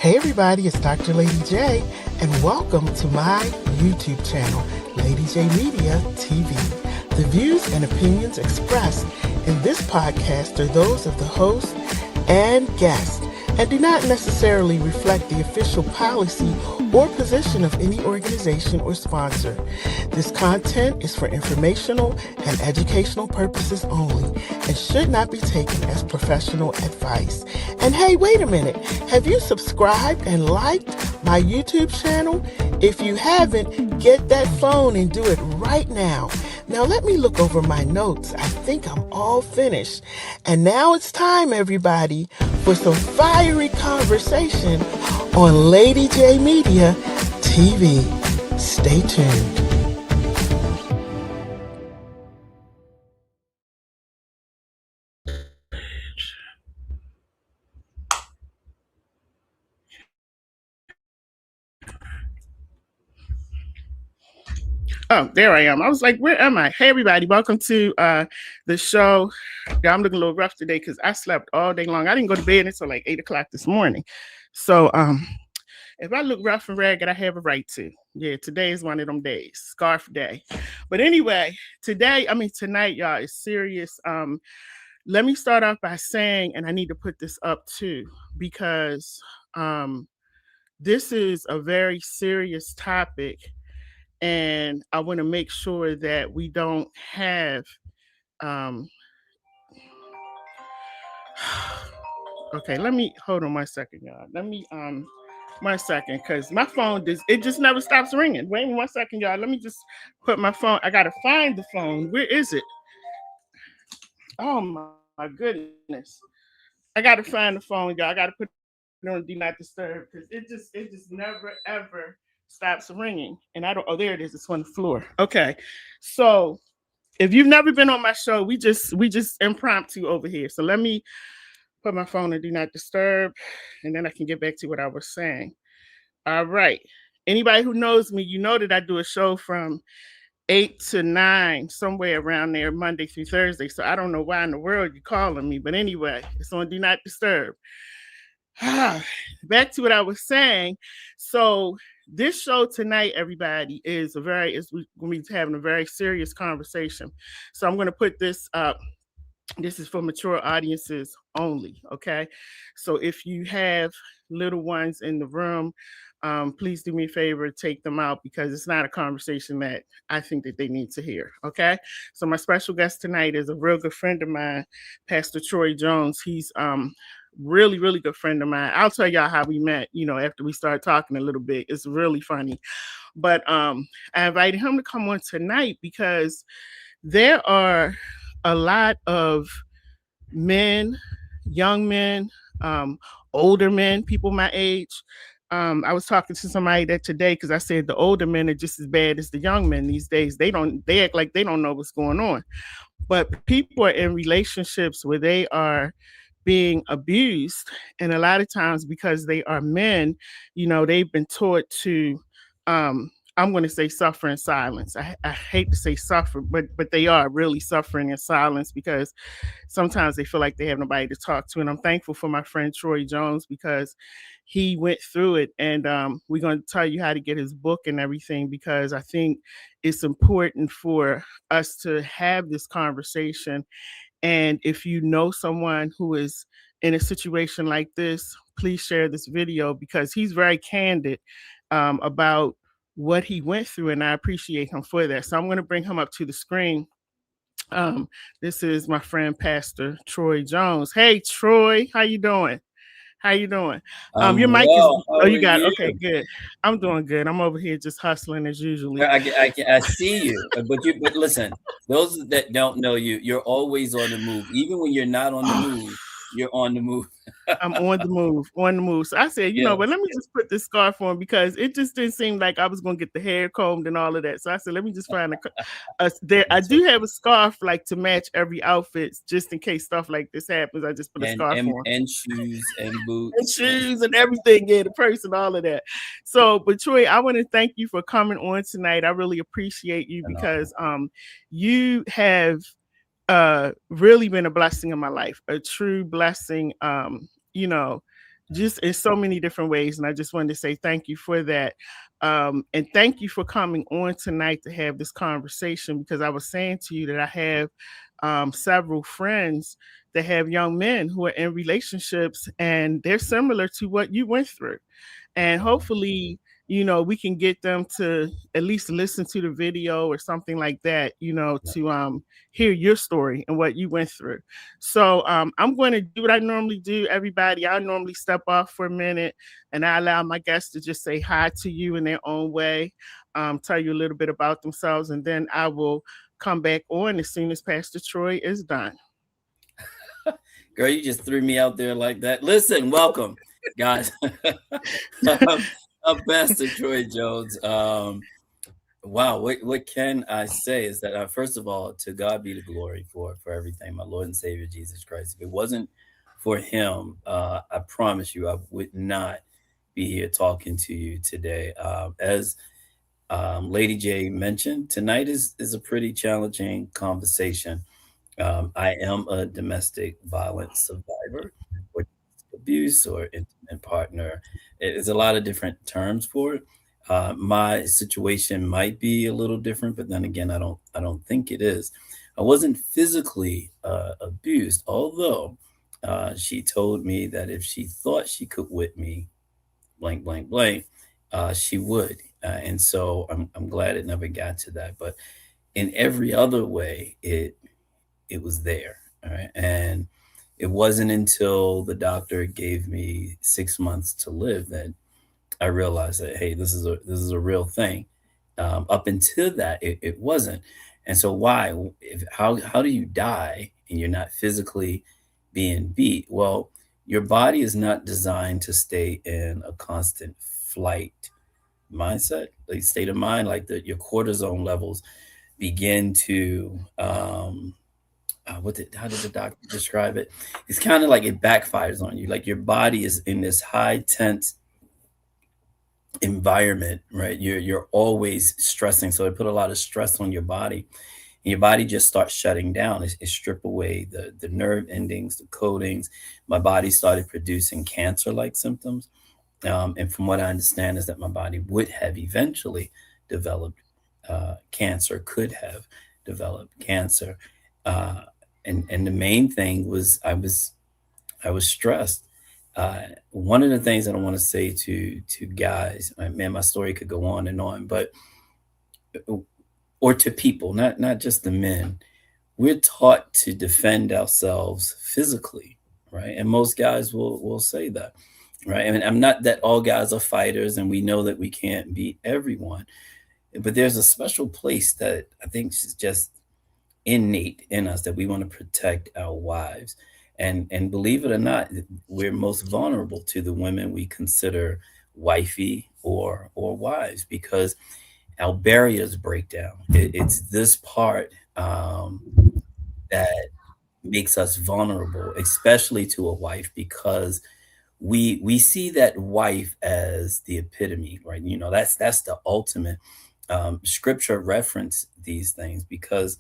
Hey everybody, it's Dr. LadyJ, and welcome to my YouTube channel, LadyJ Media TV. The views and opinions expressed in this podcast are those of the host and guest, and do not necessarily reflect the official policy or position of any organization or sponsor. This content is for informational and educational purposes only and should not be taken as professional advice. And hey, wait a minute. Have you subscribed and liked my YouTube channel? If you haven't, get that phone and do it right now. Now let me look over my notes. I think I'm all finished. And now it's time, everybody, for some fiery conversation on Lady J Media TV. Stay tuned. Oh, there I am. I was like, where am I? Hey, everybody. Welcome to the show. Yeah, I'm looking a little rough today because I slept all day long. I didn't go to bed until like 8 o'clock this morning. So if I look rough and ragged, I have a right to. Yeah, today is one of them days, scarf day. But anyway, tonight, y'all, is serious. Let me start off by saying, and I need to put this up too, because this is a very serious topic. And I want to make sure that we don't have, okay, let me, hold on 1 second, y'all. Let me, 1 second, because my phone, it just never stops ringing. Wait 1 second, y'all. Let me just put my phone, I got to find the phone. Where is it? Oh my goodness. I got to find the phone, y'all. I got to put it on Do Not Disturb, because it just never, ever stops ringing. And I don't, oh, there it is. It's on the floor. Okay. So if you've never been on my show, we just impromptu over here. So let me put my phone on Do Not Disturb, and then I can get back to what I was saying. All right. Anybody who knows me, you know that I do a show from 8 to 9, somewhere around there, Monday through Thursday. So I don't know why in the world you're calling me. But anyway, it's on Do Not Disturb. Back to what I was saying. So this show tonight, everybody, we're going to be having a very serious conversation. So I'm going to put this up. This is for mature audiences only. Okay. So if you have little ones in the room, please do me a favor, take them out, because it's not a conversation that I think that they need to hear. Okay. So my special guest tonight is a real good friend of mine, Pastor Troy Jones. He's really, really good friend of mine. I'll tell y'all how we met, after we started talking a little bit. It's really funny. But I invited him to come on tonight because there are a lot of men, young men, older men, people my age. I was talking to somebody that today, because I said the older men are just as bad as the young men these days. They act like they don't know what's going on. But people are in relationships where they are being abused, and a lot of times because they are men, they've been taught to I'm going to say suffer in silence. I hate to say suffer, but they are really suffering in silence, because sometimes they feel like they have nobody to talk to. And I'm thankful for my friend Troy Jones, because he went through it, and we're going to tell you how to get his book and everything, because I think it's important for us to have this conversation. And if you know someone who is in a situation like this, please share this video, because he's very candid about what he went through, and I appreciate him for that. So I'm going to bring him up to the screen. This is my friend, Pastor Troy Jones. Hey, Troy, how you doing? How you doing? Your mic is. Oh, you got it. Okay, good. I'm doing good. I'm over here just hustling as usual. I see you, but listen, those that don't know you, you're always on the move. Even when you're not on the move, you're on the move. I'm on the move. So I said, but let me just put this scarf on, because it just didn't seem like I was going to get the hair combed and all of that. So I said, let me just find I do have a scarf like to match every outfit, just in case stuff like this happens. I just put a scarf on. And shoes and boots. And shoes and everything, the purse and all of that. So, but Troy, I want to thank you for coming on tonight. I really appreciate you, because you have really been a blessing in my life, a true blessing. just in so many different ways. And I just wanted to say thank you for that. And thank you for coming on tonight to have this conversation, because I was saying to you that I have several friends that have young men who are in relationships, and they're similar to what you went through. And hopefully, we can get them to at least listen to the video or something like that, to hear your story and what you went through. So I'm going to do what I normally do, everybody. I normally step off for a minute, and I allow my guests to just say hi to you in their own way, tell you a little bit about themselves, and then I will come back on as soon as Pastor Troy is done. Girl, you just threw me out there like that. Listen, welcome, guys. I'm Pastor Troy Jones. Wow, what can I say is that first of all, to God be the glory for everything, my Lord and Savior Jesus Christ. If it wasn't for Him, I promise you, I would not be here talking to you today. As Lady J mentioned, tonight is a pretty challenging conversation. I am a domestic violence survivor, or abuse, or intimate partner. There's a lot of different terms for it. My situation might be a little different, but then again, I don't think it is. I wasn't physically abused, although she told me that if she thought she could whip me, blank, blank, blank, she would. And so I'm glad it never got to that. But in every other way, it was there. All right. And it wasn't until the doctor gave me 6 months to live that I realized that, hey, this is a real thing. Up until that, it wasn't. And so why? How do you die and you're not physically being beat? Well, your body is not designed to stay in a constant flight mindset, like state of mind, like your cortisone levels begin to how did the doctor describe it? It's kind of like it backfires on you. Like your body is in this high tense environment, right? You're always stressing. So it put a lot of stress on your body. And your body just starts shutting down. It strip away the nerve endings, the coatings. My body started producing cancer-like symptoms. And from what I understand is that my body would have eventually developed cancer, could have developed cancer. Uh, and the main thing was I was stressed. One of the things that I want to say to guys, man, my story could go on, but or to people, not just the men, we're taught to defend ourselves physically, right? And most guys will say that, right? I mean, I'm not that all guys are fighters, and we know that we can't beat everyone, but there's a special place that I think is just innate in us that we want to protect our wives. And believe it or not, we're most vulnerable to the women we consider wifey or wives, because our barriers break down. It's this part that makes us vulnerable, especially to a wife, because we see that wife as the epitome, right? That's the ultimate. Scripture reference these things because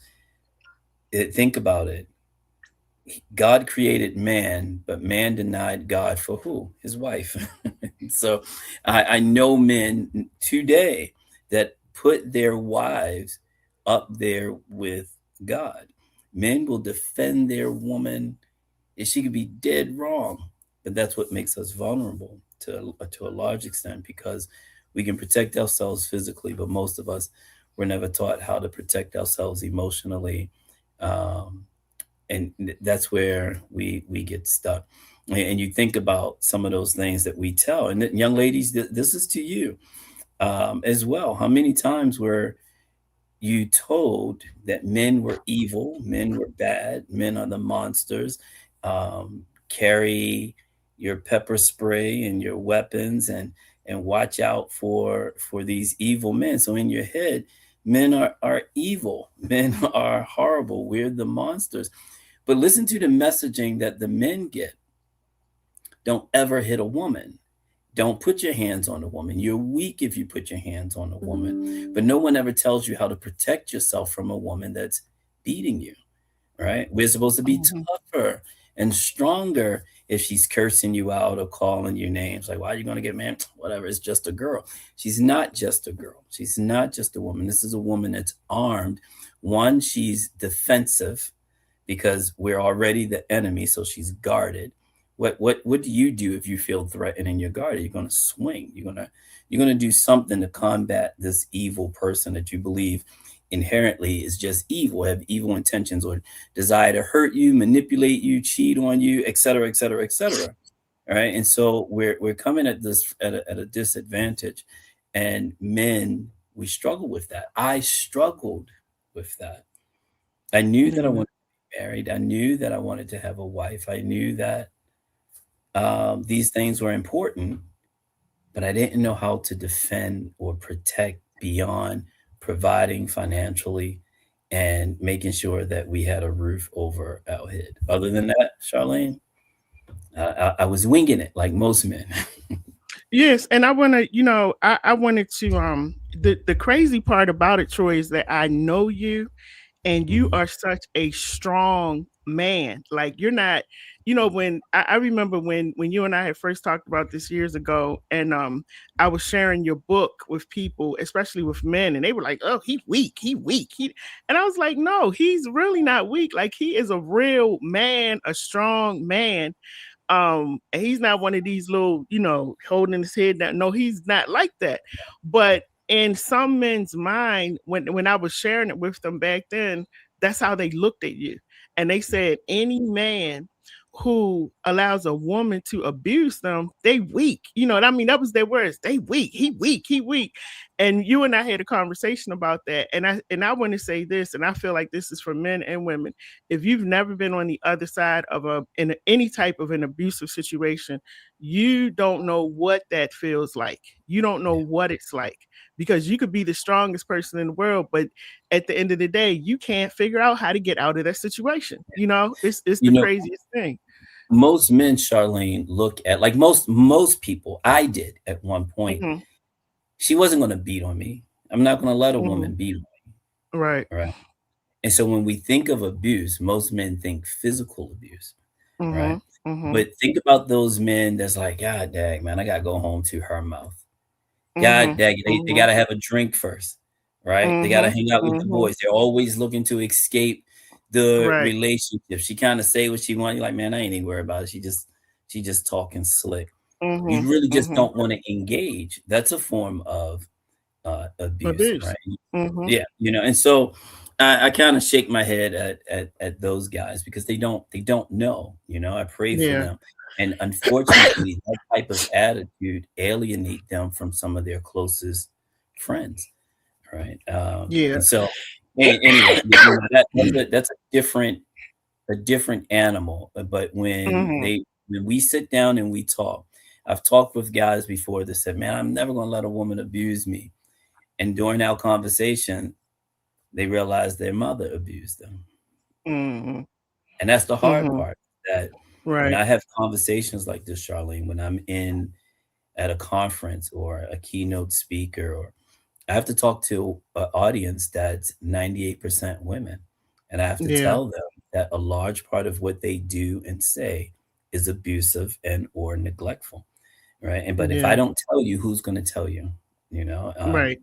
think about it. God created man, but man denied God for who? His wife. So I know men today that put their wives up there with God. Men will defend their woman if she could be dead wrong, but that's what makes us vulnerable to a large extent, because we can protect ourselves physically, but most of us were never taught how to protect ourselves emotionally. Um, and that's where we get stuck. And you think about some of those things that we tell, and young ladies, this is to you as well. How many times were you told that men were evil, men were bad, men are the monsters? Carry your pepper spray and your weapons, and watch out for these evil men. So in your head, men are evil, men are horrible, we're the monsters. But listen to the messaging that the men get. Don't ever hit a woman. Don't put your hands on a woman. You're weak if you put your hands on a woman. But no one ever tells you how to protect yourself from a woman that's beating you, right? We're supposed to be Mhm. tougher and stronger if she's cursing you out or calling you names, like, why are you going to get married? Whatever, it's just a girl. She's not just a girl. She's not just a woman. This is a woman that's armed. One, she's defensive because we're already the enemy, so she's guarded. What do you do if you feel threatened and you're guarded? You're going to swing. You're going to do something to combat this evil person that you believe inherently is just evil, have evil intentions or desire to hurt you, manipulate you, cheat on you, et cetera, et cetera, et cetera. All right. And so we're coming at this at a disadvantage. And men, we struggle with that. I struggled with that. I knew that I wanted to be married. I knew that I wanted to have a wife. I knew that these things were important, but I didn't know how to defend or protect beyond providing financially and making sure that we had a roof over our head. Other than that, Charlene, I was winging it like most men. Yes, and I want to, I wanted to the crazy part about it, Troy, is that I know you and you Mhm. are such a strong man. Like you're not, when I remember when you and I had first talked about this years ago, and I was sharing your book with people, especially with men, and they were like, "Oh, he weak, he weak." And I was like, "No, he's really not weak. Like he is a real man, a strong man." And he's not one of these little, holding his head down. No, he's not like that. But in some men's mind, when I was sharing it with them back then, that's how they looked at you. And they said any man who allows a woman to abuse them, they weak. You know what I mean? That was their words. They weak. He weak. He weak. And you and I had a conversation about that. And I want to say this, and I feel like this is for men and women. If you've never been on the other side of any type of an abusive situation, you don't know what that feels like. You don't know Yeah. what it's like, because you could be the strongest person in the world, but at the end of the day, you can't figure out how to get out of that situation. It's You the know, craziest thing. most men, Charlene, look at like most people. I did at one point. Hmm. She wasn't going to beat on me. I'm not going to let a Hmm. woman beat on Right. me, right? And so when we think of abuse, most men think physical abuse, right? Hmm. Hmm. But think about those men that's like, God dang, man, I gotta go home to her mouth. God Hmm. dang, they Hmm. gotta have a drink first, right? They gotta Hmm. hang out with the Hmm. boys. They're always looking to escape the Right. relationship. She kind of say what she want. You're like, man, I ain't even worried about it. She just talking slick. Hmm. You really just Hmm. don't want to engage. That's a form of abuse, Abuse. right? Hmm. Yeah, and so I kind of shake my head at those guys because they don't know. I pray for Yeah. them, and unfortunately, that type of attitude alienate them from some of their closest friends, right? Yeah. And so, anyway, that's a different animal. But Hmm. when we sit down and we talk, I've talked with guys before that said, "Man, I'm never going to let a woman abuse me." And during our conversation, they realized their mother abused them. Hmm. And that's the hard Hmm. part, that when Right. I have conversations like this, Charlene, when I'm in at a conference or a keynote speaker, or I have to talk to an audience that's 98% women. And I have to Yeah. tell them that a large part of what they do and say is abusive and or neglectful. Right. But if I Yeah. don't tell you, who's going to tell you? You know, um, Right.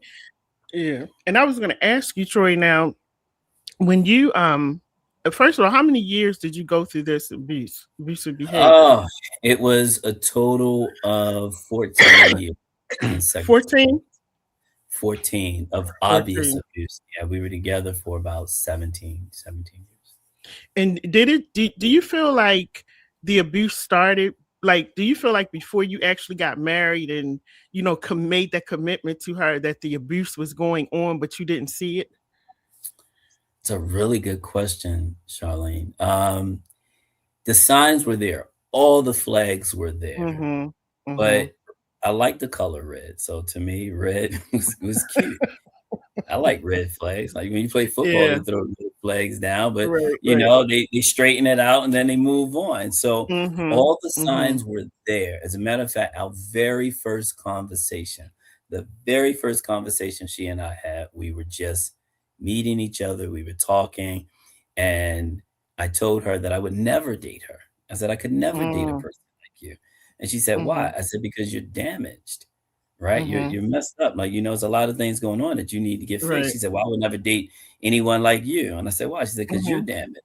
Yeah. And I was going to ask you, Troy, now, when you first of all, how many years did you go through this abusive behavior? Oh, it was a total of 14 years consecutively. 14? 14 of obvious 14. abuse. Yeah, we were together for about 17 years. And do you feel like the abuse started, like, do you feel like before you actually got married and made that commitment to her, that the abuse was going on but you didn't see it? It's a really good question, Charlene. The signs were there. All the flags were there. Mhm. But Mhm. I like the color red. So to me, red was cute. I like red flags. Like when you play football, Yeah. they throw red flags down, but Right, right. they straighten it out and then they move on. So Mhm. all the Mhm. signs were there. As a matter of fact, the very first conversation she and I had, we were just meeting each other. We were talking, and I told her that I would never date her. I said, I could never date a Mm, person like you. And she said, why? mhm, I said, because you're damaged, right? mhm. You're messed up. Like, there's a lot of things going on that you need to get fixed. Right. She said, well, I would never date anyone like you. And I said, why? She said, because you're Mhm, damaged.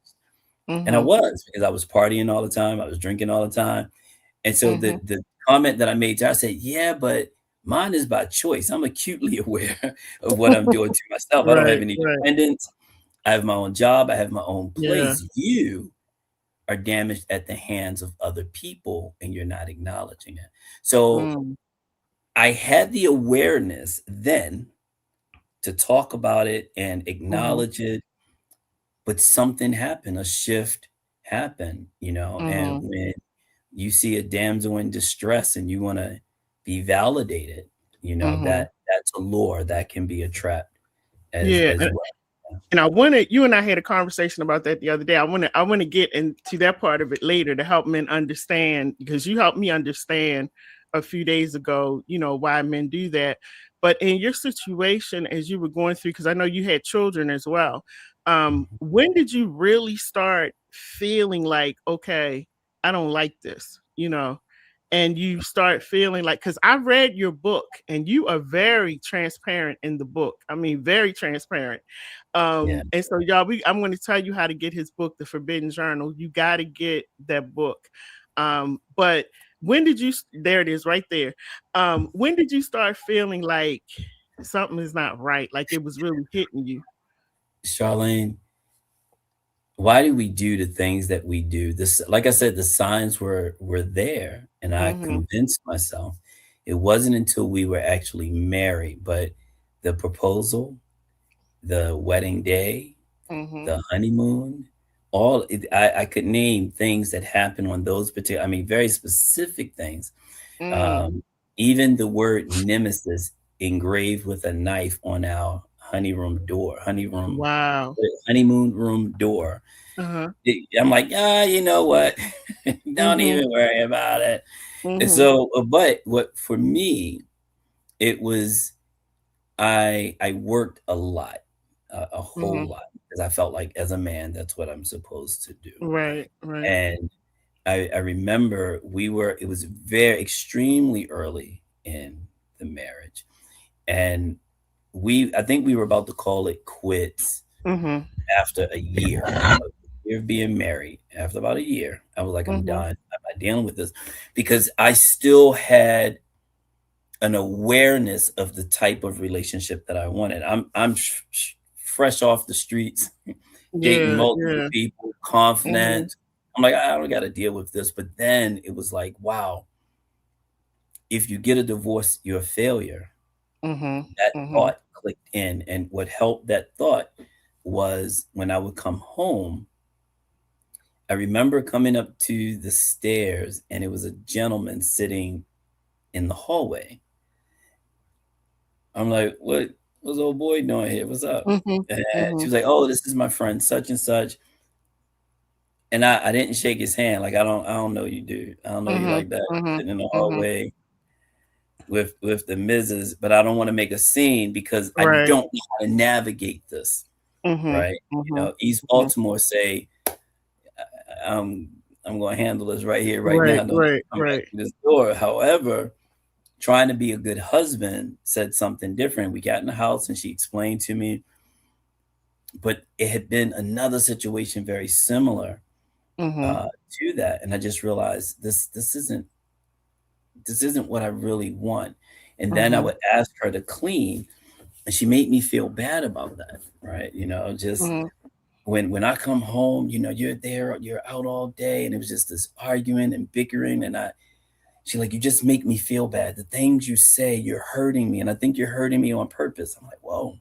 And I mhm, was, because I was partying all the time. I was drinking all the time. And so mhm. the comment that I made to her, I said, yeah, but mine is by choice. I'm acutely aware of what I'm doing to myself. I don't have Right, any right. dependents. I have my own job. I have my own Yeah. place. You are damaged at the hands of other people and you're not acknowledging it. So Mm, I had the awareness then to talk about it and mhm, acknowledge it, but something happened, a shift happened, and mhm, when you see a damsel in distress and you want to be validated, mhm. that's a lure that can be a trap Yeah, as well. and I wanted you and I had a conversation about that the other day. I want to get into that part of it later to help men understand because you helped me understand a few days ago, why men do that. But in your situation, as you were going through, because I know you had children as well, when did you really start feeling like, okay, I don't like this, and you start feeling like, because I read your book and you are very transparent in the book. I mean, very transparent. Yeah. And so y'all, I'm going to tell you how to get his book, The Forbidden Journal. You got to get that book. But when did you, there it is right there. When did you start feeling like something is not right? Like it was really hitting you? Charlene, why do we do the things that we do? This, like I said, the signs were there, and I Mm-hmm. convinced myself. It wasn't until we were actually married, but the proposal, the wedding day, Mm-hmm. the honeymoon, I could name things that happened on those particular, I mean, very specific things. Mm. Um, Even the word nemesis engraved with a knife on our Wow. honeymoon room door. Uh-huh. I'm like, you know what? Don't Mm-hmm. even worry about it. And Mm-hmm. so, but what for me, it was I worked a lot, a Mm-hmm. whole lot, because I felt like as a man, that's what I'm supposed to do. Right. Right. And I remember it was very extremely early in the marriage. And I think we were about to call it quits Mm-hmm. after a year of being married. After about a year, I was like, I'm Mm-hmm. done. I'm not dealing with this because I still had an awareness of the type of relationship that I wanted. I'm fresh off the streets, dating Yeah. multiple Yeah. people, Mm-hmm. confident. I'm like, I don't got to deal with this. But then it was like, wow, if you get a divorce, you're a failure. Mm-hmm. That Mm-hmm. thought clicked in. And what helped that thought was when I would come home, I remember coming up to the stairs and it was a gentleman sitting in the hallway. I'm like, what's old boy doing here? What's up? Mm-hmm. And she Mm-hmm. was like, oh, this is my friend such and such. And I didn't shake his hand. Like, I don't know you, dude. I don't know you like Mhm, that. mhm, Sitting in the mhm. hallway with the missus, but I don't want to make a scene because I Right. don't know how to navigate this. Mhm, Right. mhm, East mhm. Baltimore say, I'm I'm gonna handle this right here, right now. Right, Don't right, come back right. to this door. However, trying to be a good husband said something different. We got in the house and she explained to me, but it had been another situation very similar Mhm, to that, and I just realized this isn't what I really want. And then I mhm, would ask her to clean, and she made me feel bad about that, right? Just mhm, when I come home, you're there, you're out all day, and it was just this arguing and bickering, and she like, you just make me feel bad. The things you say, you're hurting me, and I think you're hurting me on purpose. I'm like, whoa.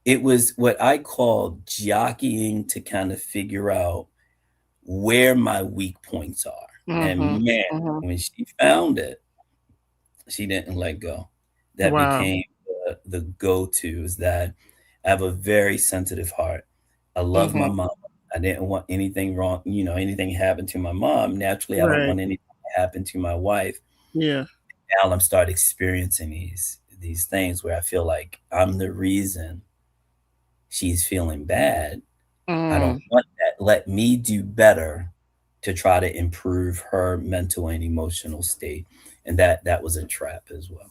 It was what I call jockeying to kind of figure out where my weak points are. mhm, And man, mhm. when she found it, she didn't let go. That Wow. became the go-to is that I have a very sensitive heart. I love my Mhm. mom. I didn't want anything wrong, anything happened to my mom. Naturally, I don't Right. want anything to happen to my wife. Yeah. Now I'm start experiencing these things where I feel like I'm the reason she's feeling bad. I don't Mm. want that. Let me do better to try to improve her mental and emotional state, and that was a trap as well.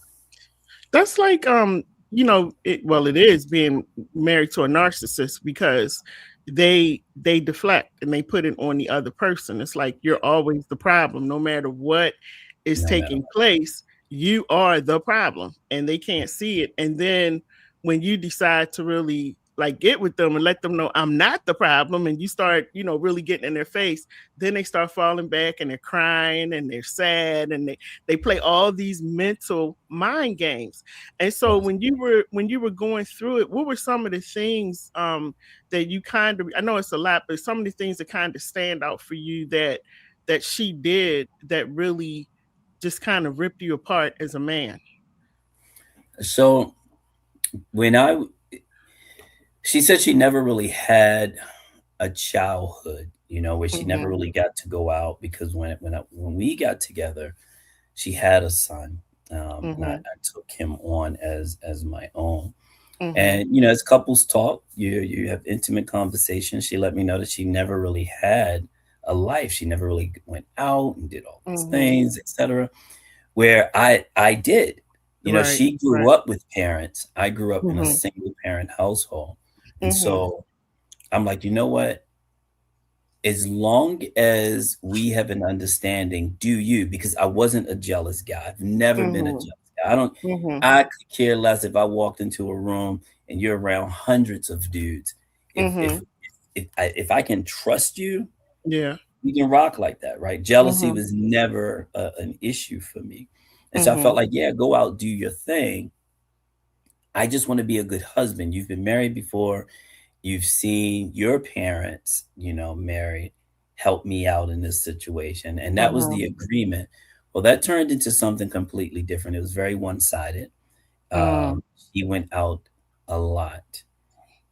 That's like it is being married to a narcissist, because they deflect and they put it on the other person. It's like you're always the problem, no matter what is No matter taking place. You are the problem, and they can't see it. And then when you decide to really like get with them and let them know I'm not the problem, and you start really getting in their face, then they start falling back and they're crying and they're sad, and they play all these mental mind games. And so what. when you were going through it, what were some of the things that you kind of, I know it's a lot, but some of the things that kind of stand out for you that she did that really just kind of ripped you apart as a man? So when I she said she never really had a childhood, where she never Mhm. really got to go out, because when we got together, she had a son, and I Mhm. took him on as my own. Mhm. And as couples talk, you have intimate conversations. She let me know that she never really had a life. She never really went out and did all these Mhm. things, etc. Where I did. Right. She Right. grew up with parents. I grew up in a Mhm. single parent household. And Mhm. so I'm like, you know what? As long as we have an understanding, do you? Because I wasn't a jealous guy. I've never been a Mhm. jealous guy. Mhm. I could care less if I walked into a room and you're around hundreds of dudes. Mhm. If I can trust you, Yeah. we can rock like that, right? Jealousy Mhm. was never an issue for me. And so I felt Mhm. like, yeah, go out, do your thing. I just want to be a good husband. You've been married before. You've seen your parents, married, help me out in this situation. And that was Mhm. the agreement. Well, that turned into something completely different. It was very one sided. Mm. She went out a lot,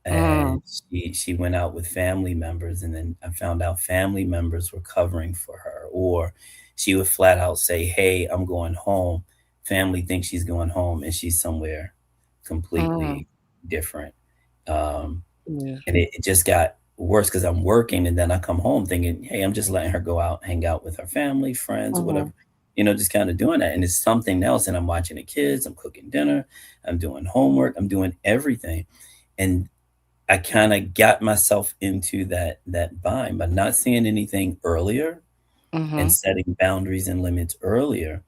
Mm. and she went out with family members. And then I found out family members were covering for her, or she would flat out say, "Hey, I'm going home." Family thinks she's going home, and she's somewhere Mm. completely different. Um, Yeah. and it just got worse because I'm working, and then I come home thinking, hey, I'm just letting her go out, hang out with her family, friends, or whatever, Mhm. just kind of doing that. And it's something else. And I'm watching the kids, I'm cooking dinner, I'm doing homework, I'm doing everything. And I kind of got myself into that bind by not seeing anything earlier and Mhm. setting boundaries and limits earlier.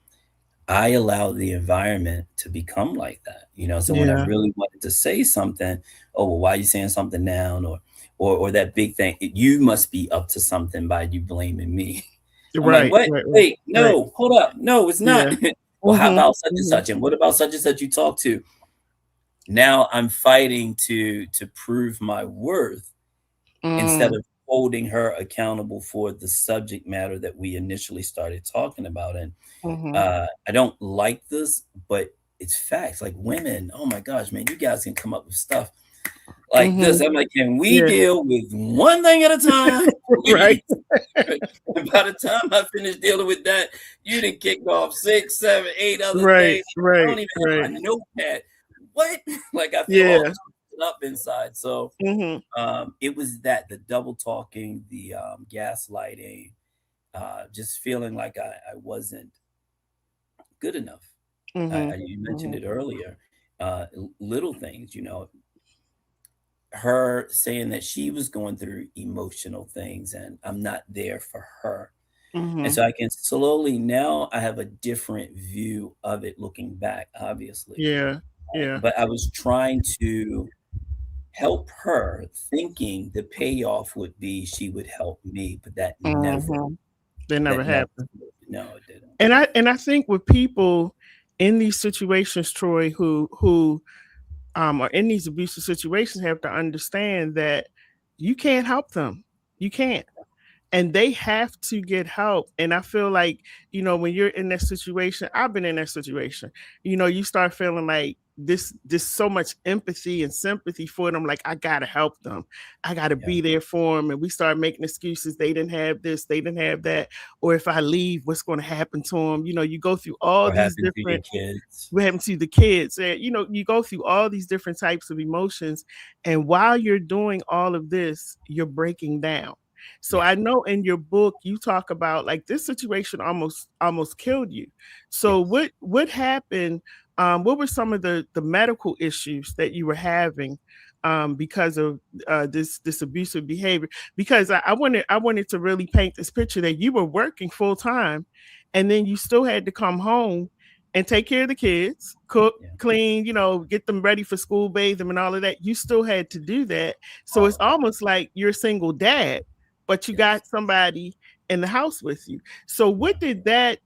I allowed the environment to become like that. So when I Yeah. really wanted to say something, oh well, why are you saying something now? Or that big thing, you must be up to something by you blaming me. I'm like, Right. what? Right. Right. Wait, Right. no, hold up. No, it's not. Yeah. Well, how Mhm. about such and Mhm. such? And what about such and such you talk to? Now I'm fighting to prove my worth instead Mm. of holding her accountable for the subject matter that we initially started talking about. And Mhm. I don't like this, but it's facts. Like women, oh my gosh, man, you guys can come up with stuff like this. Mhm. I'm like, can we Yeah. deal with one thing at a time, Right. please? And by the time I finish dealing with that, you done kicked off 6, 7, 8 other Right. things. I Right. don't even Right. have my notepad. What? Like I feel all Yeah. twisted up inside. So Mhm. it was that the double talking, the gaslighting, just feeling like I wasn't good enough. Mhm. You mentioned Mhm. it earlier. Little things, her saying that she was going through emotional things and I'm not there for her. And Mhm. so I can slowly now I have a different view of it looking back, obviously. Yeah. Yeah. But I was trying to help her, thinking the payoff would be she would help me, but Mhm. They never that never, happened. no, it didn't. And I think with people in these situations, Troy, who are in these abusive situations, have to understand that you can't help them. You can't. And they have to get help. And I feel like, when you're in that situation, I've been in that situation, you start feeling like this so much empathy and sympathy for them. Like, I gotta help them. I gotta Yeah. be there for them. And we start making excuses. They didn't have this, they didn't have that. Or if I leave, what's gonna happen to them? You go through all What these happened to your different kids? what happened to the kids. And you go through all these different types of emotions. And while you're doing all of this, you're breaking down. So Yeah. I know in your book you talk about like this situation almost killed you. So Yes. what happened? What were some of the medical issues that you were having because of this abusive behavior? Because I wanted to really paint this picture that you were working full time, and then you still had to come home and take care of the kids, cook, Yeah. clean, get them ready for school, bathe them, and all of that. You still had to do that. So All it's of that. almost like you're a single dad, but you Yes. got somebody in the house with you. So Yeah. what did that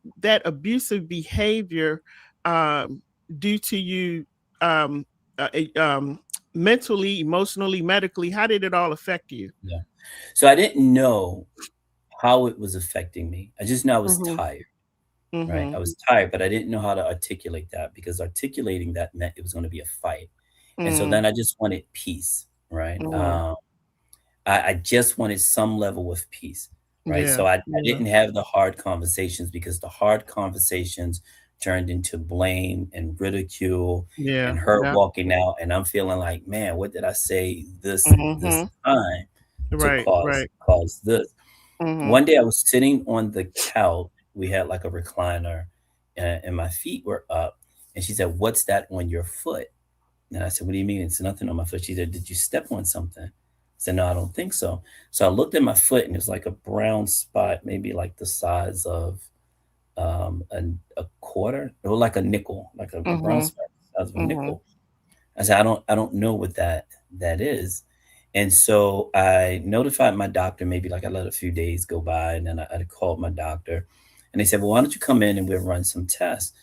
abusive behavior um, do to you um, uh, um, mentally, emotionally, medically? How did it all affect you? Yeah. So I didn't know how it was affecting me. I just know I was Mm-hmm. tired, right? Mm-hmm. I was tired, but I didn't know how to articulate that because articulating that meant it was going to be a fight. And so Mm-hmm. then I just wanted peace, right? Mm-hmm. I just wanted some level of peace, right? Yeah. So I Yeah. didn't have the hard conversations because the hard conversations turned into blame and ridicule Yeah. and her Yeah. walking out. And I'm feeling like, man, what did I say this Mm-hmm. time to Right. Right. cause this? Mm-hmm. One day I was sitting on the couch. We had like a recliner, and my feet were up. And she said, "What's that on your foot?" And I said, "What do you mean? It's nothing on my foot." She said, "Did you step on something?" I said, "No, I don't think so." So I looked at my foot, and it was like a brown spot, maybe like the size of a quarter. It was like a nickel, like a brown Mm-hmm. spot the size of a Mm-hmm. nickel. I said, "I don't know what that is." And so I notified my doctor. Maybe like I let a few days go by, and then I called my doctor, and they said, "Well, why don't you come in and we'll run some tests."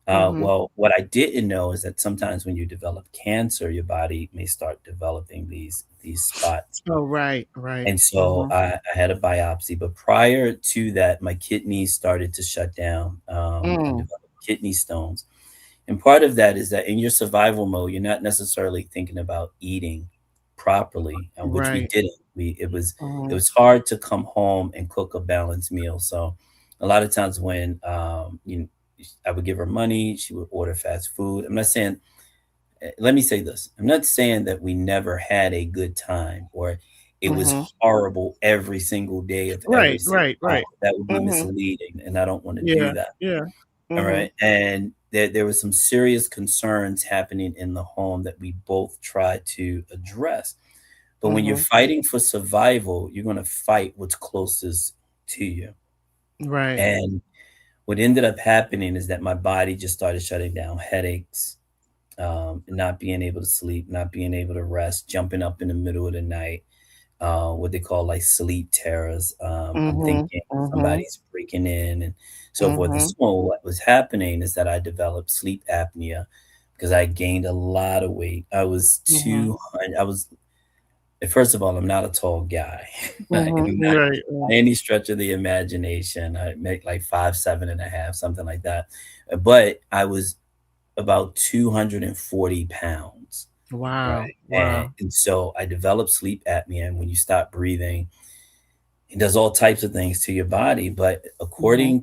Mm-hmm. Well, what I didn't know is that sometimes when you develop cancer, your body may start developing these spots. Oh, right. Right. And so Mm-hmm. I had a biopsy, but prior to that, my kidneys started to shut down. I Mm. developed kidney stones, and part of that is that in your survival mode, you're not necessarily thinking about eating properly, which we Right. didn't. It Mm-hmm. was hard to come home and cook a balanced meal. So a lot of times when I would give her money, she would order fast food. I'm not saying. Let me say this. I'm not saying that we never had a good time or it was Mm-hmm. horrible every single day of every Right. single Right. time. Right. That would be Mm-hmm. misleading, and I don't want to do Yeah. that. Yeah. All Mm-hmm. right. And there was some serious concerns happening in the home that we both tried to address. But when you're Mm-hmm. fighting for survival, you're going to fight what's closest to you. Right. And what ended up happening is that my body just started shutting down, headaches, not being able to sleep, not being able to rest, jumping up in the middle of the night, what they call like sleep terrors. I'm Mm-hmm. thinking Mm-hmm. somebody's breaking in and so forth. And Mm-hmm. so what was happening is that I developed sleep apnea because I gained a lot of weight. I was Mm-hmm. 200. First of all, I'm not a tall guy. I am Mm-hmm. not Right. by any stretch of the imagination. I make like 5'7.5", something like that. But I was about 240 pounds. Wow. Right, Wow. and so I developed sleep apnea, and when you stop breathing, it does all types of things to your body, but Mm-hmm. according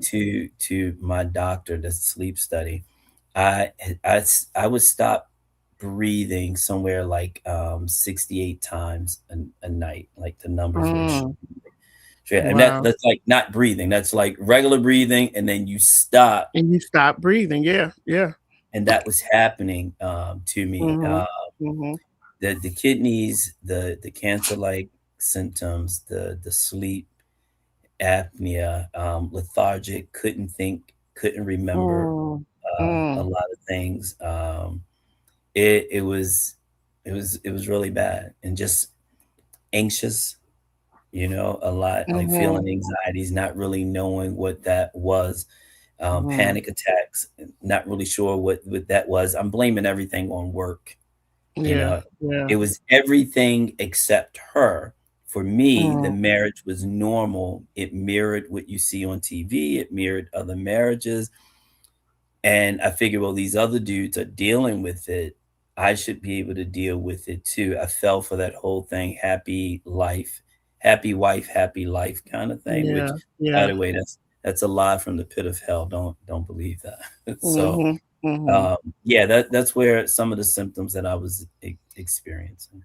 to my doctor, the sleep study, I I would stop breathing somewhere like, 68 times a night, like, the numbers were Mm. and Wow. that's, like, not breathing, that's, like, regular breathing, and then you stop, And you stop breathing. Yeah. Yeah. and that was happening, to me, Mm-hmm. Mm-hmm. the kidneys, the cancer-like symptoms, the sleep apnea, lethargic, couldn't think, couldn't remember Mm. a Mm. lot of things. It was it was really bad and just anxious, a lot like Mm-hmm. feeling anxieties, not really knowing what that was, Mm-hmm. panic attacks, not really sure what that was. I'm blaming everything on work. You Yeah. know, Yeah. it was everything except her. For me, the Mm. marriage was normal. It mirrored what you see on TV, it mirrored other marriages. And I figured, well, these other dudes are dealing with it. I should be able to deal with it too. I fell for that whole thing, happy life, happy wife, happy life kind of thing, which Yeah. by Yeah. the way, that's a lie from the pit of hell. Don't believe that. So Mm-hmm. Mm-hmm. yeah, that's where some of the symptoms that I was experiencing.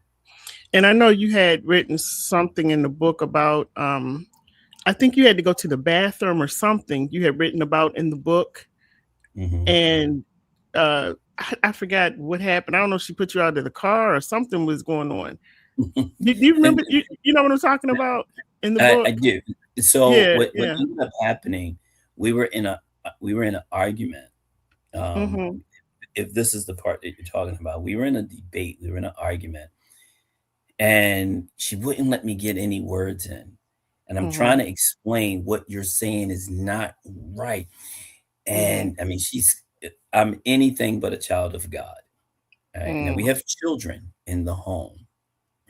And I know you had written something in the book about, I think you had to go to the bathroom or something you had written about in the book. Mm-hmm. And I forgot what happened. I don't know if she put you out of the car or something was going on. Do you remember? You know what I'm talking about in the book? I do. So Yeah, what yeah. ended up happening? We were in an argument. Um, Mm-hmm. if this is the part that you're talking about, we were in a debate. We were in an argument, and she wouldn't let me get any words in. And I'm Mm-hmm. trying to explain what you're saying is not right. Mm-hmm. And I mean, I'm anything but a child of God. Right? Now we Mm-hmm. have children in the home,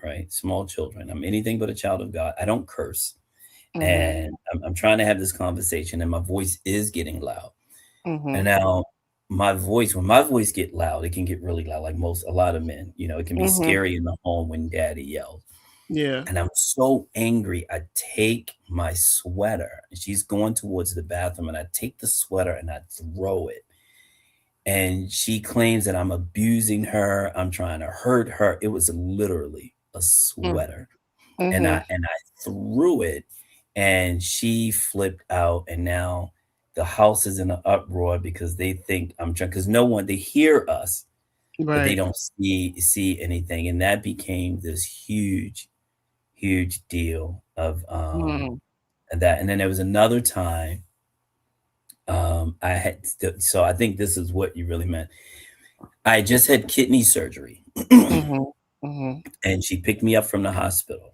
right? Small children. I'm anything but a child of God. I don't curse. Mm-hmm. And I'm trying to have this conversation, and my voice is getting loud. Mm-hmm. And now when my voice get loud, it can get really loud, like a lot of men. It can be Mm-hmm. scary in the home when daddy yells. Yeah. And I'm so angry. I take my sweater, and she's going towards the bathroom, and I take the sweater and I throw it. And she claims that I'm abusing her. I'm trying to hurt her. It was literally a sweater. And Mm-hmm. I threw it, and she flipped out, and now the house is in an uproar because they think I'm trying, because no one, they hear us, but they Right. don't see anything. And that became this huge deal of Mm-hmm. that. And then there was another time, I had so I think this is what you really meant. I just had kidney surgery. Mm-hmm. Mm-hmm. And she picked me up from the hospital,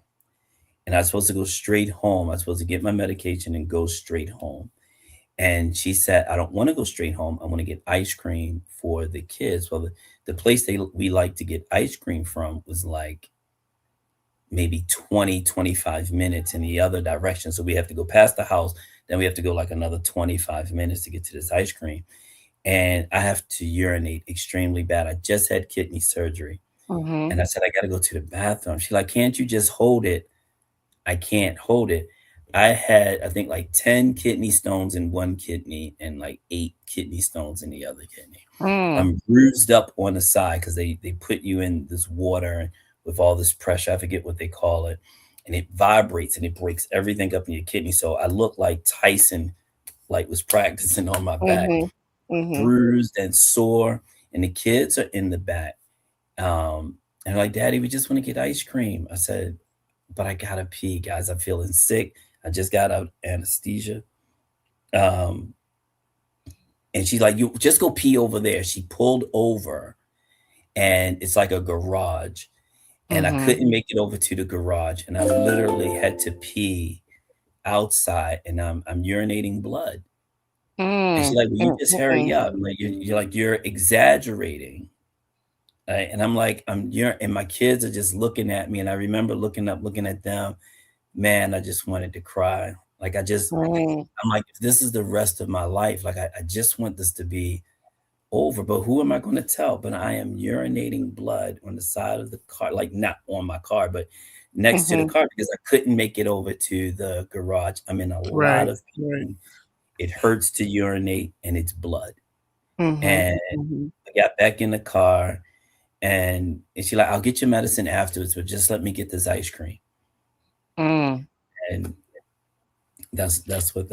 and I was supposed to go straight home. I was supposed to get my medication and go straight home. And she said, I don't want to go straight home. I want to get ice cream for the kids. Well, the place we like to get ice cream from was like maybe 20-25 minutes in the other direction. So we have to go past the house. Then we have to go like another 25 minutes to get to this ice cream. And I have to urinate extremely bad. I just had kidney surgery. Mm-hmm. And I said, I got to go to the bathroom. She's like, can't you just hold it? I can't hold it. I had, I think, like 10 kidney stones in one kidney and like 8 kidney stones in the other kidney. Mm-hmm. I'm bruised up on the side because they put you in this water with all this pressure. I forget what they call it. And it vibrates and it breaks everything up in your kidney. So I look like Tyson, like was practicing on my back, Mm-hmm. Mm-hmm. bruised and sore. And the kids are in the back. And like, Daddy, we just want to get ice cream. I said, but I gotta pee, guys. I'm feeling sick. I just got out anesthesia. Um, and she's like, you just go pee over there. She pulled over, and it's like a garage. And I Mm-hmm. couldn't make it over to the garage. And I literally had to pee outside, and I'm urinating blood. And she's like, well, you just hurry up. Like you're exaggerating. Right? And I'm like, and my kids are just looking at me. And I remember looking up, looking at them. Man, I just wanted to cry. Like Mm-hmm. I'm like, if this is the rest of my life, like I just want this to be over. But who am I going to tell? But I am urinating blood on the side of the car, like not on my car, but next to the Mm-hmm. car because I couldn't make it over to the garage. I'm in a lot Right. of Right. pain. It hurts to urinate, and it's blood. Mm-hmm. And Mm-hmm. I got back in the car, and she like, I'll get your medicine afterwards, but just let me get this ice cream. Mm. And that's what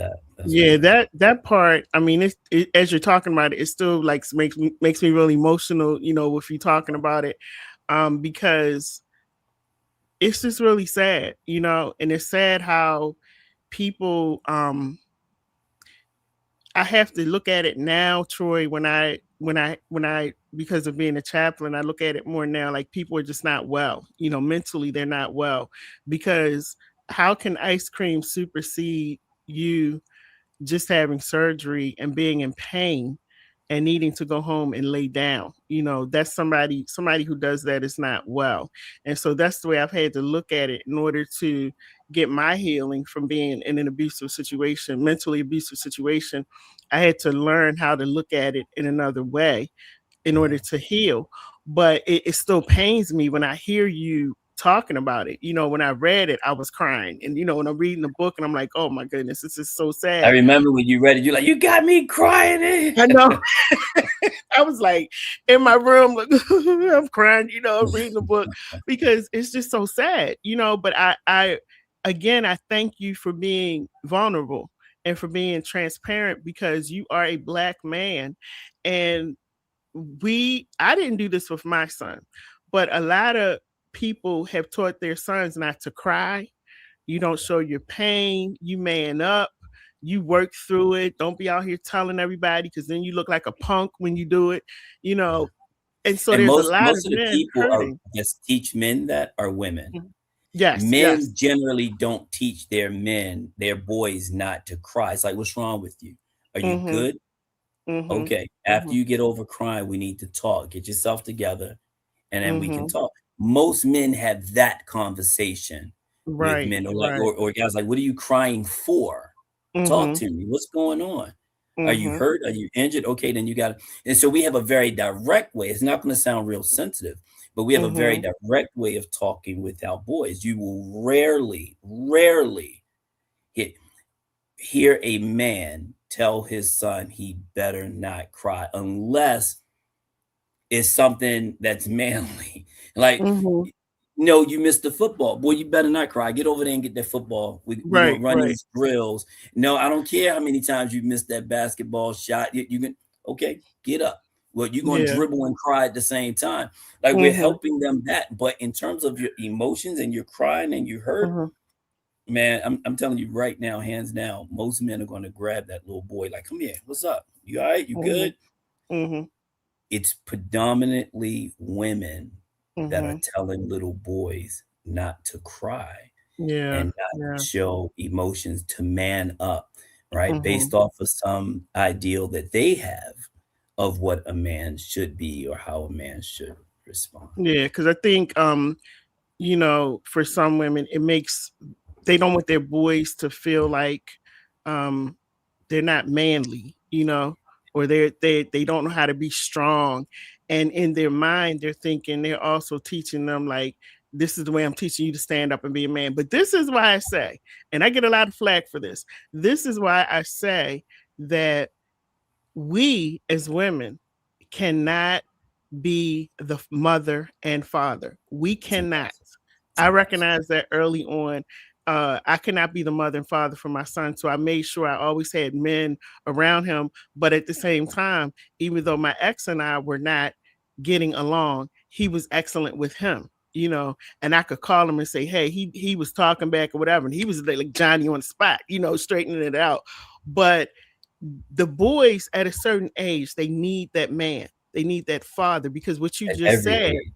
Yeah, that. that part. I mean, as you're talking about it, it still like makes me really emotional. With you talking about it, because it's just really sad. And it's sad how people. I have to look at it now, Troy. When I because of being a chaplain, I look at it more now. Like people are just not well. Mentally they're not well because how can ice cream supersede you just having surgery and being in pain and needing to go home and lay down? That's somebody who does that is not well. And so that's the way I've had to look at it in order to get my healing from being in an abusive situation, mentally abusive situation. I had to learn how to look at it in another way in Yeah. order to heal. But it still pains me when I hear you talking about it. When I read it, I was crying. And when I'm reading the book and I'm like, oh my goodness, this is so I sad. remember when you read it, you're like, you got me crying. I know. I was like in my room, like, I'm crying, reading the book because it's just so sad, but again, I thank you for being vulnerable and for being transparent because you are a Black man. And I didn't do this with my son, but a lot of people have taught their sons not to cry. You don't show your pain, you man up, you work through it. Don't be out here telling everybody because then you look like a punk when you do it, you know. And so And there's a most lot of most of the men people are hurting. just teach men that are women. Mhm. Yes, yes. Men generally don't teach their boys not to cry. It's like, what's wrong with you? Are you Mhm. good? Mhm. Okay. After Mhm. you get over crying, we need to talk. Get yourself together, and then we can Mhm. talk. Most men have that conversation with Right, men, or like, right. or guys like, what are you crying for? Talk Mhm. to me. What's going on? Are you Mhm. hurt? Are you injured? Okay, then you got to. And so we have a very direct way. It's not going to sound real sensitive, but we have a very Mhm. direct way of talking with our boys. You will rarely hit, hear a man tell his son he better not cry unless it's something that's manly. Like, Mhm. no, you missed the football. Boy, you better not cry. Get over there and get that football. We're going Right, to run right. these drills. No, I don't care how many times you missed that basketball shot. You can, okay, get up. Well, you're going to Yeah. dribble and cry at the same time. Like, we're Mhm. helping them that. But in terms of your emotions and you're crying and you hurt, Mhm. man, I'm telling you right now, hands down, most men are going to grab that little boy, like, come here, what's up? You all right? You Mhm. good? Mhm. It's predominantly women that are Mhm. telling little boys not to cry Yeah. and not Yeah. show emotions, to man up, right? Mhm. Based off of some ideal that they have of what a man should be or how a man should respond. Yeah, because I think for some women they don't want their boys to feel like um they're not manly, or they don't know how to be strong. And in their mind, they're thinking they're also teaching them like, this is the way I'm teaching you to stand up and be a man. But this is why I say, and I get a lot of flack for this. This is why I say that we as women cannot be the mother and father. We It's cannot. impossible. It's I impossible. recognized that early on. I cannot be the mother and father for my son. So I made sure I always had men around him. But at the same time, even though my ex and I were not getting along, he was excellent with him, and I could call him and say, hey, he was talking back or whatever. And he was like Johnny on the spot, straightening it out. But the boys at a certain age, they need that man. They need that father because what you At just every said, age,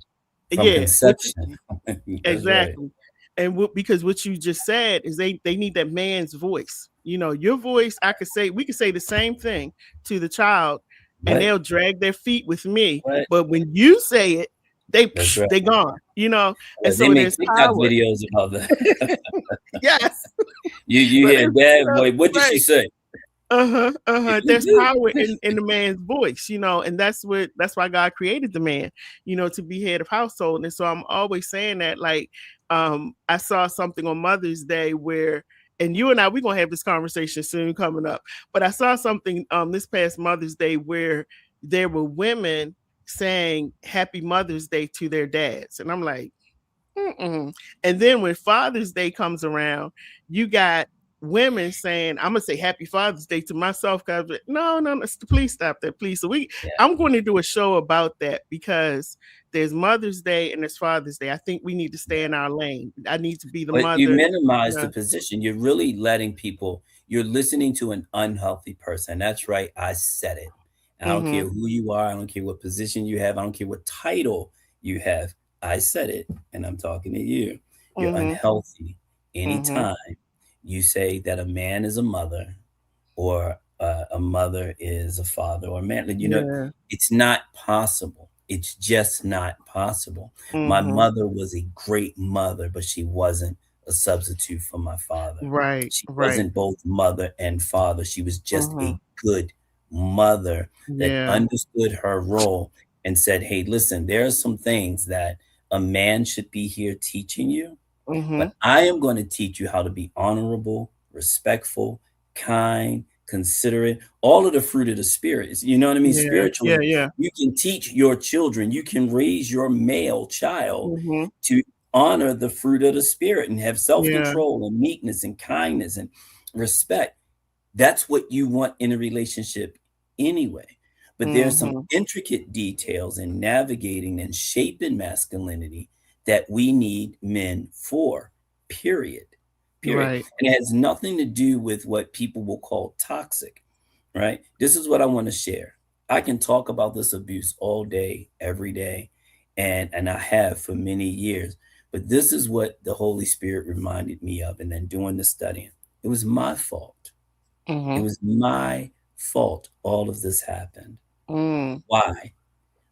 from yeah, conception. That's right. exactly. And because what you just said is they need that man's voice. Your voice, we could say the same thing to the child and What? they'll drag their feet with me. What? But when you say it, they That's right. they gone. And They so make there's TikTok power. videos about that. Yes. You But hear it's, dad, boy, what did she right. say? Uh-huh, uh-huh. You There's do. power in the man's voice, and that's why God created the man, to be head of household. And so I'm always saying that, like, I saw something on Mother's Day where, and you and I, we're gonna have this conversation soon coming up, but I saw something this past Mother's Day where there were women saying Happy Mother's Day to their dads. And I'm like, mm-mm. And then when Father's Day comes around, you got women saying, "I'm gonna say Happy Father's Day to myself." Because no, no, no, please stop that, please. So Yeah. I'm going to do a show about that because there's Mother's Day and there's Father's Day. I think we need to stay in our lane. I need to be the But you mother. minimize the Yeah. position. You're really letting people, you're listening to an unhealthy person. That's right. I said it. I don't care Mm-hmm. who you are. I don't care what position you have. I don't care what title you have. I said it, and I'm talking to you. You're Mm-hmm. unhealthy Mm-hmm. anytime you say that a man is a mother, or a mother is a father, or a man. Yeah. It's not possible. It's just not possible. My Mm-hmm. mother was a great mother, but she wasn't a substitute for my father. Right. She Right. wasn't both mother and father. She was just Mm-hmm. a good mother that Yeah. understood her role and said, hey, listen, there are some things that a man should be here teaching you, Mm-hmm. but I am going to teach you how to be honorable, respectful, kind, considerate, all of the fruit of the spirit. You know what I mean? Yeah. Yeah. Spiritually, Yeah. you can teach your children, you can raise your male child Mm-hmm. to honor the fruit of the spirit and have Yeah. self-control and meekness and kindness and respect. That's what you want in a relationship anyway. But there's some Mm-hmm. intricate details in navigating and shaping masculinity that we need men for, period. Period. Right. And it has nothing to do with what people will call toxic, right? This is what I want to share. I can talk about this abuse all day, every day, and I have for many years. But this is what the Holy Spirit reminded me of, and then doing the studying. It was my fault. It Mm-hmm. was my fault all of this happened. Mm. Why?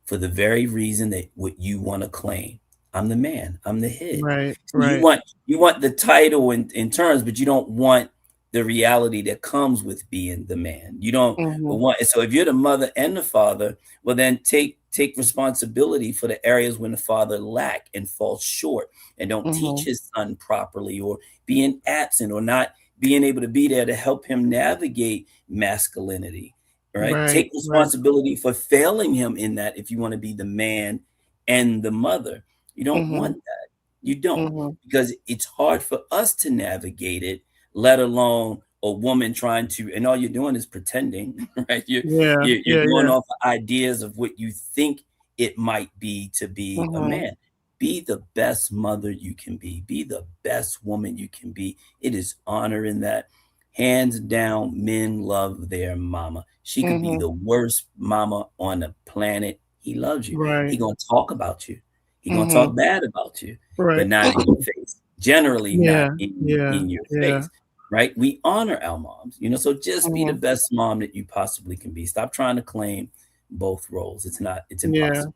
For the very reason that what you want to claim. I'm the man. I'm the head. Right. So you Right. want the title in terms, but you don't want the reality that comes with being the man. You don't Mm-hmm. want. So if you're the mother and the father, well then take responsibility for the areas when the father lack and falls short and don't teach Mm-hmm. his son properly, or being absent, or not being able to be there to help him navigate masculinity. Right? Right. Take Right. responsibility for failing him in that if you want to be the man and the mother. You don't Mm-hmm. want that. You don't, Mm-hmm. because it's hard for us to navigate it, let alone a woman trying to, and all you're doing is pretending, right? Yeah. You're Yeah. going Yeah. off of ideas of what you think it might be to be a Mm-hmm. man. Be the best mother you can be. Be the best woman you can be. It is honor in that. Hands down, men love their mama. She could be Mm-hmm. the worst mama on the planet. He loves you. He Right. gonna talk about you. He gonna Mm-hmm. talk bad about you, but Right. not in your face. Generally, not Yeah. Yeah. in your Yeah. face, right? We honor our moms, so just be the Mm-hmm. best mom that you possibly can be. Stop trying to claim both roles. It's not. It's Yeah. impossible.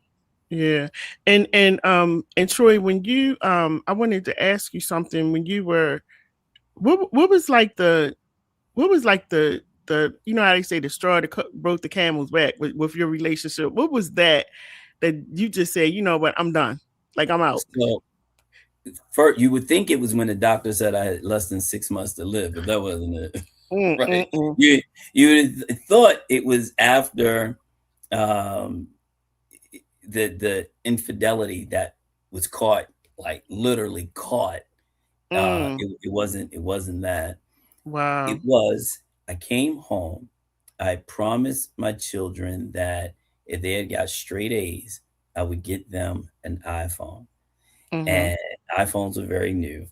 Yeah. And Troy, when you I wanted to ask you something. When you were what was like the what was like the you know how they say the straw that broke the camel's back with your relationship? What was that you just said, you know what, I'm done, like I'm out? So first, you would think it was when the doctor said I had less than 6 months to live, but that wasn't it. Mm, Right? mm, mm, You would have thought it was after um, the infidelity that was caught, like literally caught. mm. It wasn't that. It Wow. was, I came home. I promised my children that if they had got straight A's, I would get them an iPhone. Mm-hmm. And iPhones are very new,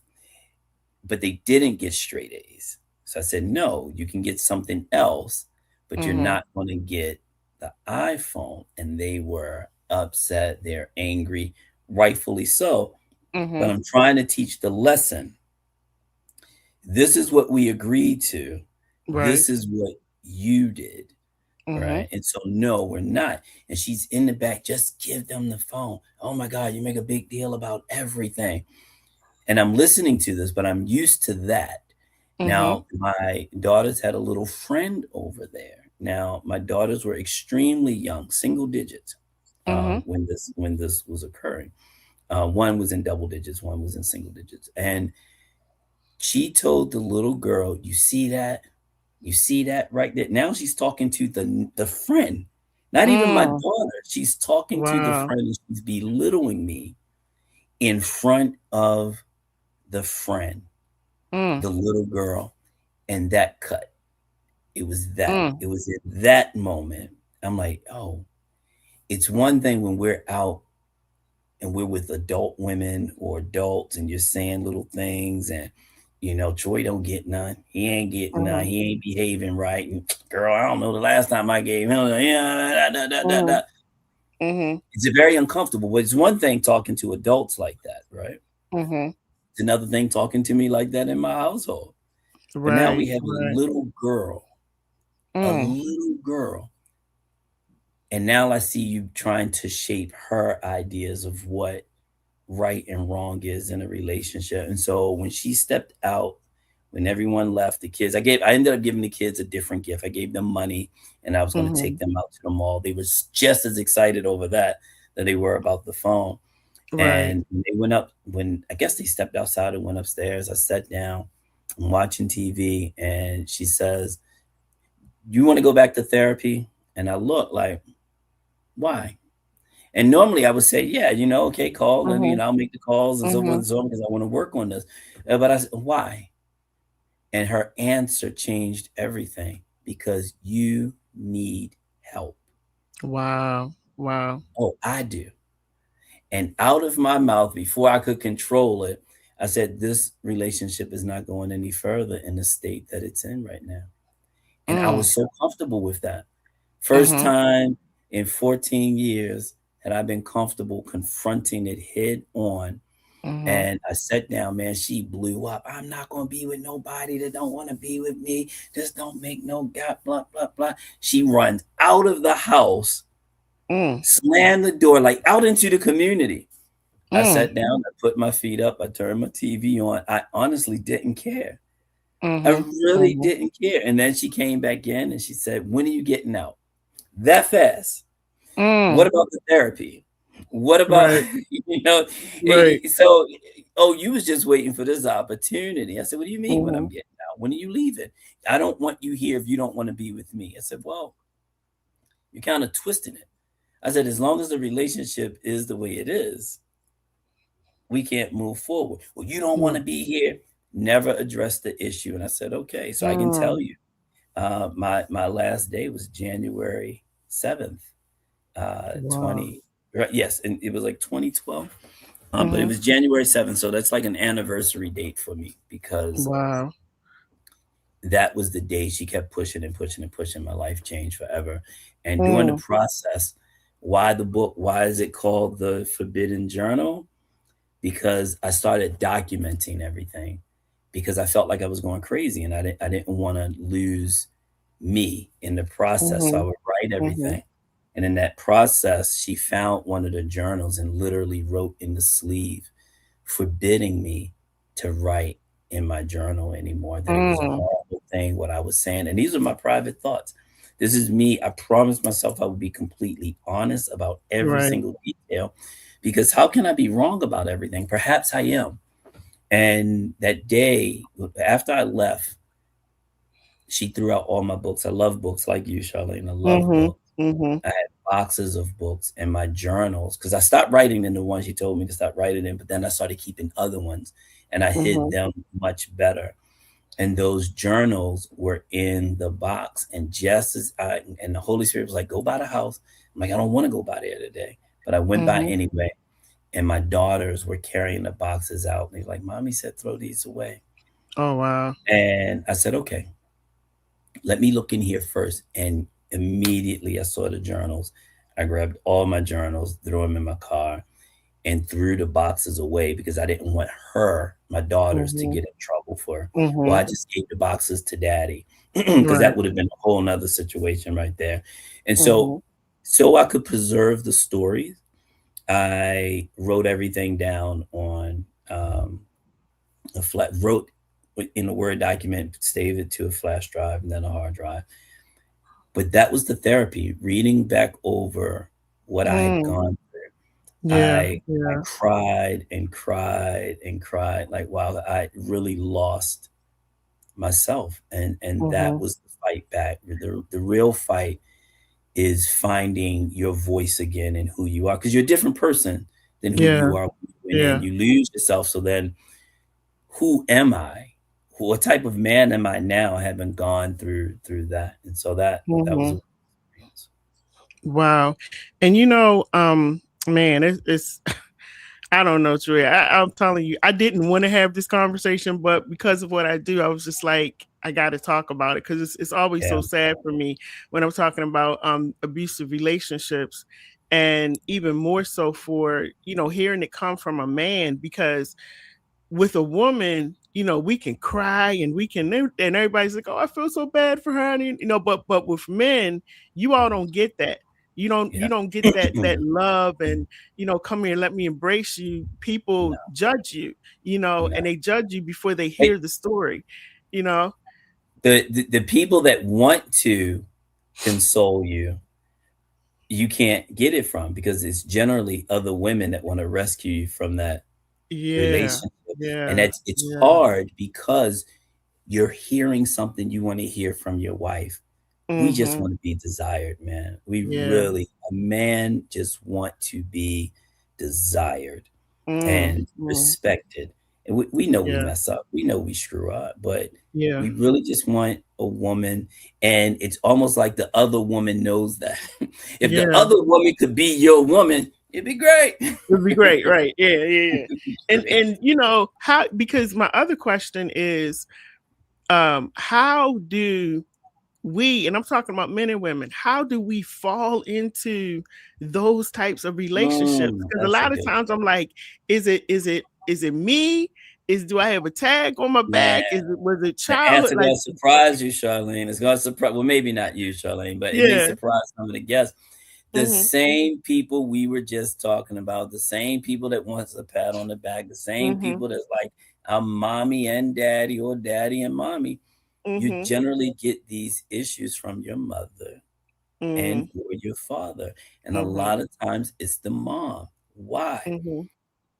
but they didn't get straight A's. So I said, no, you can get something else, but you're Mm-hmm. not going to get the iPhone. And they were upset. They're angry, rightfully so. But Mm-hmm. I'm trying to teach the lesson. This is what we agreed to. Right. This is what you did. Mm-hmm. Right. And so, no, we're not. And she's in the back. Just give them the phone. Oh my God, you make a big deal about everything. And I'm listening to this, but I'm used to that. Mm-hmm. Now, my daughters had a little friend over there. Now, my daughters were extremely young, single digits, Mm-hmm. when this was occurring. One was in double digits, one was in single digits, and she told the little girl, "You see that? You see that right there?" Now she's talking to the friend, not even my Mm. daughter. She's talking to the Wow. friend, and she's belittling me in front of the friend, Mm. the little girl, and that cut. It was that. Mm. It was at that moment. I'm like, oh, it's one thing when we're out and we're with adult women or adults and you're saying little things and Troy don't get none. He ain't getting none. Mm-hmm. He ain't behaving right. And girl, I don't know the last time I gave him. Yeah, da, da, da, da, Mm-hmm. da. Mm-hmm. It's very uncomfortable. But it's one thing talking to adults like that, right? Mm-hmm. It's another thing talking to me like that in my household. But now Right. we have Right. a Mm. little girl. And now I see you trying to shape her ideas of what right and wrong is in a relationship. And so when she stepped out, when everyone left, the kids, I ended up giving the kids a different gift. I gave them money and I was going to Mm-hmm. take them out to the mall. They was just as excited over that they were about the phone. Right. And when they went up, when I guess they stepped outside and went upstairs, I sat down, I'm watching TV, and she says, you want to go back to therapy? And I look like, why? And normally I would say, yeah, okay, call and, Mhm. I'll make the calls and so forth Mhm. and so on because I want to work on this. But I said, why? And her answer changed everything because you need help. Wow. Wow. Oh, I do. And out of my mouth, before I could control it, I said, this relationship is not going any further in the state that it's in right now. And I Mm. was so comfortable with that. First Mhm. time in 14 years that I've been comfortable confronting it head on. Mhm. And I sat down, man, she blew up. I'm not going to be with nobody that don't want to be with me. This don't make no god, blah, blah, blah. She runs out of the house, Mm. slammed the door, like out into the community. I Mm. sat down, I put my feet up, I turned my TV on. I honestly didn't care. I Mhm. really Mhm. didn't care. And then she came back in and she said, when are you getting out? That fast. What Mm. about the therapy? What about, Right. you know, Right. so, oh, you was just waiting for this opportunity. I said, what do you mean when I'm Mhm. getting out? When are you leaving? I don't want you here if you don't want to be with me. I said, well, you're kind of twisting it. I said, as long as the relationship is the way it is, we can't move forward. Well, you don't want Mm. to be here. Never address the issue. And I said, okay, so I can tell Mm. you, my last day was January 7th, 20, Wow. right, yes, and it was like 2012. But it Mhm. was January 7th, so that's like an anniversary date for me because Wow. that was the day she kept pushing and pushing and pushing. My life changed forever. And during the Mm. process, why the book? Why is it called The Forbidden Journal? Because I started documenting everything because I felt like I was going crazy and I didn't want to lose me in the process. So I Mhm. would write Mhm. everything. And in that process, she found one of the journals and literally wrote in the sleeve, forbidding me to write in my journal anymore, that it was a Mm. horrible thing, what I was saying. And these are my private thoughts. This is me. I promised myself I would be completely honest about every Right. single detail because how can I be wrong about everything? Perhaps I am. And that day, after I left, she threw out all my books. I love books like you, Charlene. I love Mhm. books. Mhm. I had boxes of books and my journals because I stopped writing in the ones she told me to stop writing in, but then I started keeping other ones and I hid Mhm. them much better. And those journals were in the box. And just as and the Holy Spirit was like, go by the house. I'm like, I don't want to go by there today. But I went by Mhm. anyway. And my daughters were carrying the boxes out. And they're like, Mommy said, throw these away. Oh wow. And I said, okay, let me look in here first. And immediately I saw the journals. I grabbed all my journals, threw them in my car, and threw the boxes away because I didn't want my daughters, to Mhm. get in trouble for, well, Mhm. I just gave the boxes to daddy because Right. that would have been a whole nother situation right there. And so, Mhm. so I could preserve the stories, I wrote everything down on wrote in a Word document, saved it to a flash drive and then a hard drive. But that was the therapy, reading back over what I had Mm. gone. Yeah. I Yeah. cried and cried and cried, like, wow, I really lost myself, and that Mhm. was the fight back. The real fight is finding your voice again and who you are, because you're a different person than who Yeah. you are when you went in. Yeah. You lose yourself, so then who am I? What type of man am I now, having gone through that? And so that was a Mhm. experience. Wow. And man, it's I don't know, Troy. I'm telling you, I didn't want to have this conversation, but because of what I do, I was just like, I got to talk about it because it's always Yeah, so sad for me when I'm talking about abusive relationships, and even more so for hearing it come from a man, because with a woman, we can cry and and everybody's like, oh, I feel so bad for her. And, but with men, you all don't get that. You yeah. don't get that love and, come here and let me embrace you. People No, judge you, no. and they judge you before they Hey, hear the story, you know? the people that want to console you, you can't get it from, because it's generally other women that want to rescue you from that Yeah. relationship. And Yeah. it's Yeah. hard because you're hearing something you want to hear from your wife, We just Mm-hmm. want to be desired, man. Yeah. A man just want to be desired and Mm-hmm. respected. And we know we Yeah. mess up. We know we screw up, but Yeah. we really just want a woman. And it's almost like the other woman knows that. If the Yeah. other woman could be your woman, it'd be great. It'd be great, right? Yeah, yeah, yeah. Great. And how, because my other question is, how do we, and I'm talking about men and women, how do we fall into those types of relationships? Because a That's a lot of good times I'm like, is it me? Do I have a tag on my man. back? Was it The childhood? answer Like, gonna surprise you, Charlene. It's gonna surprise, well, maybe not you, Charlene, but it may yeah. surprise some of the guests. The Mm-hmm. same people we were just talking about, the same people that wants a pat on the back, the same Mm-hmm. people that's like, I'm mommy and daddy, or daddy and mommy. You Mm-hmm. generally get these issues from your mother Mm-hmm. and or your father. And a Mm-hmm. lot of times it's the mom. Why? Mm-hmm.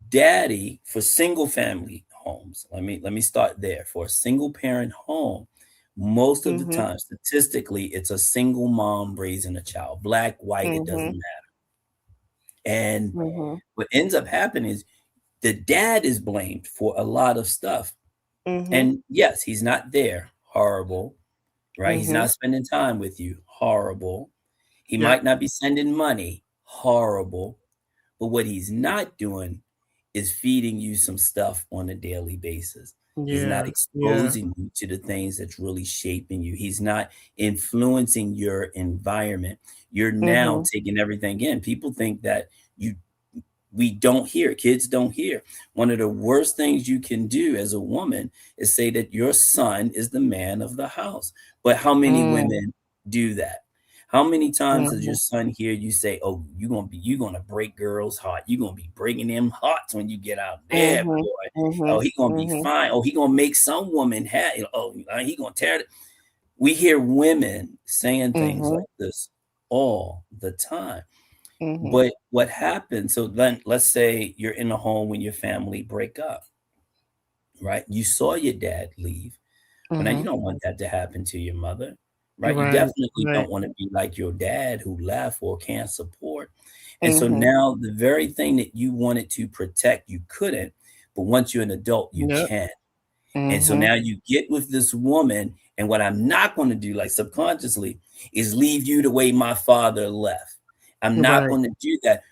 Daddy, for single family homes, let me start there. For a single parent home, most of the Mm-hmm. time, statistically, it's a single mom raising a child, black, white, it doesn't Mm-hmm. matter. And Mm-hmm. what ends up happening is the dad is blamed for a lot of stuff. Mm-hmm. And yes, he's not there, horrible, right? He's Mm-hmm. not spending time with you, horrible. He Yep. might not be sending money, horrible. But what he's not doing is feeding you some stuff on a daily basis. He's not Yeah. Yeah. exposing you to the things that's really shaping you. He's not influencing your environment. You're now Mm-hmm. taking everything in. People think that you we don't hear, kids don't hear. One of the worst things you can do as a woman is say that your son is the man of the house. But how many Mm-hmm. women do that? How many times does Mm-hmm. your son hear you say, "Oh, you're gonna break girls' heart. You're gonna be breaking them hearts when you get out there, Mm-hmm. boy. Oh, Mm-hmm. he gonna be Mm-hmm. fine. Oh, he gonna make some woman happy. Oh, he gonna tear it." We hear women saying things Mm-hmm. like this all the time. Mm-hmm. But what happens, so then let's say you're in a home when your family break up, right? You saw your dad leave. Well, now you Mm-hmm. don't want that to happen to your mother, right? You Right. definitely Right. don't want to be like your dad who left or can't support. And so Mm-hmm. now the very thing that you wanted to protect, you couldn't, but once you're an adult, you Yep. can. And so Mm-hmm. now you get with this woman, and what I'm not going to do, like subconsciously, is leave you the way my father left. I'm not Right. going to do that.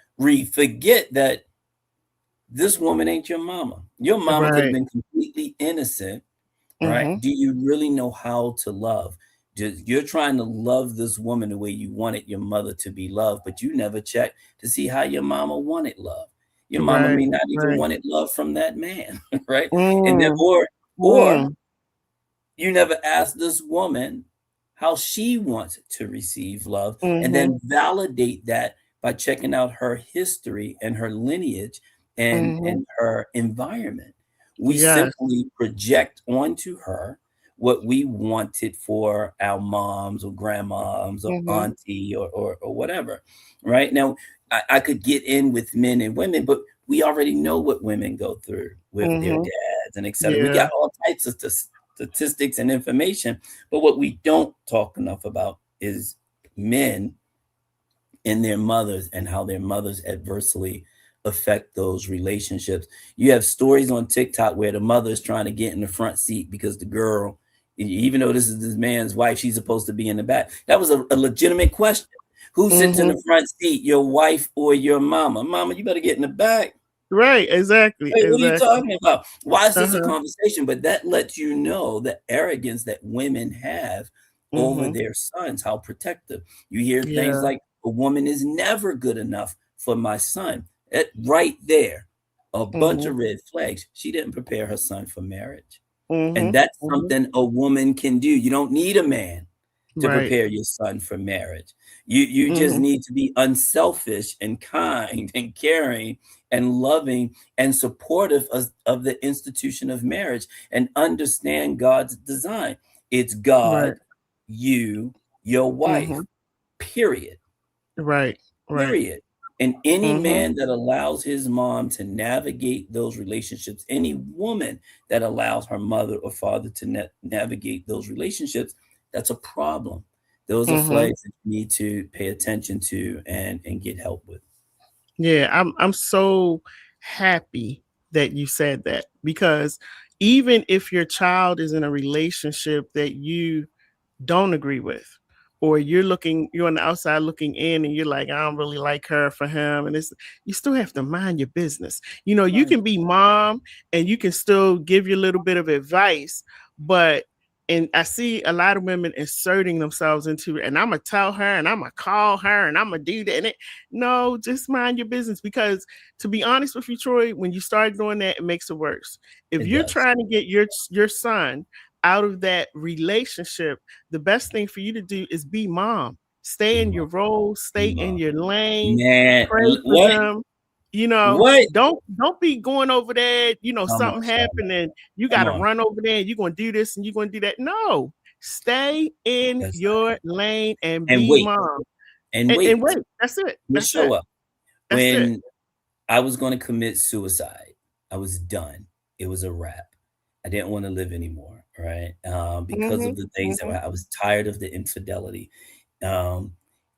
Forget that this woman ain't your mama. Your mama could have Right. been completely innocent, right? Mm-hmm. Do you really know how to love? You're trying to love this woman the way you wanted your mother to be loved, but you never checked to see how your mama wanted love. Your mama Right. may not even Right. wanted love from that man, right? And then, Mm. or Mm. you never ask this woman how she wants to receive love and Mm-hmm. then validate that by checking out her history and her lineage Mm-hmm. and her environment. We Yes. simply project onto her what we wanted for our moms or grandmoms or Mm-hmm. auntie or whatever. Right now, I could get in with men and women, but we already know what women go through with their Mm-hmm. dads and etc. We Yeah. got all types of statistics and information, but what we don't talk enough about is men and their mothers and how their mothers adversely affect those relationships. You have stories on TikTok where the mother is trying to get in the front seat because the girl, even though this is this man's wife, she's supposed to be in the back. That was a legitimate question. Who sits in Mm-hmm. the front seat, your wife or your mama? Mama, you better get in the back. Right. Exactly. Hey, what are you Exactly. talking about? Why is this a Uh-huh. conversation? But that lets you know the arrogance that women have over Mm-hmm. their sons, how protective. You hear things Yeah. like, a woman is never good enough for my son. Right there, a bunch Mm-hmm. of red flags. She didn't prepare her son for marriage. And Mm-hmm. that's Mm-hmm. something a woman can do. You don't need a man to Right. prepare your son for marriage. You just Mm-hmm. need to be unselfish and kind and caring and loving and supportive of the institution of marriage and understand God's design. It's Right. God, you, your wife, Mm-hmm. period. Right. Right. Period. And any Mm-hmm. man that allows his mom to navigate those relationships, any woman that allows her mother or father to navigate those relationships, that's a problem. Those are Mm-hmm. flags that you need to pay attention to and get help with. Yeah, I'm so happy that you said that, because even if your child is in a relationship that you don't agree with, or you're on the outside looking in and you're like, I don't really like her for him, and it's, you still have to mind your business. You Right. can be mom and you can still give you a little bit of advice, but and I see a lot of women inserting themselves into it, and I'm gonna tell her and I'm gonna call her and I'm gonna do that, and no, just mind your business, because to be honest with you, Troy, when you start doing that, it makes it worse. If It you're does. trying to get your son out of that relationship, the best thing for you to do is be mom. Stay Be in your mom. role, Be stay in mom. your lane, Man, pray for what? them. What? Don't be going over there, Come on, something Shonda. happened and you Come gotta on. run over there and you're gonna do this and you're gonna do that. No, stay in That's your lane and and be wait mom. and And wait. wait, that's it. Let's That's it. show up. That's it. When I was going to commit suicide, I was done. It was a wrap. I didn't want to live anymore, right? Because Mm-hmm. of the things that Mm-hmm. I was tired of the infidelity. Um,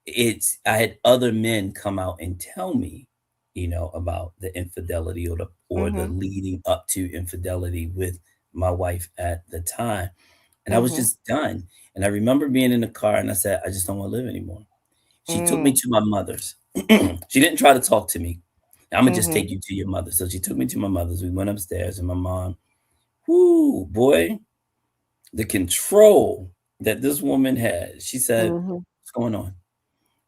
I had other men come out and tell me, about the infidelity or the Mm-hmm. leading up to infidelity with my wife at the time, and I was Mm-hmm. just done. And I remember being in the car, and I said, I just don't want to live anymore. She took me Mm-hmm. to my mother's. She didn't try to talk to me. I'm gonna just Mm-hmm. take you to your mother. So she took me to my mother's. We went upstairs, and my mom, whoo, boy, the control that this woman had. She said, Mm-hmm. "What's going on?"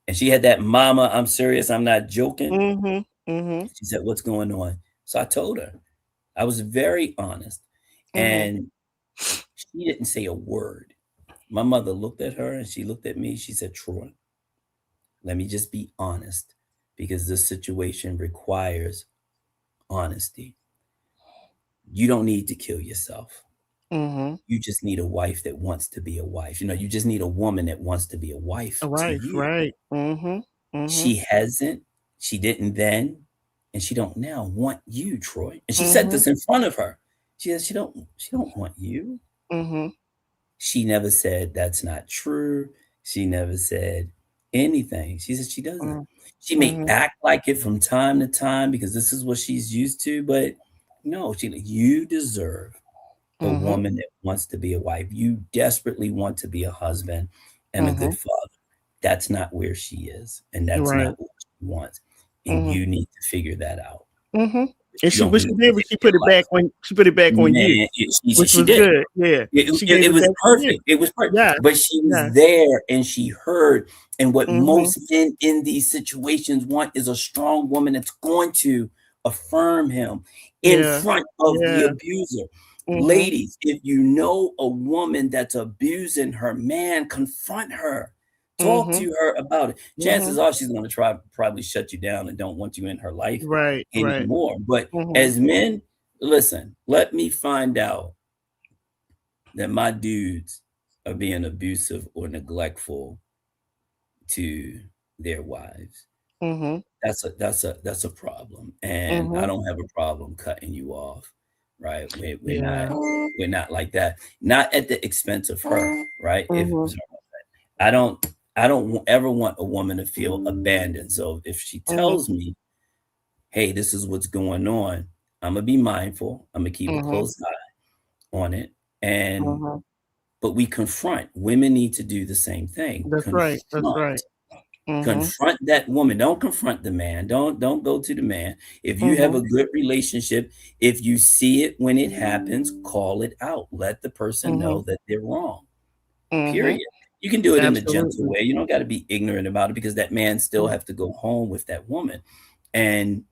And she had that mama, I'm serious, I'm not joking. Mm-hmm. Mm-hmm. She said, "What's going on?" So I told her. I was very honest, Mm-hmm. and she didn't say a word. My mother looked at her, and she looked at me. She said, "Troy, let me just be honest, because this situation requires honesty. You don't need to kill yourself. Mm-hmm. You just need a wife that wants to be a wife. You just need a woman that wants to be a wife to Right, you." right. Mm-hmm. Mm-hmm. She hasn't, she didn't then, and she don't now want you, Troy. And she said Mm-hmm. this in front of her. She said she don't want you. Mm-hmm. She never said that's not true. She never said anything. She said she doesn't. She may Mm-hmm. act like it from time to time because this is what she's used to, but no, you deserve a Mm-hmm. woman that wants to be a wife. You desperately want to be a husband and a Mm-hmm. good father. That's not where she is, and that's not Right. what she wants. And Mm-hmm. you need to figure that out. Mm-hmm. But And you she don't what need she to did was live your life. she put it back on you, Man, which she was did. good. Yeah. She gave It it was back to you. perfect. It was perfect. Yeah. But she was Yeah. there and she heard. And what Mm-hmm. most men in these situations want is a strong woman that's going to affirm him in Yeah. front of the Yeah. abuser. Mm-hmm. Ladies, if you know a woman that's abusing her man, confront her. Talk Mm-hmm. to her about it. Mm-hmm. Chances are she's going to probably shut you down and don't want you in her life Right, right. anymore. But Mm-hmm. as men, listen, let me find out that my dudes are being abusive or neglectful to their wives. Mm-hmm. That's a problem, and I Mm-hmm. don't have a problem cutting you off. Right? We're not Yeah. we're not like that. Not at the expense of her. Right? If Mm-hmm. I don't I don't ever want a woman to feel abandoned. So if she Mm-hmm. tells me, "Hey, this is what's going on," I'm gonna be mindful. I'm gonna keep a Mm-hmm. close eye on it, and Mm-hmm. but we confront. Women need to do the same thing. That's right. That's right. Mm-hmm. Confront that woman. Don't confront the man. Don't go to the man. If you have Mm-hmm. a good relationship, if you see it when it happens, call it out. Let the person Mm-hmm. know that they're wrong. Mm-hmm. Period. You can do it in a gentle Absolutely. way. You don't got to be ignorant about it because that man still Mm-hmm. have to go home with that woman. And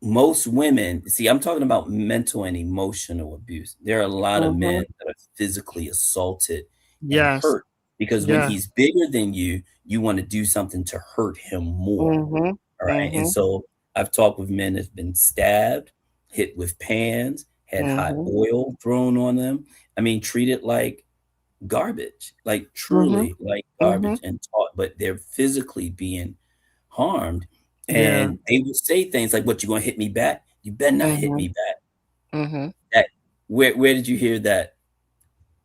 most women, see, I'm talking about mental and emotional abuse. There are a lot of Mm-hmm. men that are physically assaulted and Yes. hurt because when Yeah. he's bigger than you want to do something to hurt him more. Mm-hmm. All right. And Mm-hmm. so I've talked with men that's been stabbed, hit with pans, had hot Mm-hmm. oil thrown on them. I mean, treated like garbage, like Mm-hmm. truly like Mm-hmm. garbage and taught, but they're physically being harmed. Yeah. And they will say things like, "What, you gonna hit me back? You better not hit Mm-hmm. me back." Mm-hmm. That where did you hear that?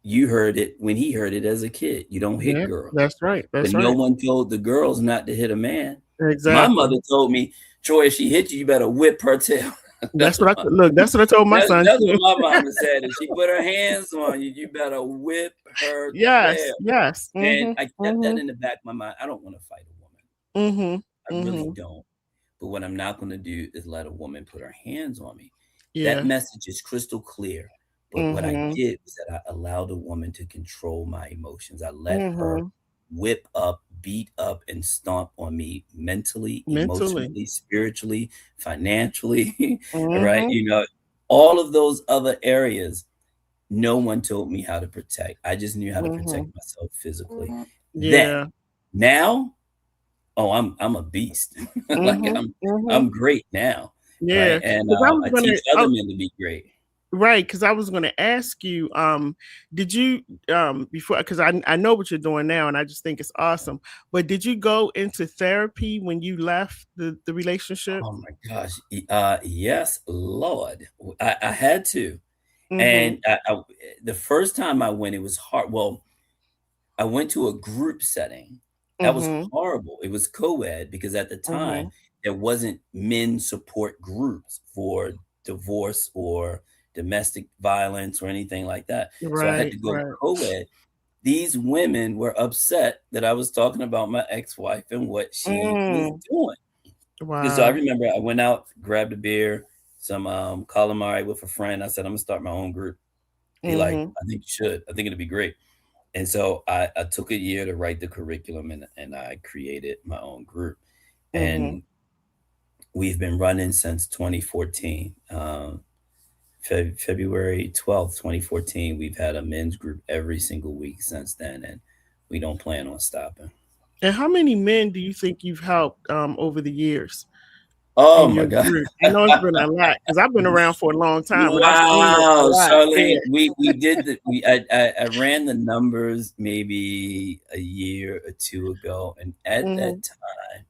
you heard it when he heard it as a kid. You don't hit Yeah, girls. that's right. But That's no right. one told the girls not to hit a man. My Exactly. mother told me, Troy, if she hit you, you better whip her tail. That's what that's what I told my son That's too. what my mama said. If she put her hands on you, you better whip her Yes, tail. yes. And Mhm. I kept that Mhm. in the back of my mind. I don't want to fight a woman. Mhm. I really Mhm. don't. But what I'm not going to do is let a woman put her hands on me. That Yeah. message is crystal clear. But what I Mhm. did was that I allowed a woman to control my emotions. I let her Mhm. whip up, beat up, and stomp on me mentally, Mentally. emotionally, spiritually, financially, right? Mhm. All of those other areas, no one told me how to protect. I just knew how to protect Mhm. myself physically. Then, Yeah. now, oh, I'm a beast. Like Mhm. I'm Mhm. great now, Yeah. right? And Because I was I gonna. teach other men to be great. Right, because I was going to ask you, did you before? Because I know what you're doing now, and I just think it's awesome. But did you go into therapy when you left the relationship? Oh my gosh. Yes, Lord. I had to. Mm-hmm. And the first time I went, it was hard. Well, I went to a group setting. That was Mm-hmm. horrible. It was co-ed because at the Mm-hmm. time there wasn't men support groups for divorce or domestic violence or anything like that. So I had Right. to go Right. co-ed. These women were upset that I was talking about my ex-wife and what she was Mm. doing. And so I Wow. remember I went out, grabbed a beer, some calamari with a friend. I said, I'm gonna start my own group. He like, Mm-hmm. I think you should. I think it'd be great. And so I took a year to write the curriculum and I created my own group. Mm-hmm. And we've been running since 2014. February 12th, 2014, we've had a men's group every single week since then. And we don't plan on stopping. And how many men do you think you've helped over the years Oh in my your God. group? I know it's been a lot because I've been around for a long time and I've seen it a Wow, lot. Charlene, Yeah. we did I ran the numbers maybe a year or two ago, and at that Mm-hmm. time,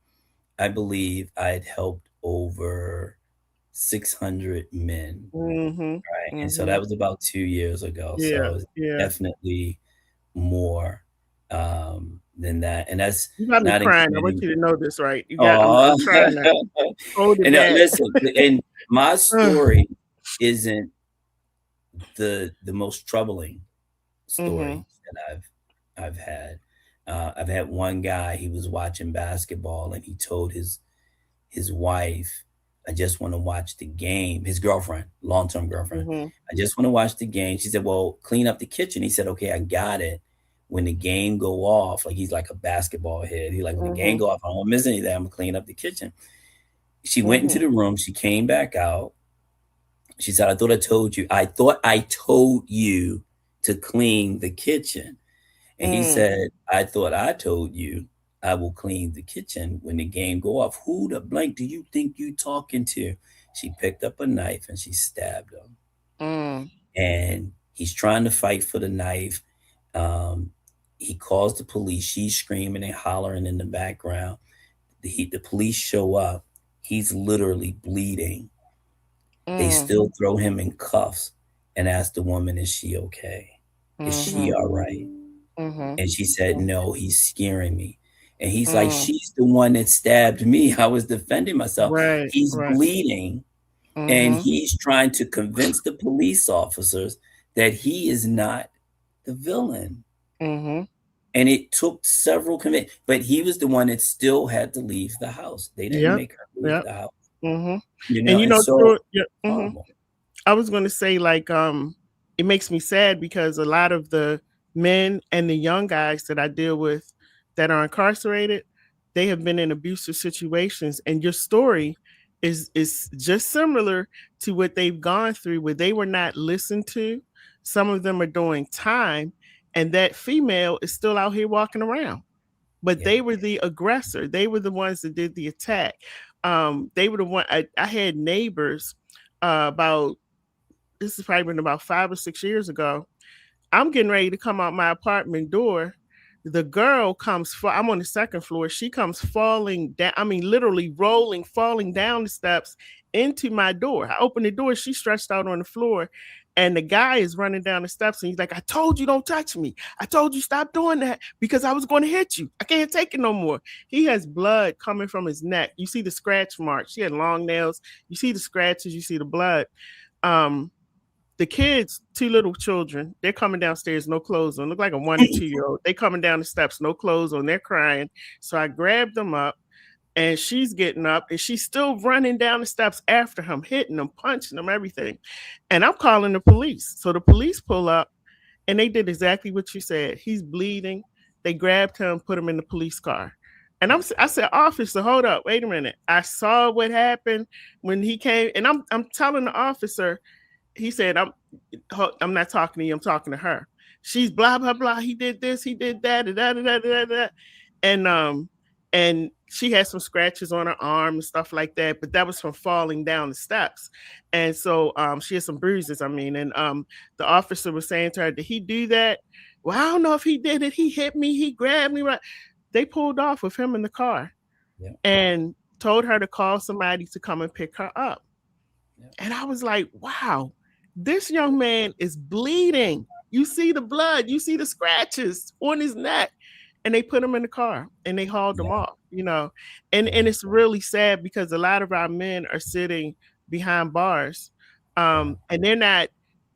I believe I had helped over 600 men, Mm-hmm. right? And so Mm-hmm. that was about 2 years ago. Yeah. So it's Yeah. definitely more than that, and that's You got me not crying. I want including. you to know this, right? You got. I'm Oh, trying to hold it and back. listen, and my story isn't the most troubling Mm-hmm. story that I've had. I've had one guy. He was watching basketball, and he told his wife, "I just want to watch the game." His girlfriend, long term girlfriend, Mm-hmm. "I just want to watch the game." She said, "Well, clean up the kitchen." He said, "Okay, I got it." When the game go off, like he's like a basketball head. He like when the game Mm-hmm. go off, I don't miss anything. I'm gonna clean up the kitchen. She went into Mm-hmm. the room. She came back out. She said, I thought I told you. I thought I told you to clean the kitchen. And he Mm. said, I thought I told you I will clean the kitchen when the game go off. Who the blank do you think you talking to? She picked up a knife and she stabbed him. Mm. And he's trying to fight for the knife. Um, he calls the police. She's screaming and hollering in the background. The police show up. He's literally bleeding. They Mm. still throw him in cuffs and ask the woman, is she okay? Is she Mm-hmm. all right? Mm-hmm. And she said, no, he's scaring me. And he's like, Mm. she's the one that stabbed me. I was defending myself. Right. He's Right. bleeding and Mm-hmm. he's trying to convince the police officers that he is not the villain. Mm-hmm. And it took several but he was the one that still had to leave the house. They didn't Yep. make her leave Yep. the house, Mm-hmm. And and so Yeah. Mm-hmm. horrible. I was going to say, like, it makes me sad because a lot of the men and the young guys that I deal with that are incarcerated, they have been in abusive situations, and your story is just similar to what they've gone through, where they were not listened to. Some of them are doing time, and that female is still out here walking around. But Yeah. they were the aggressor. They were the ones that did the attack. They were the one. I had neighbors about this has probably been about 5 or 6 years ago. I'm getting ready to come out my apartment door. The girl comes, I'm on the second floor. She comes falling down. I mean, literally rolling, falling down the steps into my door. I open the door. She's stretched out on the floor. And the guy is running down the steps and he's like, I told you don't touch me. I told you stop doing that because I was going to hit you. I can't take it no more. He has blood coming from his neck. You see the scratch marks. She had long nails. You see the scratches. You see the blood. The kids, 2 little children, they're coming downstairs, no clothes on. Look like a 1 and 2-year-old. They coming down the steps, no clothes on. They're crying. So I grabbed them up. And she's getting up and she's still running down the steps after him, hitting him, punching him, everything. And I'm calling the police. So the police pull up and they did exactly what you said. He's bleeding. They grabbed him, put him in the police car. And I said, officer, hold up, wait a minute. I saw what happened when he came. And I'm telling the officer, he said, I'm not talking to you, I'm talking to her. She's blah, blah, blah. He did this, he did that, da, da, da, da, da. And she had some scratches on her arm and stuff like that, but that was from falling down the steps. And so she had some bruises, and the officer was saying to her, did he do that? Well, I don't know if he did it. He hit me, he grabbed me. Right. They pulled off with him in the car and told her to call somebody to come and pick her up. And I was like, wow, this young man is bleeding. You see the blood, you see the scratches on his neck. And they put him in the car and they hauled him off, and it's really sad because a lot of our men are sitting behind bars, and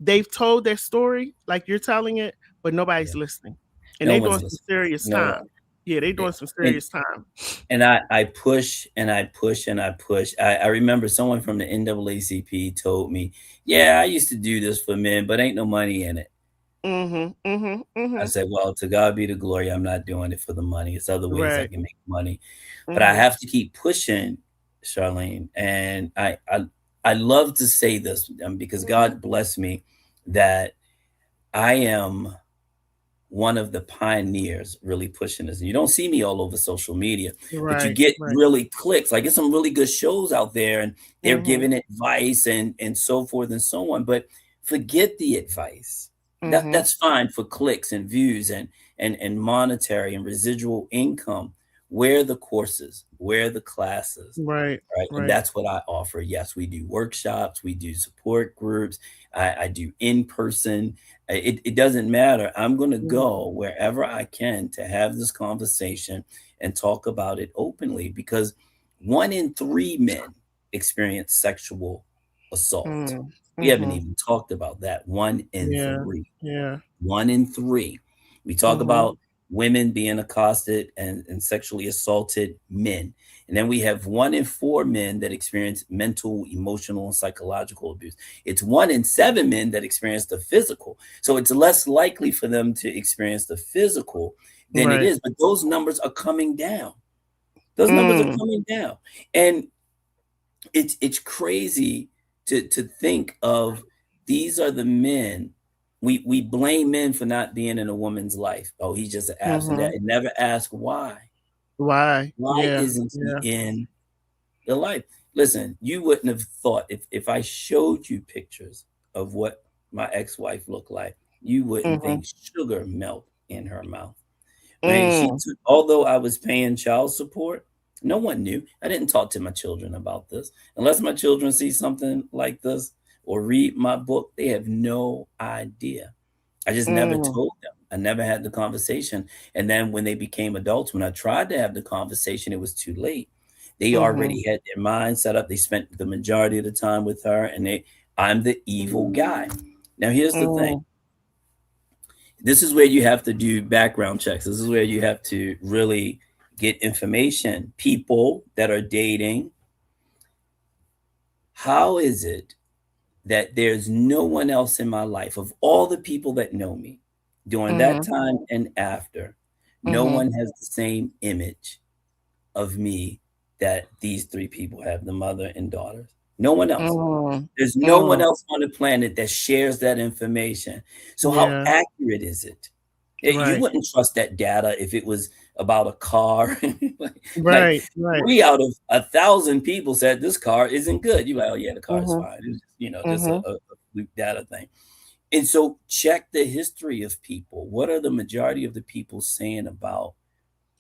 they've told their story like you're telling it, but nobody's listening. And they're doing some serious time. Yeah, they're doing some serious time. And I push and I push and I push. I remember someone from the NAACP told me, yeah, I used to do this for men, but ain't no money in it. I said, well, to God be the glory. I'm not doing it for the money. It's other ways I can make money, but I have to keep pushing, Charlene. And I love to say this because God bless me that I am one of the pioneers really pushing this. And you don't see me all over social media, but you get really clicks. Like, there's some really good shows out there and they're giving advice and so forth and so on, but forget the advice. That's fine for clicks and views and monetary and residual income. Where the courses, where the classes, right? And that's what I offer. Yes, we do workshops, we do support groups, I do in person. It doesn't matter. I'm going to go wherever I can to have this conversation and talk about it openly, because 1 in 3 men experience sexual assault. We haven't even talked about that. 1 in 3. 1 in 3. We talk about women being accosted and sexually assaulted men. And then we have 1 in 4 men that experience mental, emotional, and psychological abuse. It's 1 in 7 men that experience the physical. So it's less likely for them to experience the physical than it is. But those numbers are coming down. Those numbers are coming down. And it's crazy to think of. These are the men. We blame men for not being in a woman's life. Oh, he's just absent. And never ask why. Why isn't he in your life? Listen, you wouldn't have thought if I showed you pictures of what my ex-wife looked like, you wouldn't think sugar melt in her mouth. Although I was paying child support, no one knew. I didn't talk to my children about this. Unless my children see something like this or read my book, they have no idea. I just never told them. I never had the conversation. And then when they became adults, when I tried to have the conversation, it was too late. They already had their mind set up. They spent the majority of the time with her, and I'm the evil guy. Now, here's the thing. This is where you have to do background checks. This is where you have to really get information. People that are dating, how is it that there's no one else in my life, of all the people that know me during that time and after, no one has the same image of me that these 3 people have, the mother and daughters? No one else. There's no one else on the planet that shares that information. So how accurate is it? You wouldn't trust that data if it was about a car. like 3 out of 1,000 people said this car isn't good. You're like, oh yeah, the car is fine. It's, just a data thing. And so check the history of people. What are the majority of the people saying about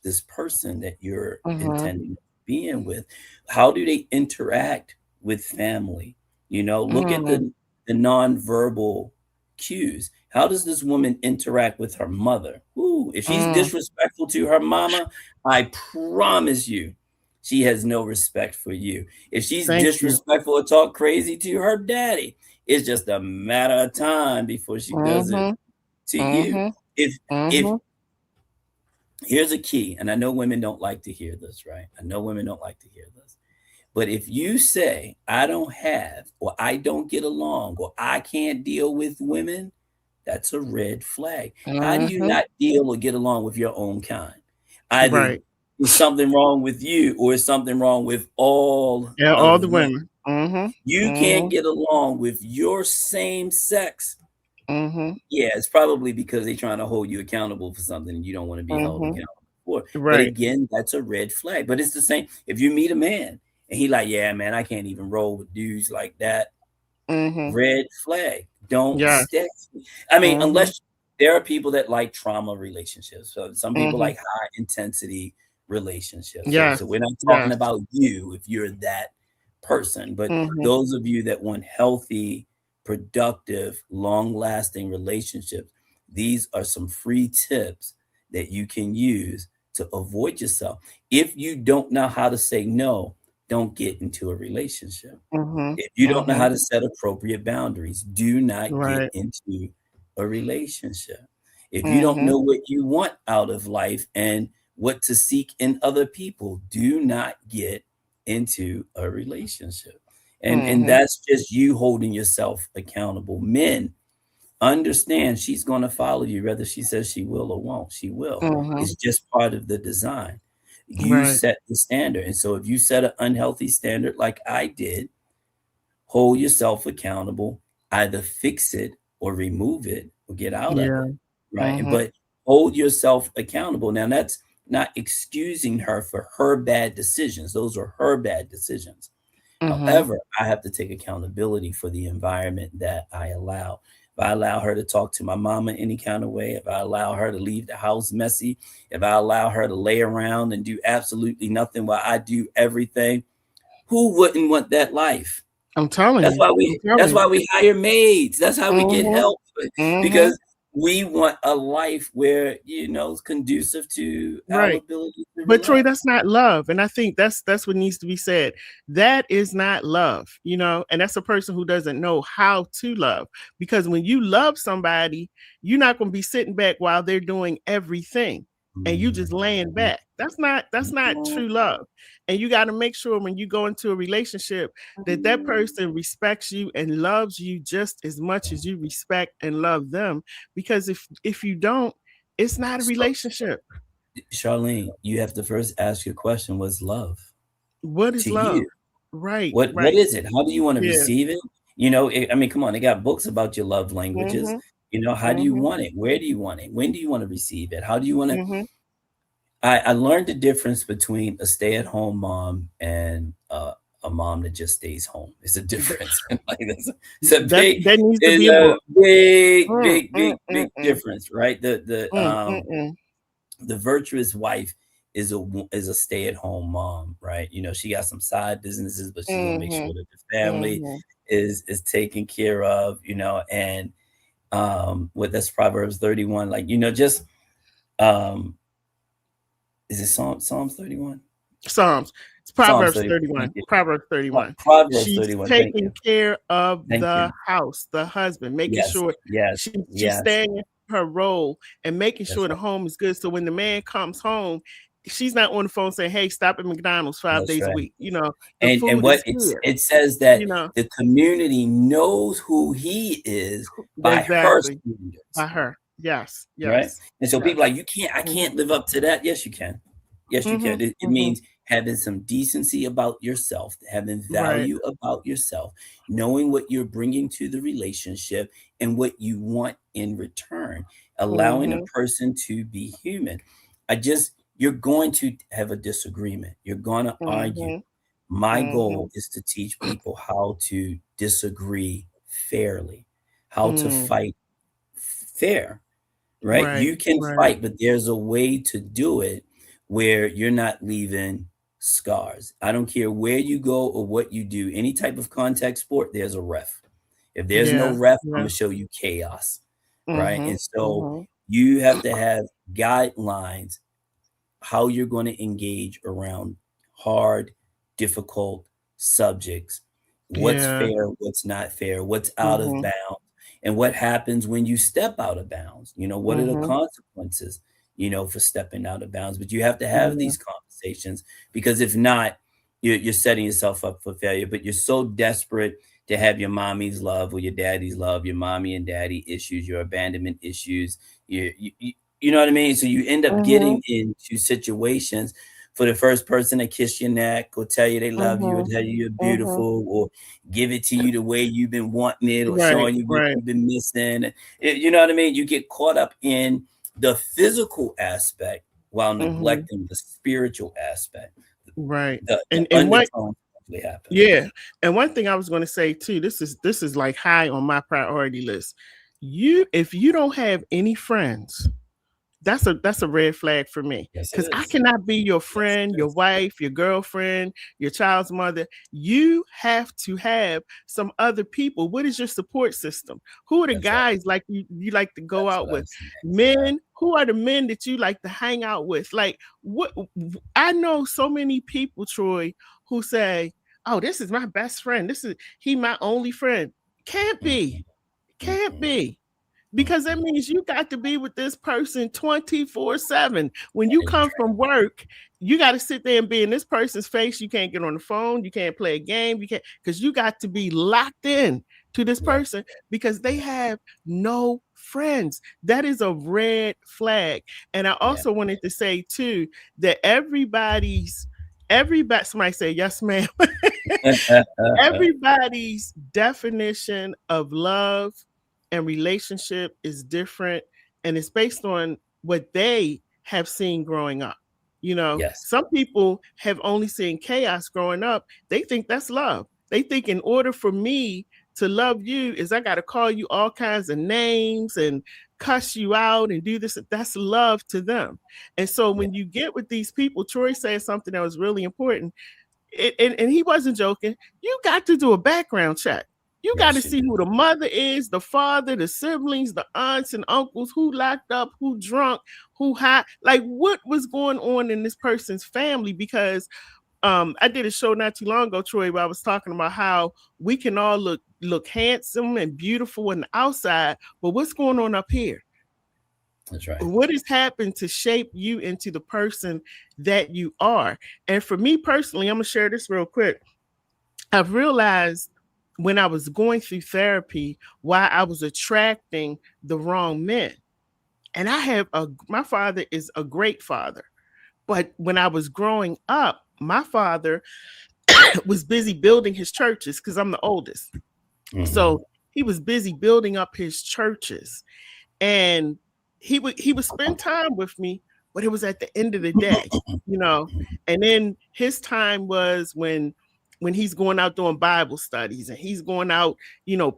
this person that you're intending to be in with? How do they interact with family? Look at the nonverbal cues. How does this woman interact with her mother? Ooh, if she's Mm. disrespectful to her mama, I promise you, she has no respect for you. If she's Thank you. disrespectful or talk crazy to her daddy, it's just a matter of time before she does it Mm-hmm. to you. Mm-hmm. If Mm-hmm. here's a key, and I know women don't like to hear this, right? I know women don't like to hear this. But if you say, I don't have, or I don't get along, or I can't deal with women, that's a red flag. How do you Mm-hmm. not deal or get along with your own kind? Either Right. is something wrong with you, or is something wrong with all Yeah, all of the them. women. Mm-hmm. You can't Mm-hmm. get along with your same sex. Mm-hmm. Yeah, it's probably because they're trying to hold you accountable for something you don't want to be held Mm-hmm. accountable for. But Right. again, that's a red flag. But it's the same. If you meet a man and he like, yeah, man, I can't even roll with dudes like that. Mm-hmm. Red flag. Don't Yeah. stay. I mean, Mm-hmm. unless there are people that like trauma relationships. So some people Mm-hmm. like high intensity relationships. So Yes. we're not talking Yes. about you if you're that person, but Mm-hmm. those of you that want healthy, productive, long-lasting relationships, these are some free tips that you can use to avoid yourself. If you don't know how to say no, don't get into a relationship. Mm-hmm. If you don't know Mm-hmm. how to set appropriate boundaries, do not get Right. into a relationship. If you don't Mm-hmm. know what you want out of life and what to seek in other people, do not get into a relationship. And Mm-hmm. that's just you holding yourself accountable. Men, understand she's going to follow you whether she says she will or won't. She will. Mm-hmm. It's just part of the design. You Right. set the standard. And so if you set an unhealthy standard like I did, hold yourself accountable, either fix it or remove it or get out of Yeah. it, right? And Mm-hmm. but hold yourself accountable. Now that's not excusing her for her bad decisions. Those are her bad decisions. Mm-hmm. However, I have to take accountability for the environment that I allow. If I allow her to talk to my mama any kind of way, if I allow her to leave the house messy, if I allow her to lay around and do absolutely nothing while I do everything, who wouldn't want that life? I'm telling That's you. why I'm we telling that's you. why we hire maids. That's how we get Mm-hmm. help Mm-hmm. because we want a life where it's conducive to our Right. ability to But Troy, relax. that's not love. And I think that's what needs to be said. That is not love, and that's a person who doesn't know how to love. Because when you love somebody, you're not going to be sitting back while they're doing everything and you just laying Mhm. back. That's not true love. And you got to make sure when you go into a relationship that person respects you and loves you just as much as you respect and love them. Because if you don't, it's not a So, relationship. Charlene, you have to first ask your question, what's love What is to love? you? Right, What right. is it? How do you want to Yeah. receive it? I mean, come on, they got books about your love languages. Mhm. How do you Mhm. want it? Where do you want it? When do you want to receive it? How do you want to Mhm. I learned the difference between a stay-at-home mom and a mom that just stays home. It's a Th- difference. Like it's a That big, that needs to it's be a a book. big, Mm, big, mm, big, mm, big mm, difference, right? mm, mm, mm. The virtuous wife is a stay-at-home mom, right? She got some side businesses, but she's gonna make sure Mhm. that the family Mhm. is taken care of, and what that's Proverbs 31, like, just um is it Psalms 31? Psalms. It's Psalms Proverbs 31. Thank 31. you. Proverbs 31. Proverbs She's 31. Thank taking you. care of Thank the you. house, the husband, making Yes. sure Yes. she's Yes. staying in her role and making That's sure the right. home is good. So when the man comes home, she's not on the phone saying, "Hey, stop at McDonald's five That's days a right. week." The And food what is here. it says that You know the community knows who he is by her exactly by standards. her. Yes, Right? yes, And so people yes. like, I Mhm. can't live up to that. Yes, you can. Yes, you can. Mhm. It Mhm. means having some decency about yourself, having Right. value about yourself, knowing what you're bringing to the relationship and what you want in return, allowing a Mhm. person to be human. You're going to have a disagreement. You're going to argue. Mhm. My goal Mhm. is to teach people how to disagree fairly, how to Mm. fight fair, right? Right. You can Right. fight, but there's a way to do it where you're not leaving scars. I don't care where you go or what you do, any type of contact sport, there's a ref. If there's no Yeah. ref, I'm Yeah. gonna show you chaos, right? Mm-hmm. And so Mm-hmm. you have to have guidelines how you're going to engage around hard, difficult subjects. What's Yeah. fair, what's not fair, what's out of Mm-hmm. bounds, and what happens when you step out of bounds. What are the Mm-hmm. consequences, for stepping out of bounds? But you have to have Yeah. these conversations, because if not, you're setting yourself up for failure. But you're so desperate to have your mommy's love or your daddy's love, your mommy and daddy issues, your abandonment issues. You know what I mean? So you end up Mm-hmm. getting into situations for the first person to kiss your neck or tell you they love you or Mm-hmm. tell you you're Mm-hmm. beautiful or give it to you the way you've been wanting it or Right. showing you what Right. you've been missing. You know what I mean? You get caught up in the physical aspect while Mm-hmm. neglecting the spiritual aspect. Right. The And what undertone actually happen. Yeah. And one thing I was going to say too, this is like high on my priority list. If you don't have any friends, that's a red flag for me, Yes, it because I is. cannot be your Yes, friend, it your is. wife, your girlfriend, your child's mother. You have to have some other people. What is your support system? Who are the That's right. guys like you like to go That's out what I with? was saying. Yeah. Men, who are the men that you like to hang out with? Like, what? I know so many people, Troy, who say, oh, this is my best friend, he my only friend. Can't be. Mhm, Can't mhm, be, because that mhm. means you got to be with this person 24/7. When you It's come from work, you got to sit there and be in this person's face. You can't get on the phone, you can't play a game, you can't, because you got to be locked in to this Yes. person, because they Yeah. have no friends. That is a red flag. And I Yeah. also wanted to say too that everybody, somebody say yes ma'am. Everybody's definition of love and relationship is different, and it's based on what they have seen growing up. Yes. Some people have only seen chaos growing up. They think that's love. They think in order for me to love you is I got to call you all kinds of names and cuss you out and do this. That's love to them. And so Yeah. when you get with these people, Troy said something that was really important. And he wasn't joking. You got to do a background check. You got to Yes, you see do. who the mother is, the father, the siblings, the aunts and uncles, who locked up, who drunk, who high, like what was going on in this person's family. Because I did a show not too long ago, Troy, where I was talking about how we can all look handsome and beautiful on the outside, but what's going on up here? That's right. What has happened to shape you into the person that you are? And for me personally, I'm gonna share this real quick. I've realized when I was going through therapy why I was attracting the wrong men. And my father is a great father. But when I was growing up, my father was busy building his churches because I'm the oldest. Hmm. So he was busy building up his churches. And he would spend time with me, but it was at the end of the day, you know. And then his time was when he's going out doing Bible studies and he's going out,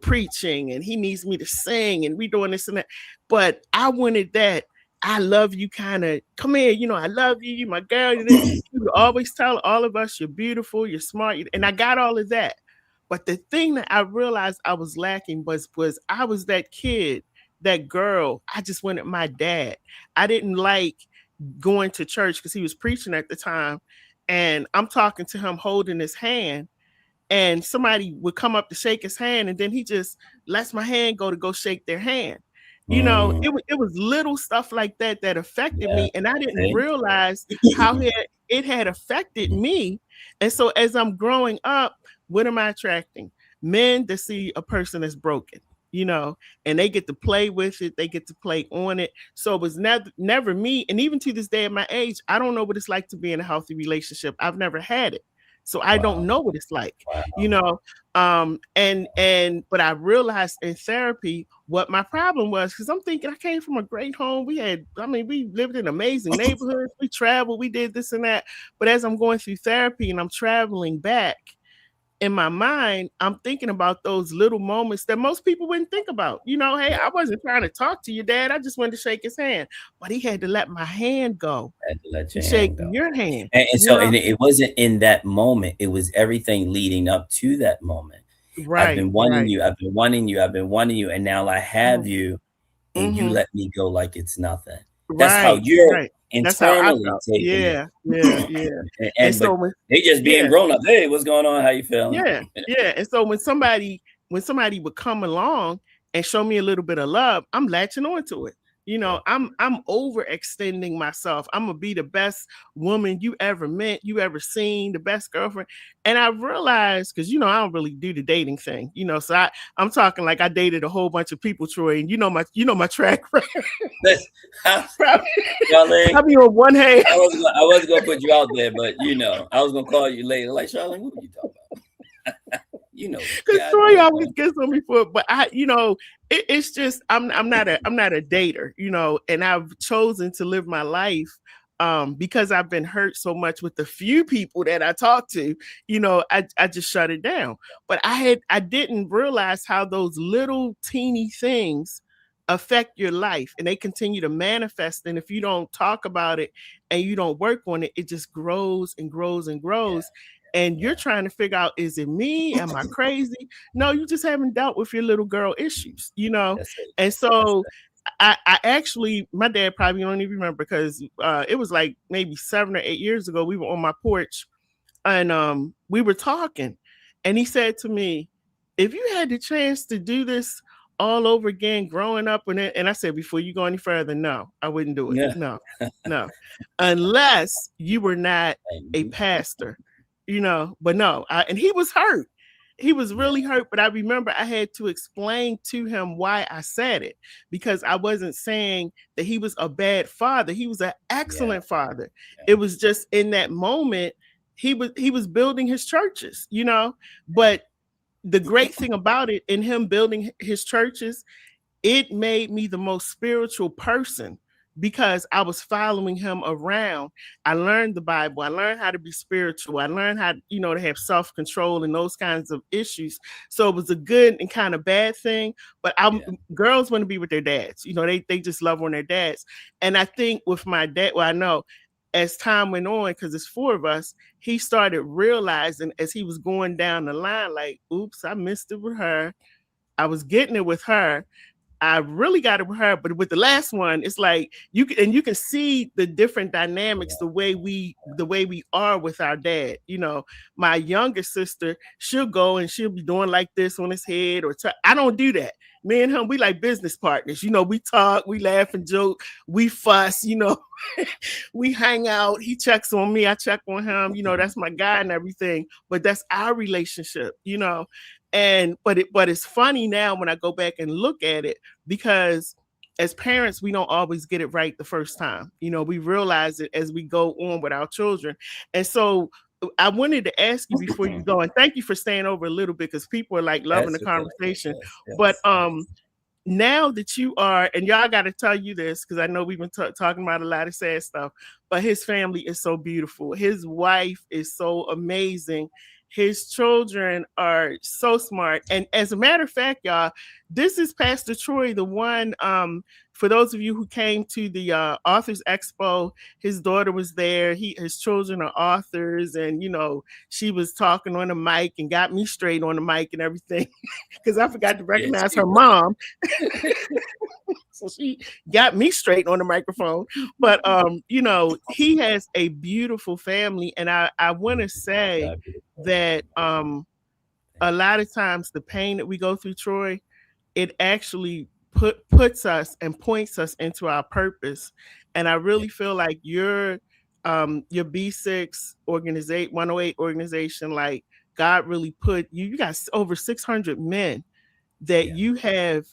preaching, and he needs me to sing and we doing this and that. But I wanted that I love you kind of, come here, I love you, you my girl. He would always tell all of us, you're beautiful, you're smart, and I got all of that. But the thing that I realized I was lacking was I was that kid, that girl. I just wanted my dad. I didn't like going to church because he was preaching at the time. And I'm talking to him holding his hand, and somebody would come up to shake his hand, and then he just lets my hand go to go shake their hand. Mm, It was little stuff like that that affected yeah. me, and I didn't See? realize how it had affected me. And so as I'm growing up, what am I attracting? Men that see a person that's broken, and they get to play with it, they get to play on it. So it was never me. And even to this day at my age, I don't know what it's like to be in a healthy relationship. I've never had it. So I don't Wow. know what it's like, Wow. you know. But I realized in therapy what my problem was, because I'm thinking I came from a great home. We lived in amazing neighborhoods, we traveled, we did this and that. But as I'm going through therapy and I'm traveling back, in my mind, I'm thinking about those little moments that most people wouldn't think about. Hey, I wasn't trying to talk to your dad. I just wanted to shake his hand. But he had to let my hand go I had to let to your shake hand go. your hand. And You so, know? it wasn't in that moment. It was everything leading up to that moment. I've Right, been wanting right. you. I've been wanting you. I've been wanting you. And now I have Mhm, you, and you mhm. let me go like it's nothing. That's how Right, you're right. That's how I internally felt. taking it. Yeah, yeah, yeah. And But so when they just being yeah, grown up. Hey, what's going on? How you feeling? yeah, yeah. And so when somebody would come along and show me a little bit of love, I'm latching on to it. Yeah. I'm overextending myself. I'm gonna be the best woman you ever met, you ever seen, the best girlfriend. And I realized, because I don't really do the dating thing, so I'm talking like I dated a whole bunch of people, Troy, and you know my track record. Probably, Charlene, probably on one hand. I was gonna put you out there, but I was gonna call you later. Like, Charlene, what are you talking about? Because God Troy dang, always man. gets on me for it, but it's just I'm not a dater, and I've chosen to live my life because I've been hurt so much with the few people that I talk to, I just shut it down. But I didn't realize how those little teeny things affect your life, and they continue to manifest. And if you don't talk about it and you don't work on it, it just grows and grows and Yeah, grows. And you're yeah. trying to figure out, is it me? Am I crazy? No, you just haven't dealt with your little girl issues. That's it. And That's so it. I actually, my dad probably don't even remember, because it was like maybe 7 or 8 years ago. We were on my porch, and we were talking, and he said to me, if you had the chance to do this all over again growing up, and I said, before you go any further, no, I wouldn't do it. Yeah. No, no, unless you were not a Thank pastor, but no. And he was hurt. He was Yeah. really hurt, but I remember I had to explain to him why I said it, because I wasn't saying that he was a bad father. He was an Yeah. excellent father. Yeah. It was just in that moment he was building his churches. But the great thing about it, in him building his churches, it made me the most spiritual person, because I was following him around. I learned the Bible. I learned how to be spiritual. I learned how, to have self-control and those kinds of issues. So it was a good and kind of bad thing. But Yeah. girls want to be with their dads. They just love on their dads. And I think with my dad, well, I know as time went on, because it's four of us, he started realizing as he was going down the line, like, oops, I missed it with her. I was getting it with her. I really got it with her, but with the last one, it's like you can see the different dynamics, the way we are with our dad. My younger sister, she'll go and she'll be doing like this on his head, I don't do that. Me and him, we like business partners. We talk, we laugh and joke, we fuss. We hang out. He checks on me, I check on him. That's my guy and everything. But that's our relationship. But it's funny now when I go back and look at it, because as parents, we don't always get it right the first time. We realize it as we go on with our children. And so I wanted to ask you before you go, and thank you for staying over a little bit, because people are like loving the That's okay. conversation. Yes. But Yes. now that you are, and y'all got to tell you this, because I know we've been talking about a lot of sad stuff, but his family is so beautiful. His wife is so amazing. His children are so smart. And as a matter of fact, y'all, this is Pastor Troy, the one, for those of you who came to the Authors Expo, his daughter was there. His children are authors, and, she was talking on the mic and got me straight on the mic and everything, because I forgot to Yes. recognize her mom. So she got me straight on the microphone. But he has a beautiful family, and I want to say that a lot of times the pain that we go through, Troy, it actually puts us and points us into our purpose. And I really feel like your B6 organization, 108 organization, like God really put you got over 600 men that Yeah. you have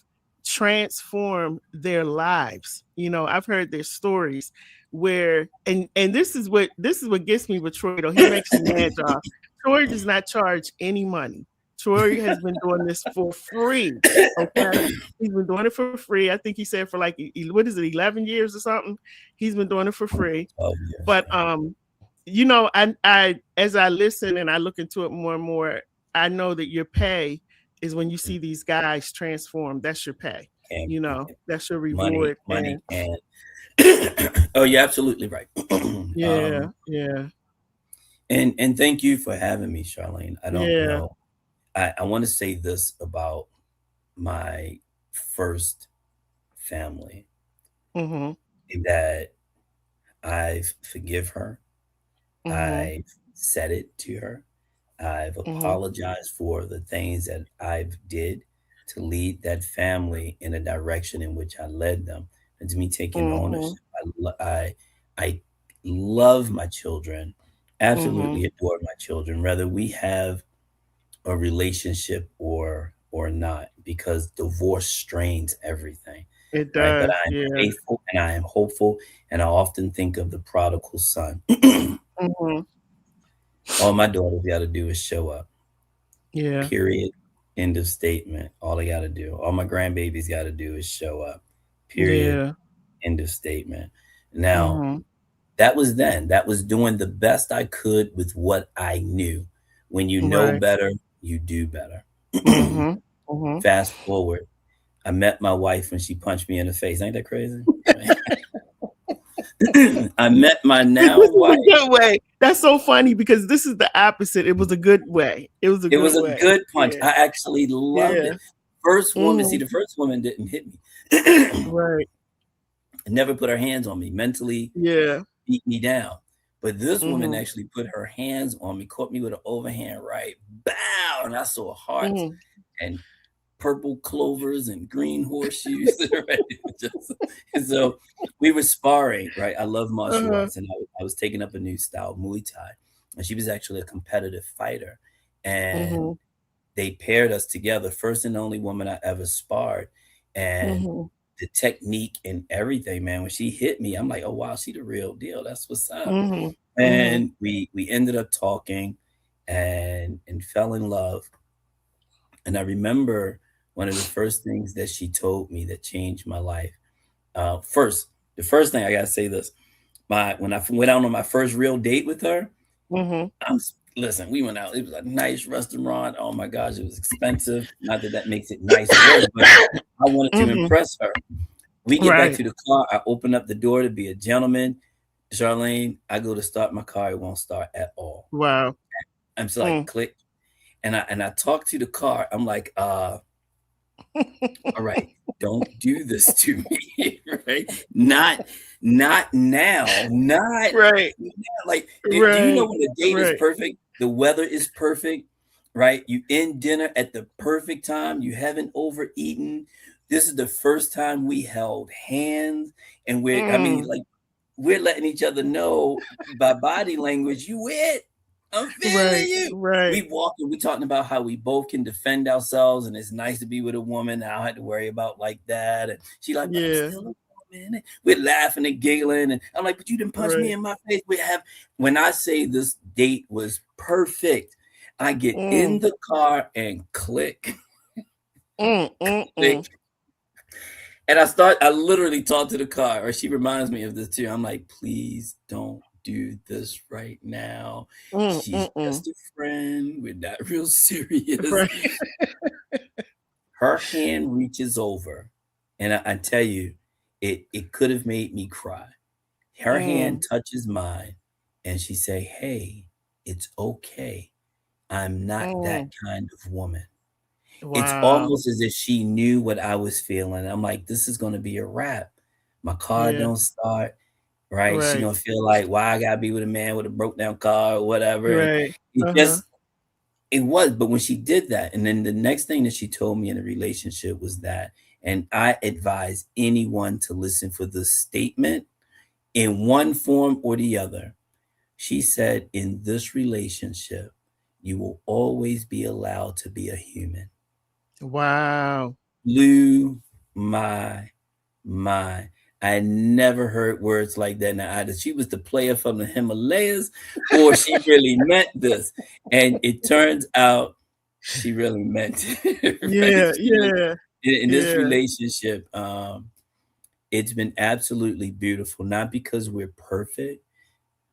transformed their lives. I've heard their stories where, and this is what gets me with Troy, though. He makes me mad, y'all. Troy does not charge any money. Troy has been doing this for free. Okay. He's been doing it for free. I think he said for like, what is it, 11 years or something? He's been doing it for free. Oh, yes. But I as I listen and I look into it more and more, I know that your pay is when you see these guys transform. That's your pay. And That's your money, reward. money, And oh, you're absolutely right. yeah. And thank you for having me, Charlene. I don't Yeah. know. I want to say this about my first family, Mm-hmm. that I've forgive her. Mm-hmm. I've said it to her. I've Mm-hmm. apologized for the things that I've did to lead that family in a direction in which I led them, and to me taking Mm-hmm. ownership. I love my children, Mm-hmm. absolutely adore my children, whether we have a relationship or not, because divorce strains everything, It right? But does. I'm Yeah. faithful and I am hopeful, and I often think of the prodigal son. Mm-hmm. All my daughters got to do is show up. Yeah. Period. End of statement. All they got to do. All my grandbabies got to do is show up. Period. Yeah. End of statement. Now, Mm-hmm. that was then. That was doing the best I could with what I knew. When you know Right. better, you do better. Mm-hmm. Mm-hmm. Fast forward, I met my wife when she punched me in the face. Ain't that crazy? I met my This now is wife. a good way. That's so funny because this is the opposite. It was a good way. It was a It good was a way. good punch. Yeah. I actually loved Yeah. it. First woman, see, Mm-hmm. the first woman didn't hit me. Right. Never put her hands on me, mentally Yeah. beat me down. But this woman Mm-hmm. actually put her hands on me, caught me with an overhand right, bow, and I saw hearts Mm-hmm. and purple clovers and green horseshoes. Right? And so we were sparring, right? I love martial Uh-huh. arts, and I was taking up a new style, Muay Thai, and she was actually a competitive fighter, and Mm-hmm. they paired us together. First and only woman I ever sparred, and Mm-hmm. the technique and everything, man. When she hit me, I'm like, oh wow, she the real deal. That's what's up. Mm-hmm. Mm-hmm. And we ended up talking and fell in love. And I remember one of the first things that she told me that changed my life. First, the first thing I gotta say this: when I went out on my first real date with her, Mm-hmm. listen, we went out. It was a nice restaurant. Oh my gosh, it was expensive. Not that that makes it nice or worse, but I wanted to Mm-hmm. impress her. We get back Right. to the car. I open up the door to be a gentleman. Charlene, I go to start my car. It won't start at all. Wow. I'm just like Mm. click. And I talk to the car. I'm like, all right, don't do this to me. Right? Not now. Not Right. like, do you know Right. when the date is Right. perfect? The weather is perfect, right? You end dinner at the perfect time. You haven't overeaten. This is the first time we held hands, and I mean, Mm. like, we're letting each other know by body language, you it. I'm feeling Right. you. Right. We walking, we talking about how we both can defend ourselves, and it's nice to be with a woman. I don't have to worry about like that. And she like, but I'm Yeah. still a woman. We're laughing and giggling, and I'm like, but you didn't punch me Right. in my face. When I say this date was perfect, I get in Mm. the car and click, Mm. Mm. click, Mm. and I literally talk to the car, or she reminds me of this too. I'm like, please don't do this right now. Mm. She's Mm. Mm. just a friend. We're not real serious. Right. Her hand reaches over, and I tell you, it could have made me cry. Her hand Mm. touches mine, and she say, "Hey, it's okay. I'm not that Mm. kind of woman." It's Wow. almost as if she knew what I was feeling. I'm like, this is gonna be a wrap. My car Yeah. don't start, right? She Right. gonna feel like, why I gotta be with a man with a broke down car or whatever. And Right. it Uh-huh. just it was, but when she did that, and then the next thing that she told me in the relationship was that, and I advise anyone to listen for this statement in one form or the other. She said, in this relationship, you will always be allowed to be a human. Wow. Blew my mind. I never heard words like that. Now, either she was the player from the Himalayas or she really meant this. And it turns out she really meant it. Right? Yeah. Yeah. In this Yeah. relationship, it's been absolutely beautiful, not because we're perfect,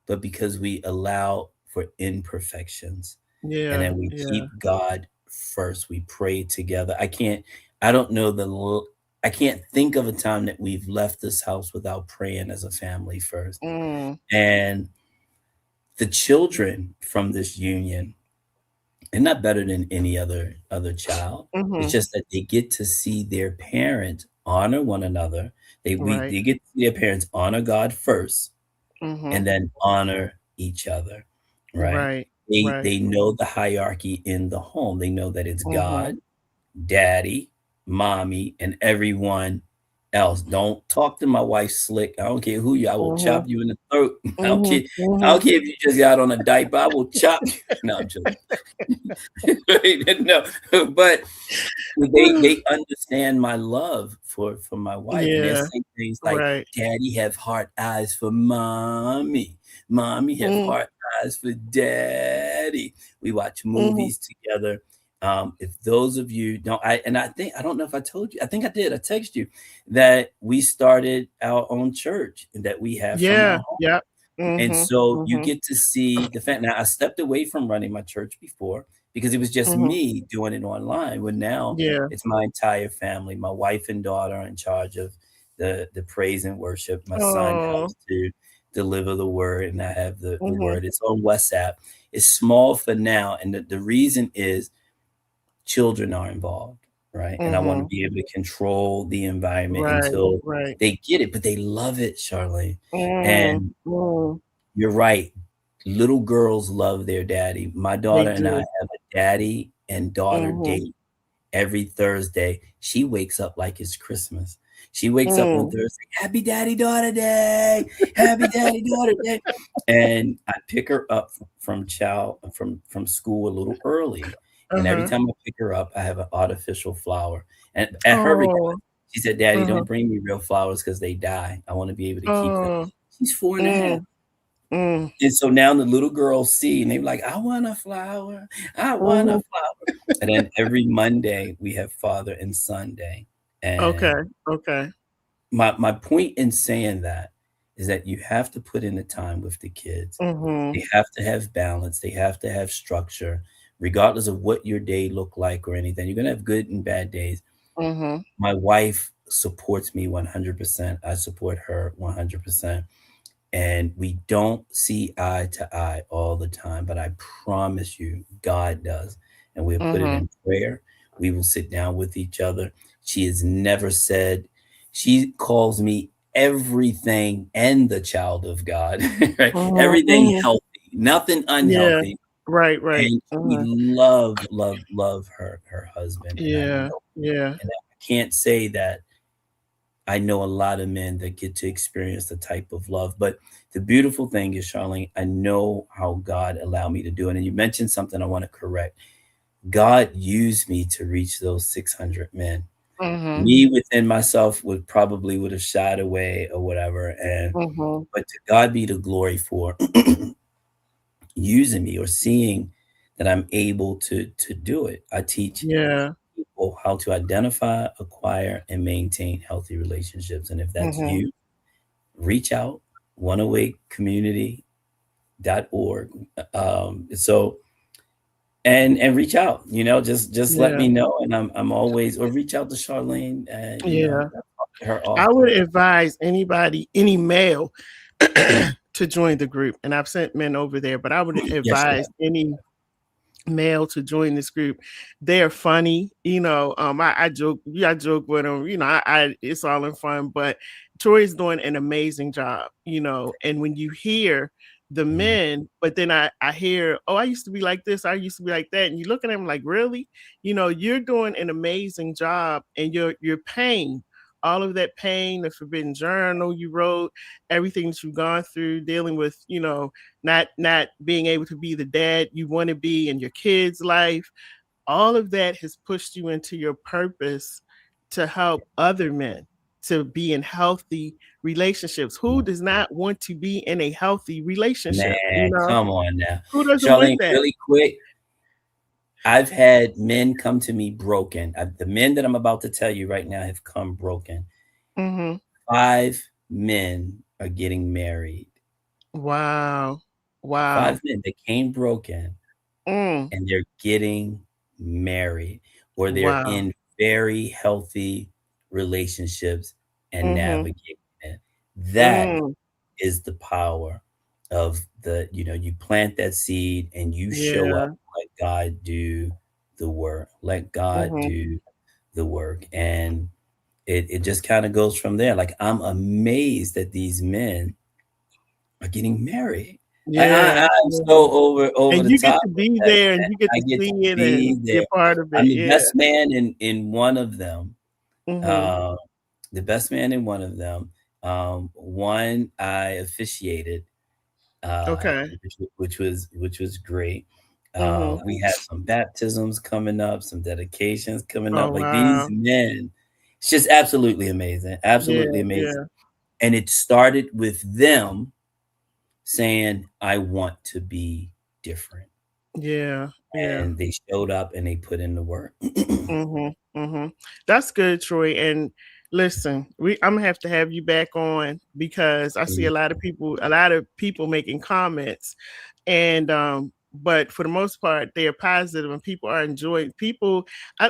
but because we allow for imperfections, and Yeah. then we Yeah. keep God first. We pray together. I don't know I can't think of a time that we've left this house without praying as a family first. Mm. And the children from this union and not better than any other child. It's Mhm. just that they get to see their parents honor one another. Right. They get to see their parents honor God first, Mhm. and then honor each other, right? Right. They Right. they know the hierarchy in the home. They know that it's God, Mhm. daddy, mommy, and everyone else. Don't talk to my wife slick. I don't care who you. I will chop Mhm. you in the throat. I don't care. Mhm. I don't Mhm. care if you just got on a diaper. I will chop you. No, I'm joking. No, but they understand my love for my wife, and they'll Yeah. say things like, Right. "Daddy have heart eyes for mommy. Mommy have Mm. heart eyes for daddy." We watch Mhm. movies together. If those of you don't, I don't know if I told you. I think I did. I text you that we started our own church that we have from our Yeah. home. Yep. And Mhm. so you Mhm. get to see the fact. Now I stepped away from running my church before because it was just Mhm. me doing it online. Well, now Yeah. it's my entire family. My wife and daughter are in charge of the praise and worship. My son Oh. helps to deliver the word, and I have the Mhm. word. It's on WhatsApp. It's small for now, and the reason is children are involved, right? And I want to Mhm. be able to control the environment Right. until Right. they get it, but they love it, Charlene. Mm. And Mm. you're right. Little girls love their daddy. My They daughter and I do. have a daddy and daughter Mhm. date every Thursday. She wakes up like it's Christmas. She wakes up on Mm. Thursday, "Happy Daddy Daughter Day, Happy Daddy Daughter Day," and I pick her up from school a little early, and every Uh-huh. time I pick her up, I have an artificial flower, and at her request, Oh. she said, "Daddy, Uh-huh. don't bring me real flowers because they die. I want to be able to keep them." Oh. She's 4 and a half. Mm. Mm. And so now the little girls see, and they're like, "I want a flower. I want a Mhm. flower." And then every Monday we have Father and Son Day. Okay. And Okay. my point in saying that is that you have to put in the time with the kids. Mhm. They have to have balance. They have to have structure, regardless of what your day look like or anything. You're gonna have good and bad days. Mhm. My wife supports me 100%. I support her 100%. And we don't see eye to eye all the time, but I promise you, God does. And we'll put it Mhm. in prayer. We will sit down with each other. She has never said, she calls me everything and the child of God, right? Mhm. Everything Mhm. healthy, nothing Yeah. unhealthy. Right. Right. And we Uh-huh. love her husband. And I Yeah. know, Yeah. and I can't say that I know a lot of men that get to experience the type of love. But the beautiful thing is, Charlene, I know how God allowed me to do it. And you mentioned something I want to correct. God used me to reach those 600 men. Mhm. Me within myself would have shied away or whatever. And Mhm. but to God be the glory for using me or seeing that I'm able to do it. I teach Yeah. people how to identify, acquire, and maintain healthy relationships. And if that's Mhm. you, reach out, oneawaycommunity.org. So and reach out, just let Yeah. me know. And I'm always, or reach out to Charlene, and Yeah. I talk to her I would often. advise anybody, any male, to join the group. And I've sent men over there, but I would Yes, you advise any male to join this group. They're funny, I joke, I joke with them, I it's all in fun, but Troy's doing an amazing job, and when you hear the have. Mhm. men, but then I hear, oh, I used to be like this, I used to be like that, and you look at them like, really? You're doing an amazing job, and your pain, all of that pain, the forbidden journal you wrote, everything that you've gone through dealing with, not being able to be the dad you want to be in your kids' life, all of that has pushed you into your purpose to help other men to be in healthy relationships. Who does not want to be in a healthy relationship? Man, come on now. Who doesn't want Charlene, that? really quick, I've had men come to me broken. The men that I'm about to tell you right now have come broken. Mm-hmm. 5 men are getting married. Wow. 5 Wow. men that came broken, Mm. and they're getting married, or they're Wow. in very healthy relationships and Mm-hmm. navigating it. That Mm. is the power of the, you plant that seed and you show up, Yeah. let God do the work. Let God Mm-hmm. do the work. And it just kind of goes from there. Like, I'm amazed that these men are getting married. Yeah. I'm Yeah. so over And the you get top to with be that, there and man. you get I to get to see it be and be a there. part of I'm it. the Yeah. best man in one of them. Mm-hmm. Um, the best man in one of them. One I officiated, Okay. which was great. Mm-hmm. We had some baptisms coming up, some dedications coming Oh up. Like, these wow. men, it's just absolutely amazing, Yeah. absolutely amazing. Yeah. And it started with them saying, "I want to be different," Yeah. Yeah. and they showed up and they put in the work. Mm-hmm. Mm-hmm. That's good, Troy. And listen, I'm gonna have to have you back on because I see Please. a lot of people making comments, and but for the most part they are positive and people are enjoying people. I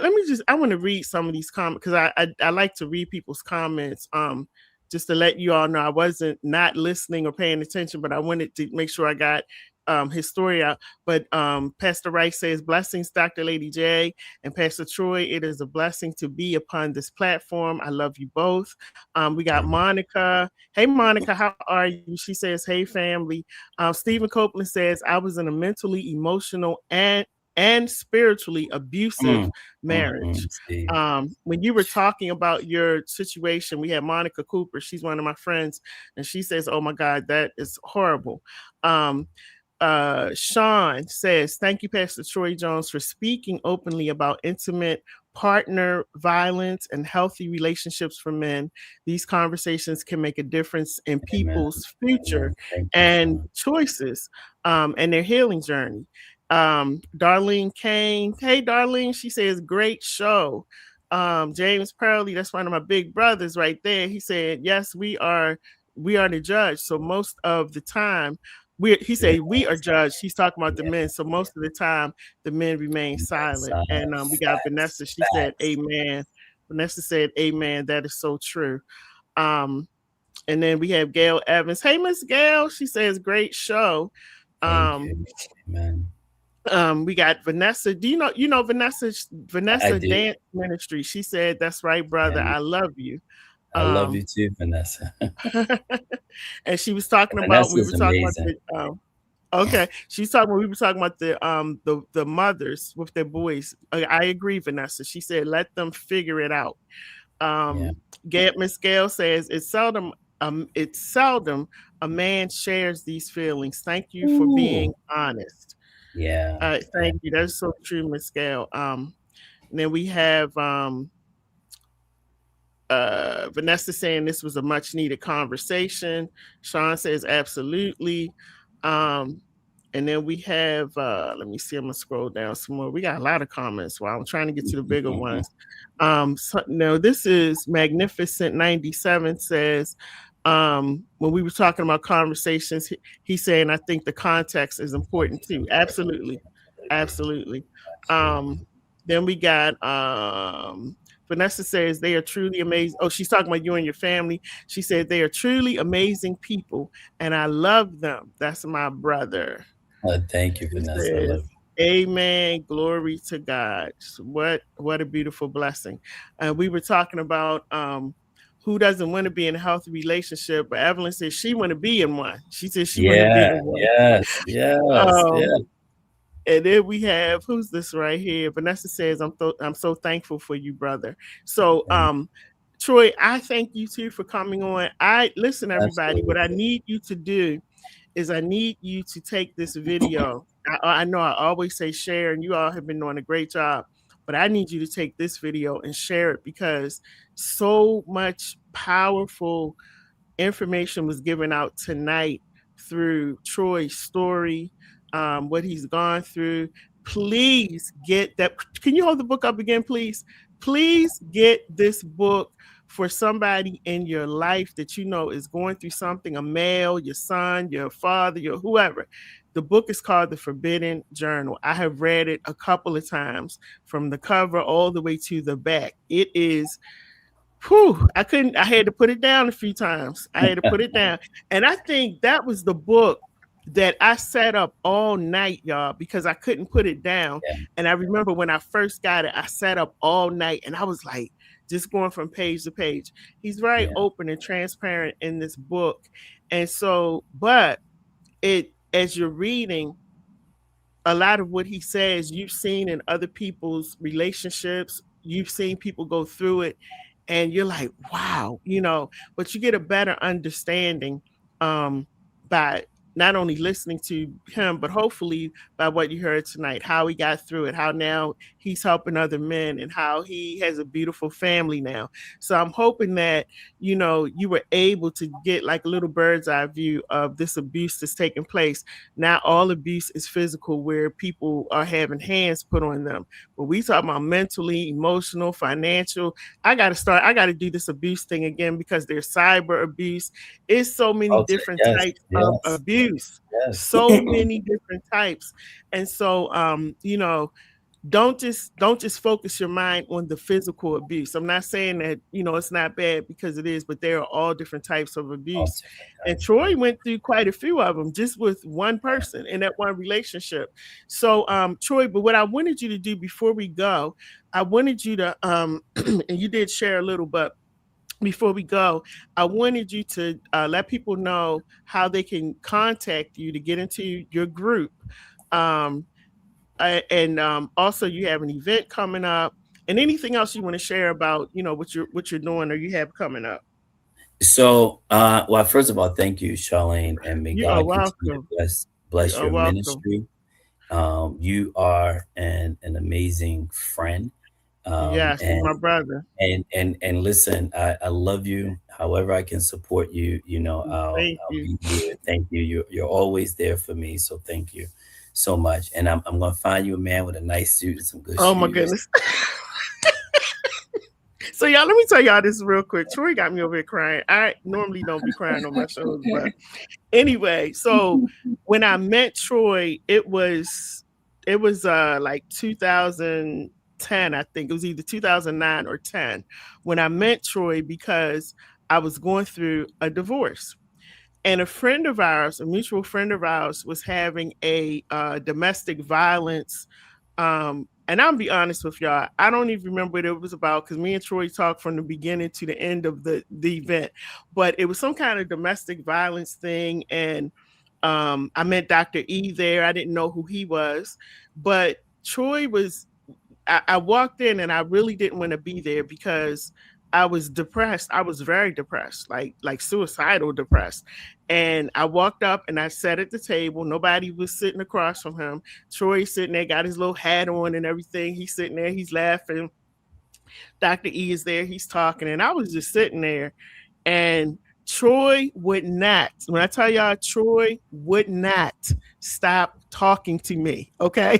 want to read some of these comments because I like to read people's comments, just to let you all know I wasn't not listening or paying attention, but I wanted to make sure I got his story out. But Pastor Rice says, blessings, Dr. Lady J and Pastor Troy. It is a blessing to be upon this platform. I love you both. We got Monica. Hey, Monica, how are you? She says, hey, family. Stephen Copeland says, I was in a mentally, emotional, and spiritually abusive Mm, marriage. see. When you were talking about your situation, we had Monica Cooper. She's one of my friends, and she says, oh my God, that is horrible. Um, Sean says, thank you, Pastor Troy Jones, for speaking openly about intimate partner violence and healthy relationships for men. These conversations can make a difference in Amen. people's future Amen. Thank you, and Sean. choices, and their healing journey. Darlene Kane, hey, Darlene, she says, great show. James Pearly, that's one of my big brothers right there. He said, yes, we are the judge. So most of the time, he said we are Yes. judged. He's talking about the Yeah. men. So most of the time, the men remain silent. And we got Facts. Vanessa. She said, Facts. "Amen." Vanessa said, "Amen." That is so true. Um, and then we have Gail Evans. Hey, Miss Gail. She says, "Great show." Thank Um, you. Amen. we got Vanessa. Do you know Vanessa? I Vanessa do. Dance Ministry. She said, "That's right, brother. And I love you." I love Um, you too, Vanessa. and she was talking about. We Vanessa's were talking about amazing. the. Okay, she's talking. We were talking about the mothers with their boys. I agree, Vanessa. She said, "Let them figure it out." Yeah. Miss Gail says it's seldom a man shares these feelings. Thank you for being Ooh. honest. Yeah. Yeah. Thank you. That's so true, Miss Gail. And then we have Vanessa saying this was a much needed conversation. Sean says absolutely. Um, and then we have, let me see, I'm gonna scroll down some more. We got a lot of comments while I'm trying to get to the bigger ones. No, this is Magnificent 97 says, when we were talking about conversations, he's saying, I think the context is important too. Absolutely. Absolutely. Um, then we got, Vanessa says they are truly amazing. Oh, she's talking about you and your family. She said they are truly amazing people and I love them. That's my brother. Thank you, She Vanessa. I says, love amen. Glory to God. What a beautiful blessing. We were talking about who doesn't want to be in a healthy relationship, but Evelyn says she want to be in one. She says she you. want to be Yeah. in one. Yes. Yes. Yeah. Um, and then we have who's this right here? Vanessa says, I'm so thankful for you, brother. So Thank Troy, I thank you too for coming on. I listen, everybody. What I Absolutely. need you to do is I need you to take this video. I know I always say share, and you all have been doing a great job, but I need you to take this video and share it because so much powerful information was given out tonight through Troy's story, what he's gone through. Please get that. Can you hold the book up again, please? Please get this book for somebody in your life that you know is going through something, a male, your son, your father, your whoever. The book is called The Forbidden Journal. I have read it a couple of times from the cover all the way to the back. It is I had to put it down a few times. I had to put it down. And I think that was the book that I sat up all night, y'all, because I couldn't put it down. Yeah. And I remember when I first got it, I sat up all night and I was like, just going from page to page. He's very Yeah. open and transparent in this book. And so, but as you're reading, a lot of what he says you've seen in other people's relationships, you've seen people go through it, and you're like, wow, but you get a better understanding um by not only listening to him, but hopefully by what you heard tonight, how he got through it, how now he's helping other men, and how he has a beautiful family now. So I'm hoping that you were able to get like a little bird's eye view of this abuse that's taking place. Not all abuse is physical, where people are having hands put on them, but we talk about mentally, emotional, financial. I got to do this abuse thing again, because there's cyber abuse. It's so many Okay. different Yes. types of Yes. abuse, Yes. so many different types. And so don't just focus your mind on the physical abuse. I'm not saying that it's not bad, because it is, but there are all different types of All abuse. different And types. Troy went through quite a few of them just with one person in that one relationship. So Troy, but what I wanted you to do before we go, I wanted you to and you did share a little, but before we go, I wanted you to let people know how they can contact you to get into your group. Um, and also, you have an event coming up, and anything else you want to share about what you're doing or you have coming up. So, well, first of all, thank you, Charlene, and may You are God continue to welcome. You bless are your welcome. ministry. You are an amazing friend, Yes, you're and my brother. listen, I love you. However, I can support you, Thank I'll you. be here. Thank you. You're always there for me. So thank you so much. And I'm gonna find you a man with a nice suit and some good Oh my shoes. goodness. So y'all, let me tell y'all this real quick. Troy got me over here crying. I normally don't be crying on my shows, but anyway, so when I met Troy, it was like 2010, I think. It was either 2009 or 10 when I met Troy, because I was going through a divorce. And a friend of ours, a mutual friend of ours, was having a domestic violence. And I'll be honest with y'all, I don't even remember what it was about, because me and Troy talked from the beginning to the end of the event. But it was some kind of domestic violence thing, and I met Dr. E there. I didn't know who he was, but Troy was. I walked in and I really didn't want to be there, because I was depressed. I was very depressed, like suicidal depressed. And I walked up and I sat at the table. Nobody was sitting across from him. Troy's sitting there, got his little hat on and everything. He's sitting there, he's laughing. Dr. E is there, he's talking, and I was just sitting there. And Troy would not, when I tell y'all, Troy would not stop talking to me. Okay.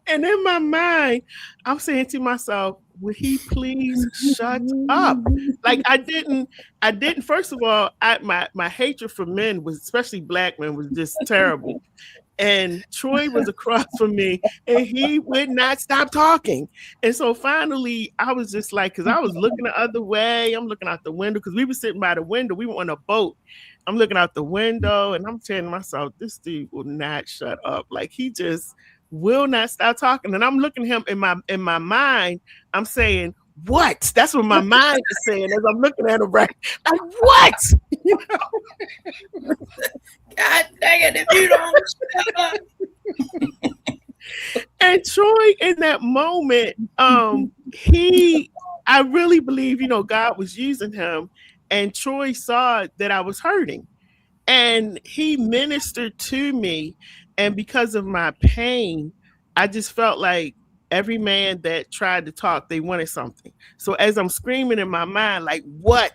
And in my mind, I'm saying to myself, would he please shut up? Like I didn't, first of all, my hatred for men, was especially black men, was just terrible. And Troy was across from me and he would not stop talking. And so finally I was just like, because I was looking the other way, I'm looking out the window, because we were sitting by the window, we were on a boat. I'm looking out the window and I'm telling myself, this dude will not shut up. Like, he just will not stop talking. And I'm looking at him in my mind, I'm saying, what? That's what my mind is saying as I'm looking at him, right? Like, what? God dang it! If you don't shut up. And Troy, in that moment, I really believe, God was using him, and Troy saw that I was hurting, and he ministered to me. And because of my pain, I just felt like every man that tried to talk, they wanted something. So as I'm screaming in my mind, like, what?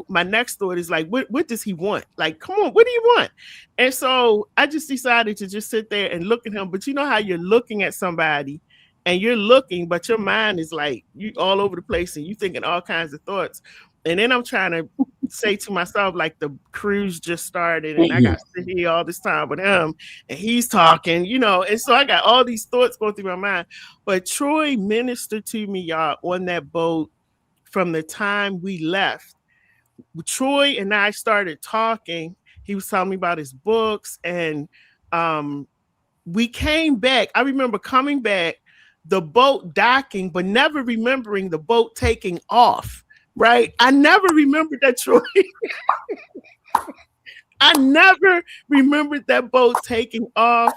My next thought is like, what does he want? Like, come on, what do you want? And so I just decided to just sit there and look at him. But you know how you're looking at somebody and you're looking, but your mind is like, you all over the place and you thinking all kinds of thoughts. And then I'm trying to say to myself, like, the cruise just started and I got to sit here all this time with him and he's talking, and so I got all these thoughts going through my mind. But Troy ministered to me, y'all, on that boat. From the time we left, Troy and I started talking, He was telling me about his books, and we came back. I remember coming back, the boat docking, but never remembering the boat taking off. Right? I never remembered that, Troy. I never remembered that boat taking off.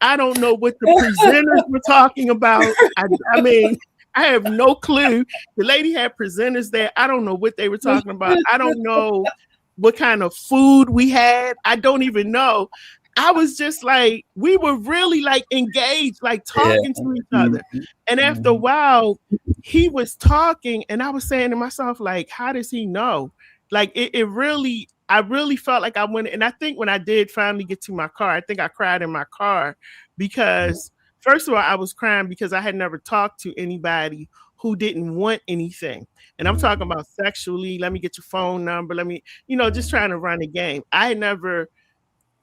I don't know what the presenters were talking about. I mean, I have no clue. The lady had presenters there. I don't know what they were talking about. I don't know what kind of food we had. I don't even know. I was just like, we were really like engaged, like talking to each other. And after a while, he was talking, and I was saying to myself, like, how does he know? Like, it really, I really felt like I went, and I think when I did finally get to my car, I think I cried in my car because, first of all, I was crying because I had never talked to anybody who didn't want anything. And I'm talking about sexually, let me get your phone number, let me, just trying to run a game. I had never,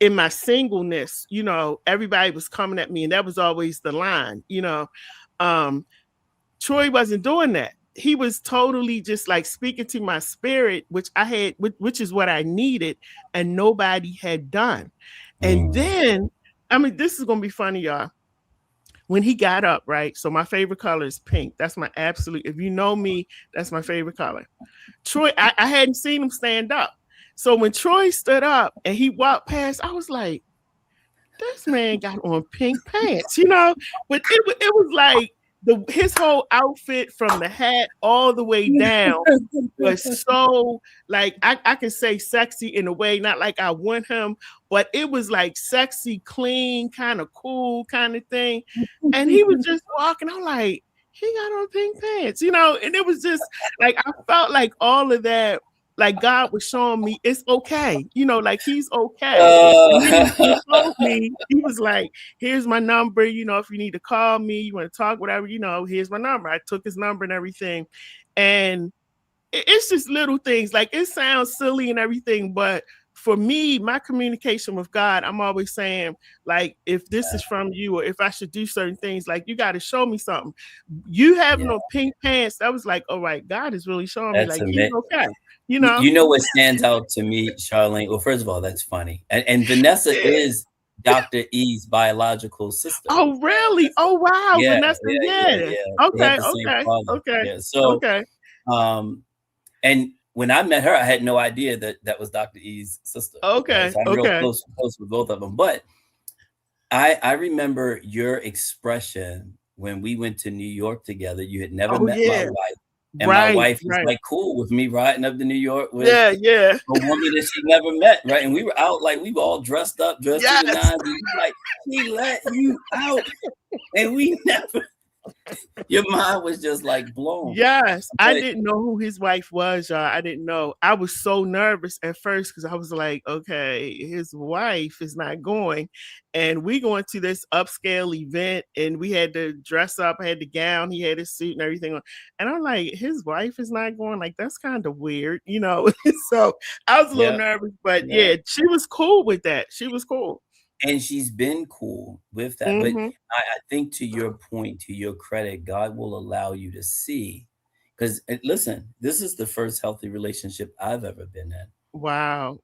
in my singleness, everybody was coming at me, and that was always the line, Troy wasn't doing that. He was totally just like speaking to my spirit, which is what I needed, and nobody had done. And then, I mean, this is going to be funny, y'all. When he got up, right? So my favorite color is pink. That's my absolute, if you know me, that's my favorite color. Troy, I hadn't seen him stand up. So when Troy stood up and he walked past, I was like, this man got on pink pants, but it was like, his whole outfit from the hat all the way down was so, like, I can say sexy in a way, not like I want him, but it was like sexy, clean, kind of cool kind of thing. And he was just walking. I'm like, he got on pink pants, and it was just like, I felt like all of that, like God was showing me it's okay, like he's okay. He told me, he was like, here's my number, if you need to call me, you want to talk, whatever, here's my number. I took his number and everything. And it's just little things, like it sounds silly and everything, but for me, my communication with God, I'm always saying, like, if this is from you, or if I should do certain things, like, you got to show me something. You having on pink pants, that was like, all right, God is really showing me, like, he's okay. You know what stands out to me, Charlene? Well, first of all, that's funny. And Vanessa is Dr. E's biological sister. Oh, really? Oh, wow. Yeah, Vanessa, yeah. Okay. Yeah. So, and when I met her, I had no idea that was Dr. E's sister. Okay. So I'm real close with both of them. But I remember your expression when we went to New York together. You had never met my wife. And my wife was like cool with me riding up to New York with a woman that she never met, right? And we were out, like, we were all dressed to the nines. And like, she let you out, and we never. Your mind was just like blown. Yes, I didn't know who his wife was, y'all. I didn't know. I was so nervous at first because I was like, okay, his wife is not going, and we going to this upscale event, and we had to dress up. I had the gown, he had his suit and everything on, and I'm like, his wife is not going. Like, that's kind of weird, So I was a little nervous, but she was cool with that. She was cool. And she's been cool with that. But I think, to your point, to your credit, God will allow you to see. Because, listen, this is the first healthy relationship I've ever been in. Wow.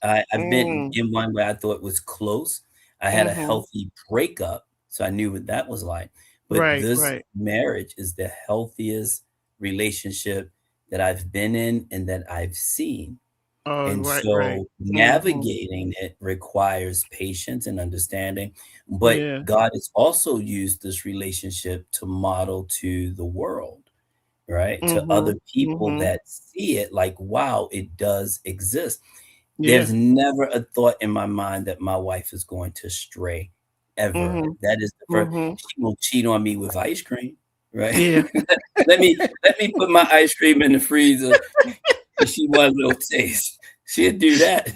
I've been in one where I thought was close. I had a healthy breakup, so I knew what that was like. But this marriage is the healthiest relationship that I've been in and that I've seen. Navigating it requires patience and understanding, but God has also used this relationship to model to the world, right? To other people that see it, like, wow, it does exist. There's never a thought in my mind that my wife is going to stray, ever. That is the first. She will cheat on me with ice cream, right? let me put my ice cream in the freezer. She want a little taste. She'll do that.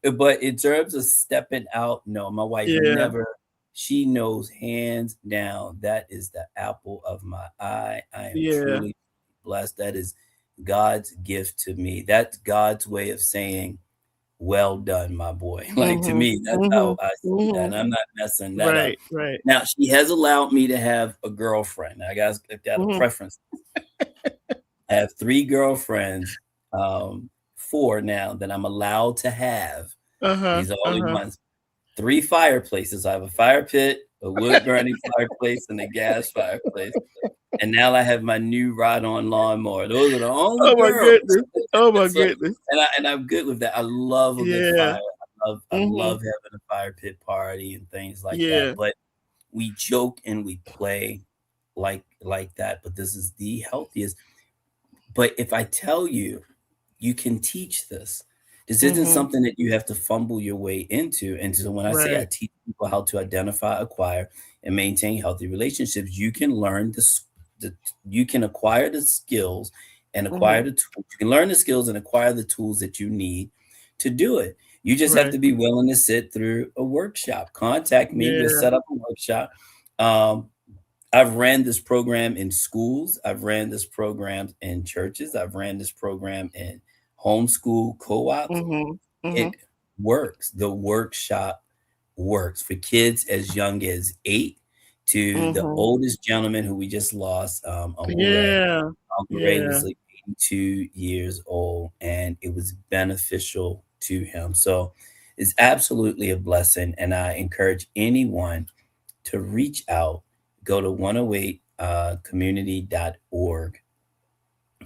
But in terms of stepping out, no, my wife never. She knows hands down that is the apple of my eye. I am truly blessed. That is God's gift to me. That's God's way of saying, well done, my boy. Like, to me, that's how I see that. And I'm not messing that up. Right. Now, she has allowed me to have a girlfriend. I got a preference. I have 3 girlfriends. 4 4 now that I'm allowed to have. These are only Uh-huh. ones. 3 fireplaces. I have a fire pit, a wood burning fireplace, and a gas fireplace. And now I have my new ride-on lawnmower. Those are the only Oh my girls. goodness. Oh my So, goodness. and I'm good with that. I love a good Yeah. fire. I Mm-hmm. love having a fire pit party and things like that. Yeah. But we joke and we play like that. But this is the healthiest. But if I tell you, you can teach this. This isn't Mm-hmm. something that you have to fumble your way into. And so when I say I Right. teach people how to identify, acquire, and maintain healthy relationships, you can learn the you can acquire the skills and acquire Mm-hmm. the tools. You can learn the skills and acquire the tools that you need to do it. You just have Right. to be willing to sit through a workshop. Contact me. We'll Yeah. set up a workshop. Um, I've ran this program in schools. I've ran this program in churches. I've ran this program in homeschool co-ops. Mm-hmm. Mm-hmm. It works. The workshop works for kids as young as 8 to the Mm-hmm. oldest gentleman who we just lost, Uncle Ray. Yeah. Uncle Ray Yeah. was like 82 years old, and it was beneficial to him. So it's absolutely a blessing, and I encourage anyone to reach out. Go to 108 community.org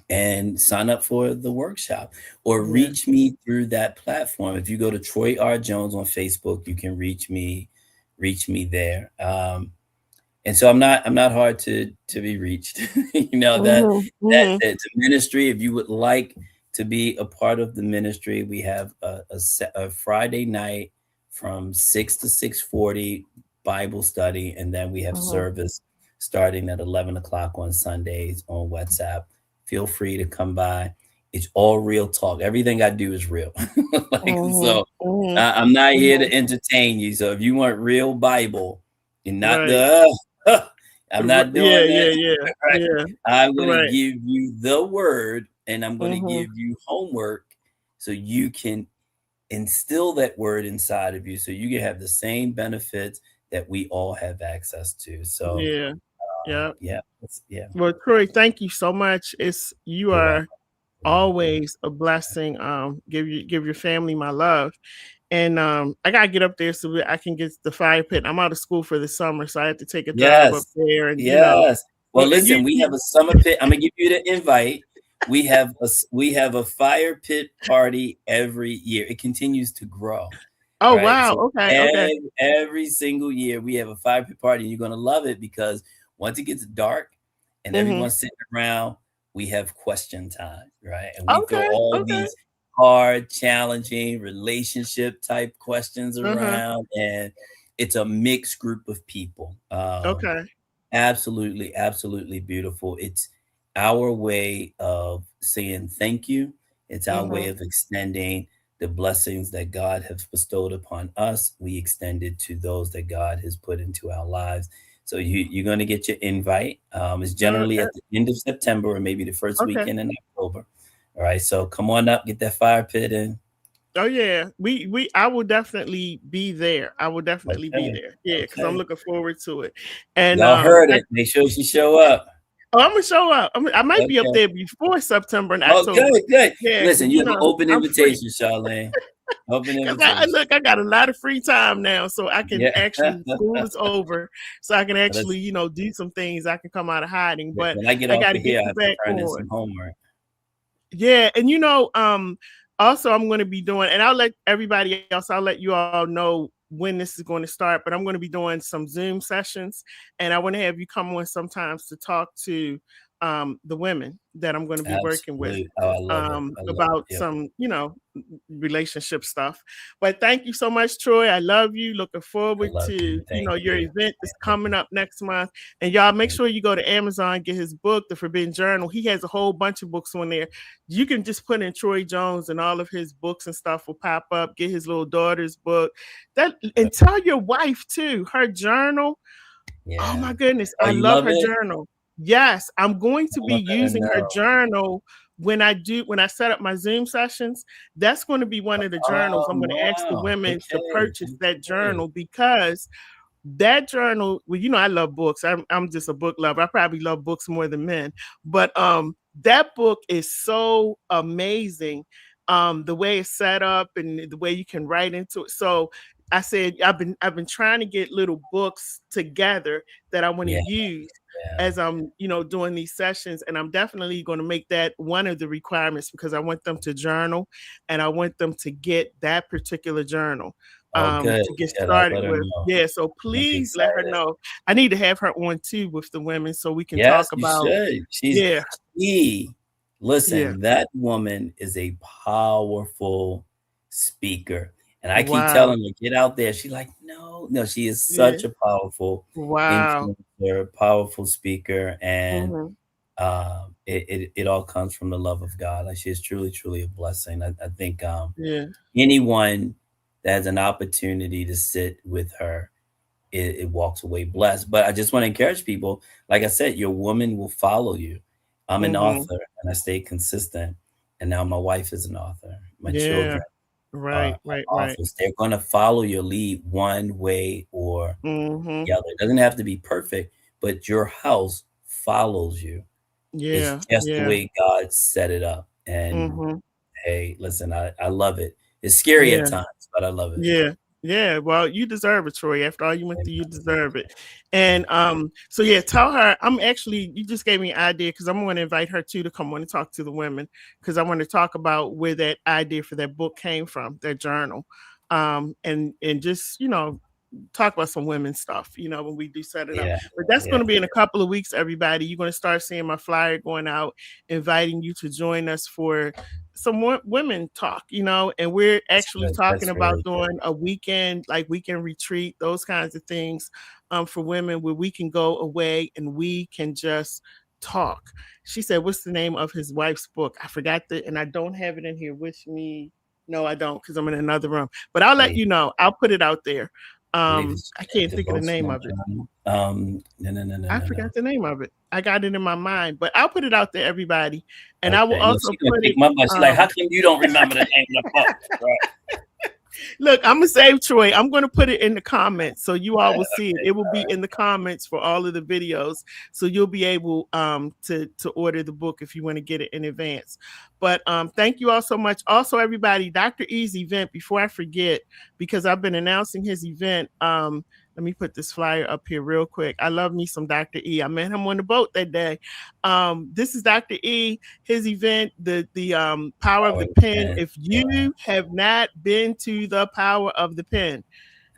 and sign up for the workshop, or Yeah. reach me through that platform. If you go to Troy R. Jones on Facebook, you can reach me there. And so I'm not hard to be reached. That Mm-hmm. Mm-hmm. that's a ministry. If you would like to be a part of the ministry, we have a Friday night from 6 to 6:40 Bible study, and then we have Mm-hmm. service starting at 11 o'clock on Sundays on WhatsApp. Feel free to come by. It's all real talk. Everything I do is real. Like, Mm-hmm. so Mm-hmm. I'm not here Mm-hmm. to entertain you. So if you want real Bible and not Right. the I'm not Yeah. doing Yeah. that. Yeah. Right. Yeah. I'm going to Right. give you the word, and I'm going to Mm-hmm. give you homework so you can instill that word inside of you so you can have the same benefits that we all have access to. So, Yeah. Yeah. yeah, yeah, Well, Troy, thank you so much. You you're welcome. are always a blessing. Give your family my love. And I gotta get up there so that I can get the fire pit. I'm out of school for the summer, so I have to take a drive up Yes. there and Yes. Well, well, listen, we have a summer pit. I'm gonna give you the invite. We have a fire pit party every year. It continues to grow. oh Right. wow, So okay, okay. every single year we have a fire pit party, and you're gonna love it because once it gets dark and Mm-hmm. everyone's sitting around, we have question time, right? And we throw Okay, all okay. these hard, challenging relationship type questions Uh-huh. around, and it's a mixed group of people. Okay. Absolutely, absolutely beautiful. It's our way of saying thank you. It's our way Mm-hmm. of extending the blessings that God has bestowed upon us. We extend it to those that God has put into our lives. So you're going to get your invite. It's generally Okay. at the end of September or maybe the first Okay. weekend in October. All right. So come on up, get that fire pit in. Oh yeah. We I will definitely be there. I will definitely be Okay. there. Yeah, because I'm Okay. looking forward to it. And Y'all heard it. Make sure you show up. I'm gonna show up. I might be up Okay. there before September and Oh, October. good, good. Yeah, because Listen, you have an open I'm free. invitation, Charlene. Open Because I invitation. look, I got a lot of free time now, so I can Yeah. actually school is over, so I can Let's, actually do some things. I can come out of hiding, but when I get I off got to of get here, I you have to back turn in on. some homework. Yeah, and also I'm going to be doing, and I'll let everybody else, I'll let you all know when this is going to start, but I'm going to be doing some Zoom sessions, and I want to have you come on sometimes to talk to the women that I'm going to be working with Absolutely. Oh, I love it. I love it. about Yeah. some, relationship stuff. But thank you so much, Troy. I love you. Looking I forward love to, you. Thank your you. event that's Thank coming you. up next month. And y'all make Thank sure you go to Amazon, get his book, The Forbidden Journal. He has a whole bunch of books on there. You can just put in Troy Jones and all of his books and stuff will pop up. Get his little daughter's book. you. And tell your wife too, her journal. Oh Yeah. my goodness, Oh, I you love love her it? journal. Yes, I'm going to I be want her to using her know. journal when I set up my Zoom sessions. That's going to be one of the journals. Oh, I'm going to ask the wow. women to Okay. purchase that Okay. journal because that journal, well, I love books. I'm just a book lover. I probably love books more than men, but that book is so amazing. the way it's set up and the way you can write into it. So I said I've been trying to get little books together that I want to Yeah, use yeah. as I'm, doing these sessions. And I'm definitely going to make that one of the requirements because I want them to journal and I want them to get that particular journal Oh, good, to get good. I'll started let her with. know. Yeah. So She'll be please let her excited. know. I need to have her on too with the women so we can Yes, talk you about, should. yeah, She yeah. listen, that woman is a powerful speaker. And I keep Wow. telling her, get out there. She's like, no, no, she is Yeah. such a powerful Wow. influencer, powerful speaker. And Hmm. it all comes from the love of God. Like she is truly, truly a blessing. I think Yeah. anyone that has an opportunity to sit with her, it walks away blessed. But I just want to encourage people, like I said, your woman will follow you. I'm an Hmm. author and I stay consistent. And now my wife is an author. My Yeah. children Right. are Right. Right. authors. They're going to follow your lead one way or Hmm. the other. It doesn't have to be perfect, but your house follows you. It's Yeah. just the Yeah. way God set it up. And Hmm. hey, listen, I love it. It's scary at Yeah. times, but I love it. Yeah. Yeah. Well, you deserve it, Troy. After all you went through, you Amen. deserve it. And so yeah, tell her you just gave me an idea because I'm going to invite her too to come on and talk to the women because I want to talk about where that idea for that book came from, that journal. And just, talk about some women's stuff, when we do set it up. Yeah, But that's yeah, going to be in a couple of weeks, everybody. You're going to start seeing my flyer going out, inviting you to join us for some more women talk, and we're that's actually good. talking That's about really good. doing a weekend, like weekend retreat, those kinds of things for women where we can go away and we can just talk. She said, what's the name of his wife's book? I forgot and I don't have it in here with me. No, I don't because I'm in another room. But I'll let Wait, you know. I'll put it out there. I believe it's I a can't think of the name devotional of it. journal. No, no, no, no, I no, no. forgot the name of it. I got it in my mind, but I'll put it out there, everybody. And I will Okay, look, also she's gonna put kick it. my butt. She's like, "How come you don't remember the name of the book?" Right? Look, I'm gonna save Troy. I'm gonna put it in the comments so you all will see it. It will be in the comments for all of the videos, so you'll be able to order the book if you want to get it in advance. But thank you all so much. Also, everybody, Dr. E's event. Before I forget, because I've been announcing his event. Let me put this flyer up here real quick. I love me some Dr. E. I met him on the boat that day. This is Dr. E, his event, the Power of Oh, the Pen. man. If Yeah, you have not been to the Power of the Pen,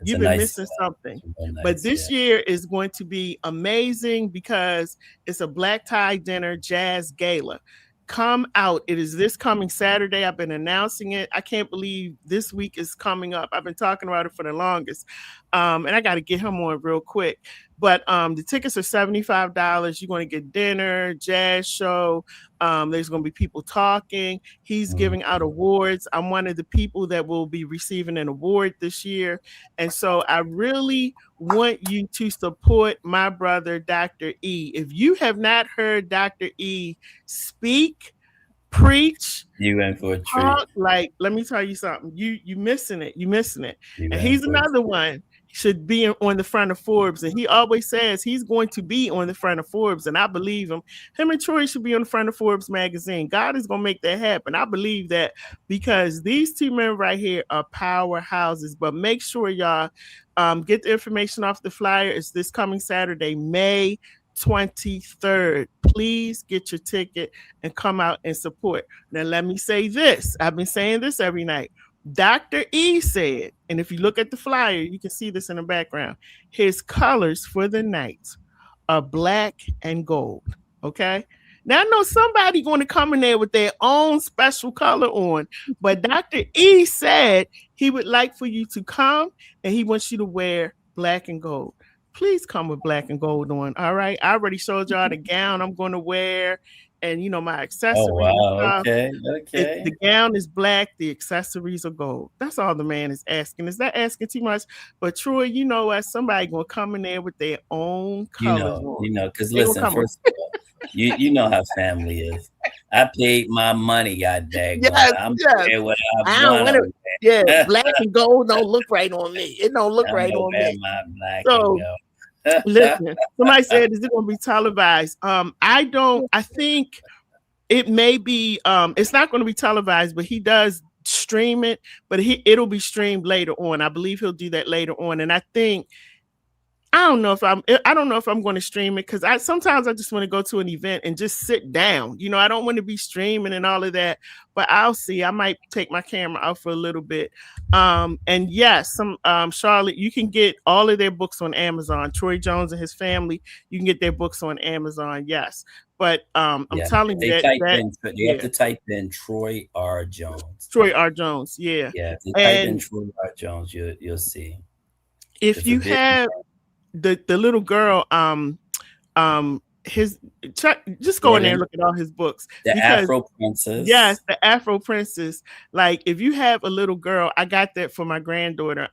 it's a you've been nice missing event. something. It's real But nice. Yeah. this year is going to be amazing because it's a black tie dinner jazz gala. Come out. It is this coming Saturday. I've been announcing it. I can't believe this week is coming up. I've been talking about it for the longest. And I got to get him on real quick. But the tickets are $75. You're going to get dinner, jazz show. There's going to be people talking. He's Mm. giving out awards. I'm one of the people that will be receiving an award this year. And so I really want you to support my brother, Dr. E. If you have not heard Dr. E speak, preach, You in for a treat. talk, like, let me tell you something. You missing it. You missing it. You And in he's for a another treat. one should be on the front of Forbes. And he always says he's going to be on the front of Forbes. And I believe him. Him and Troy should be on the front of Forbes magazine. God is going to make that happen. I believe that because these two men right here are powerhouses. But make sure y'all get the information off the flyer. It's this coming Saturday, May 23rd. Please get your ticket and come out and support. Now, let me say this. I've been saying this every night. Dr. E said, and if you look at the flyer, you can see this in the background. His colors for the night are black and gold. Okay. Now I know somebody going to come in there with their own special color on, but Dr. E said he would like for you to come and he wants you to wear black and gold. Please come with black and gold on. All right. I already showed y'all the gown I'm going to wear and my Oh, accessories and wow. stuff. Okay. Okay. The gown is black, the accessories are gold. That's all the man is asking. Is that asking too much? But Troy, you know what? Somebody gonna come in there with their own colors on. Because They gonna listen, come on. first of all, you know how family is. I paid my money, god daggone. Yes, I'm yes. there what I I don't wanna want to. Yeah, wear. black and gold don't look right on me. It don't look I'm right gonna on wear me. my black and So gold. listen, somebody said, "Is it gonna be televised?" I don't. I think it may be it's not going to be televised, but he does stream it, but it'll be streamed later on. I believe he'll do that later on. And I think I don't know if I'm going to stream it, because sometimes I just want to go to an event and just sit down. I don't want to be streaming and all of that, but I'll see. I might take my camera out for a little bit. And yes, Charlotte, you can get all of their books on Amazon. Troy Jones and his family, you can get their books on Amazon. Yes. But I'm telling you you have to type in Troy R. Jones. Troy R. Jones, yeah. Yeah, if you type in Troy R. Jones, you'll see. If you have the little girl, just go in there and look at all his books. Afro Princess. Yes, the Afro Princess. Like, if you have a little girl, I got that for my granddaughter.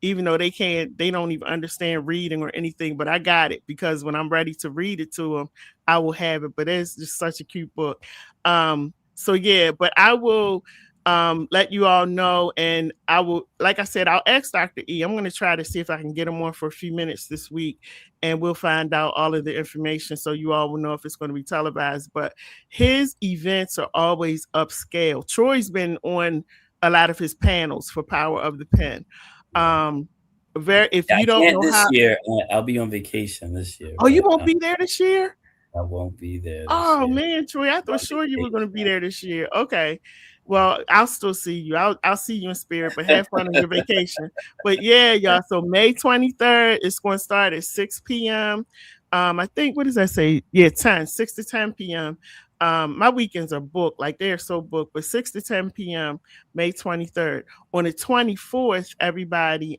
Even though they don't even understand reading or anything, but I got it because when I'm ready to read it to them, I will have it. But it's just such a cute book. So yeah, but I will let you all know, and I will, like I said, I'll ask Dr. E. I'm going to try to see if I can get him on for a few minutes this week, and we'll find out all of the information so you all will know if it's going to be televised. But his events are always upscale. Troy's been on a lot of his panels for Power of the Pen. If you don't know this year, I'll be on vacation this year. Oh, you won't be there this year? I won't be there. Oh man, Troy, I thought sure you were going to be there this year. Okay. Well, I'll still see you. I'll see you in spirit, but have fun on your vacation. But yeah, y'all. So May 23rd, it's going to start at 6 p.m. I think, what does that say? Yeah, 6 to 10 p.m. My weekends are booked, like they're so booked, but 6 to 10 p.m. May 23rd. On the 24th, everybody,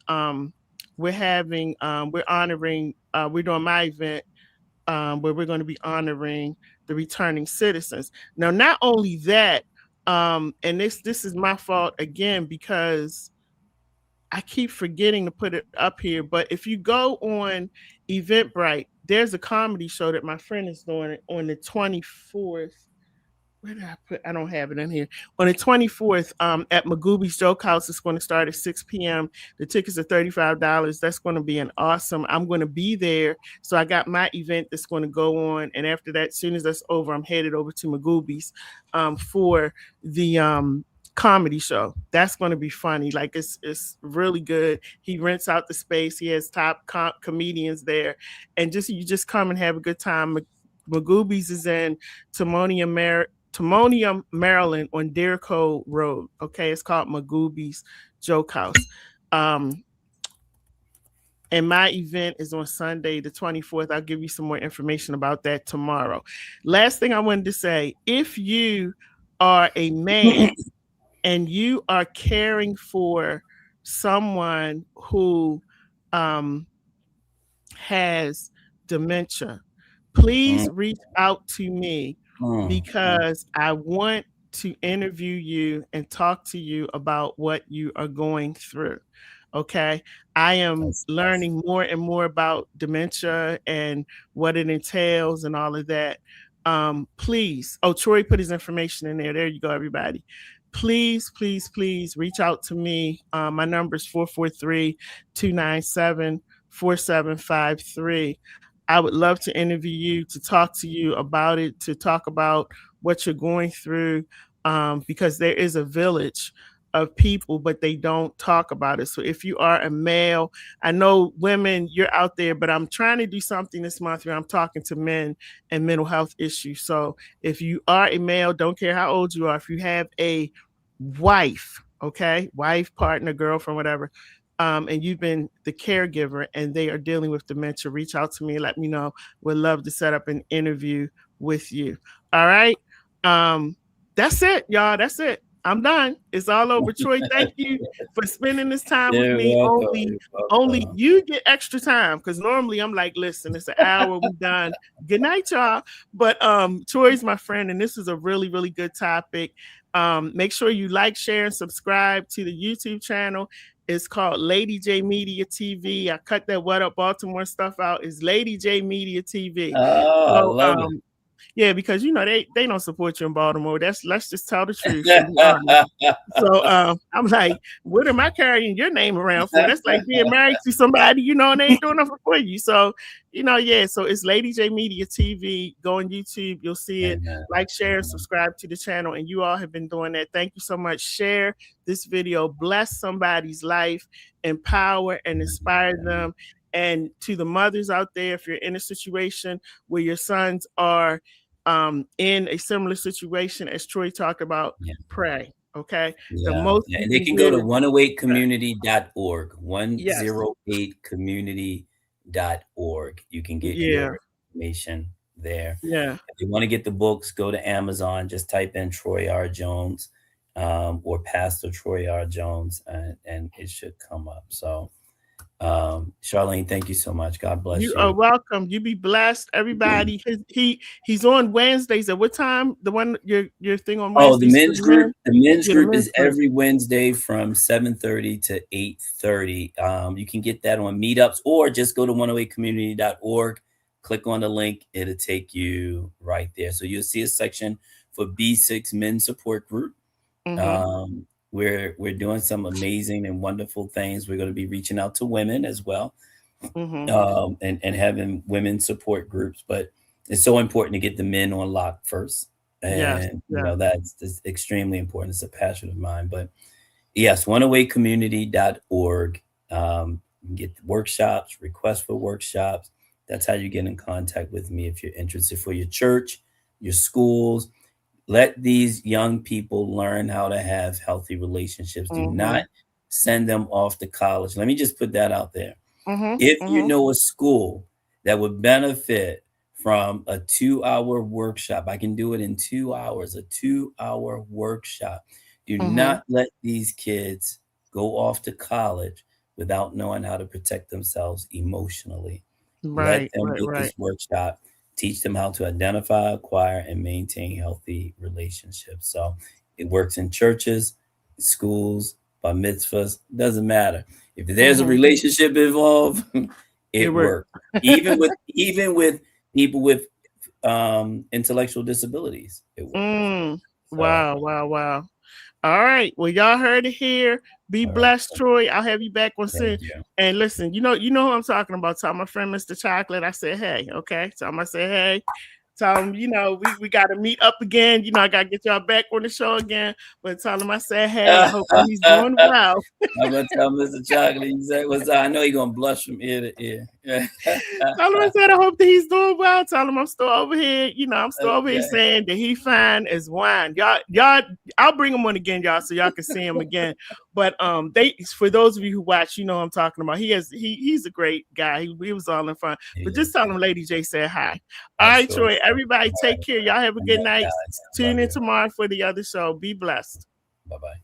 we're doing my event where we're going to be honoring the returning citizens. Now, not only that, and this is my fault again, because I keep forgetting to put it up here, but if you go on Eventbrite, there's a comedy show that my friend is doing on the 24th. Where did I put? I don't have it in here. On the 24th, at Magooby's Joke House, it's going to start at 6 p.m. The tickets are $35. That's going to be an awesome. I'm going to be there. So I got my event that's going to go on. And after that, as soon as that's over, I'm headed over to Magooby's for the comedy show. That's going to be funny. Like, it's really good. He rents out the space. He has top comedians there. And you just come and have a good time. Magooby's is in Timonium, Maryland on Deerco Road. Okay, it's called Magooby's Joke House. And my event is on Sunday, the 24th. I'll give you some more information about that tomorrow. Last thing I wanted to say, if you are a man and you are caring for someone who has dementia, please reach out to me, because I want to interview you and talk to you about what you are going through. Okay. I am learning more and more about dementia and what it entails and all of that. Please. Oh, Troy put his information in there. There you go, everybody. Please, please, please reach out to me. My number is 443-297-4753. I would love to interview you, to talk to you about it, to talk about what you're going through, because there is a village of people, but they don't talk about it. So if you are a male, I know women, you're out there, but I'm trying to do something this month where I'm talking to men and mental health issues. So if you are a male, don't care how old you are, if you have a wife, okay, wife, partner, girlfriend, whatever, and you've been the caregiver and they are dealing with dementia, reach out to me, let me know. We'd love to set up an interview with you. All right. That's it, y'all. That's it. I'm done. It's all over. Troy, thank you for spending this time with me. Only you get extra time, because normally I'm like, listen, it's an hour, we're done. Good night, y'all. But Troy's my friend, and this is a really, really good topic. Make sure you like, share, and subscribe to the YouTube channel. It's called LadyJ Media TV. I cut that What Up Baltimore stuff out. It's LadyJ Media TV. Oh, I love it. Yeah, because they don't support you in Baltimore. Let's just tell the truth and be honest. So I'm like, what am I carrying your name around for? That's like being married to somebody, and they ain't doing nothing for you. So, yeah. So it's Lady J Media TV. Go on YouTube, you'll see it. Amen. Like, share, Amen. subscribe to the channel, and you all have been doing that. Thank you so much. Share this video, bless somebody's life, empower and inspire them. And to the mothers out there, if you're in a situation where your sons are in a similar situation as Troy talked about, pray. Okay. Yeah. The most and they can go to 108community.org, 108community.org. You can get your information there. Yeah. If you want to get the books, go to Amazon, just type in Troy R. Jones or Pastor Troy R. Jones, and it should come up. So Charlene, thank you so much. God bless you. You are welcome. You be blessed, everybody. He's on Wednesdays. At what time? The one your thing on Wednesdays? Oh, the men's group. The men's group is every Wednesday from 7:30 to 8:30. You can get that on Meetups or just go to 108community.org. Click on the link. It'll take you right there. So you'll see a section for B6 Men's Support Group. We're doing some amazing and wonderful things. We're going to be reaching out to women as well, and having women support groups. But it's so important to get the men on lock first, and that's extremely important. It's a passion of mine. But yes, 108community.org. Get workshops, requests for workshops. That's how you get in contact with me if you're interested, for your church, your schools. Let these young people learn how to have healthy relationships. Do not send them off to college. Let me just put that out there. If you know a school that would benefit from a 2-hour workshop, I can do it in 2 hours, a 2-hour workshop. Do not let these kids go off to college without knowing how to protect themselves emotionally. Let them get this workshop. Teach them how to identify, acquire, and maintain healthy relationships. So it works in churches, schools, bar mitzvahs, doesn't matter. If there's a relationship involved, it works. Even with people with intellectual disabilities, it works. Wow. All right. Well, y'all heard it here. Be blessed, Troy. I'll have you back on soon. And listen, you know who I'm talking about. Tell my friend Mr. Chocolate, I said, hey, okay. Tell him I said, hey. Tell him, we got to meet up again. I got to get y'all back on the show again. But tell him I said, hey, I hope he's doing well. I'm going to tell Mr. Chocolate exactly what's up. I know he's going to blush from ear to ear. Tell him I said, I hope that he's doing well. Tell him I'm still over here. I'm still over here saying that he fine as wine. Y'all, I'll bring him on again, y'all, so y'all can see him again. But for those of you who watch, you know what I'm talking about. He's a great guy. He was all in fun. But just tell him Lady J said hi. All right, Troy. Everybody take care. Y'all have a good night. Tune in tomorrow for the other show. Be blessed. Bye-bye.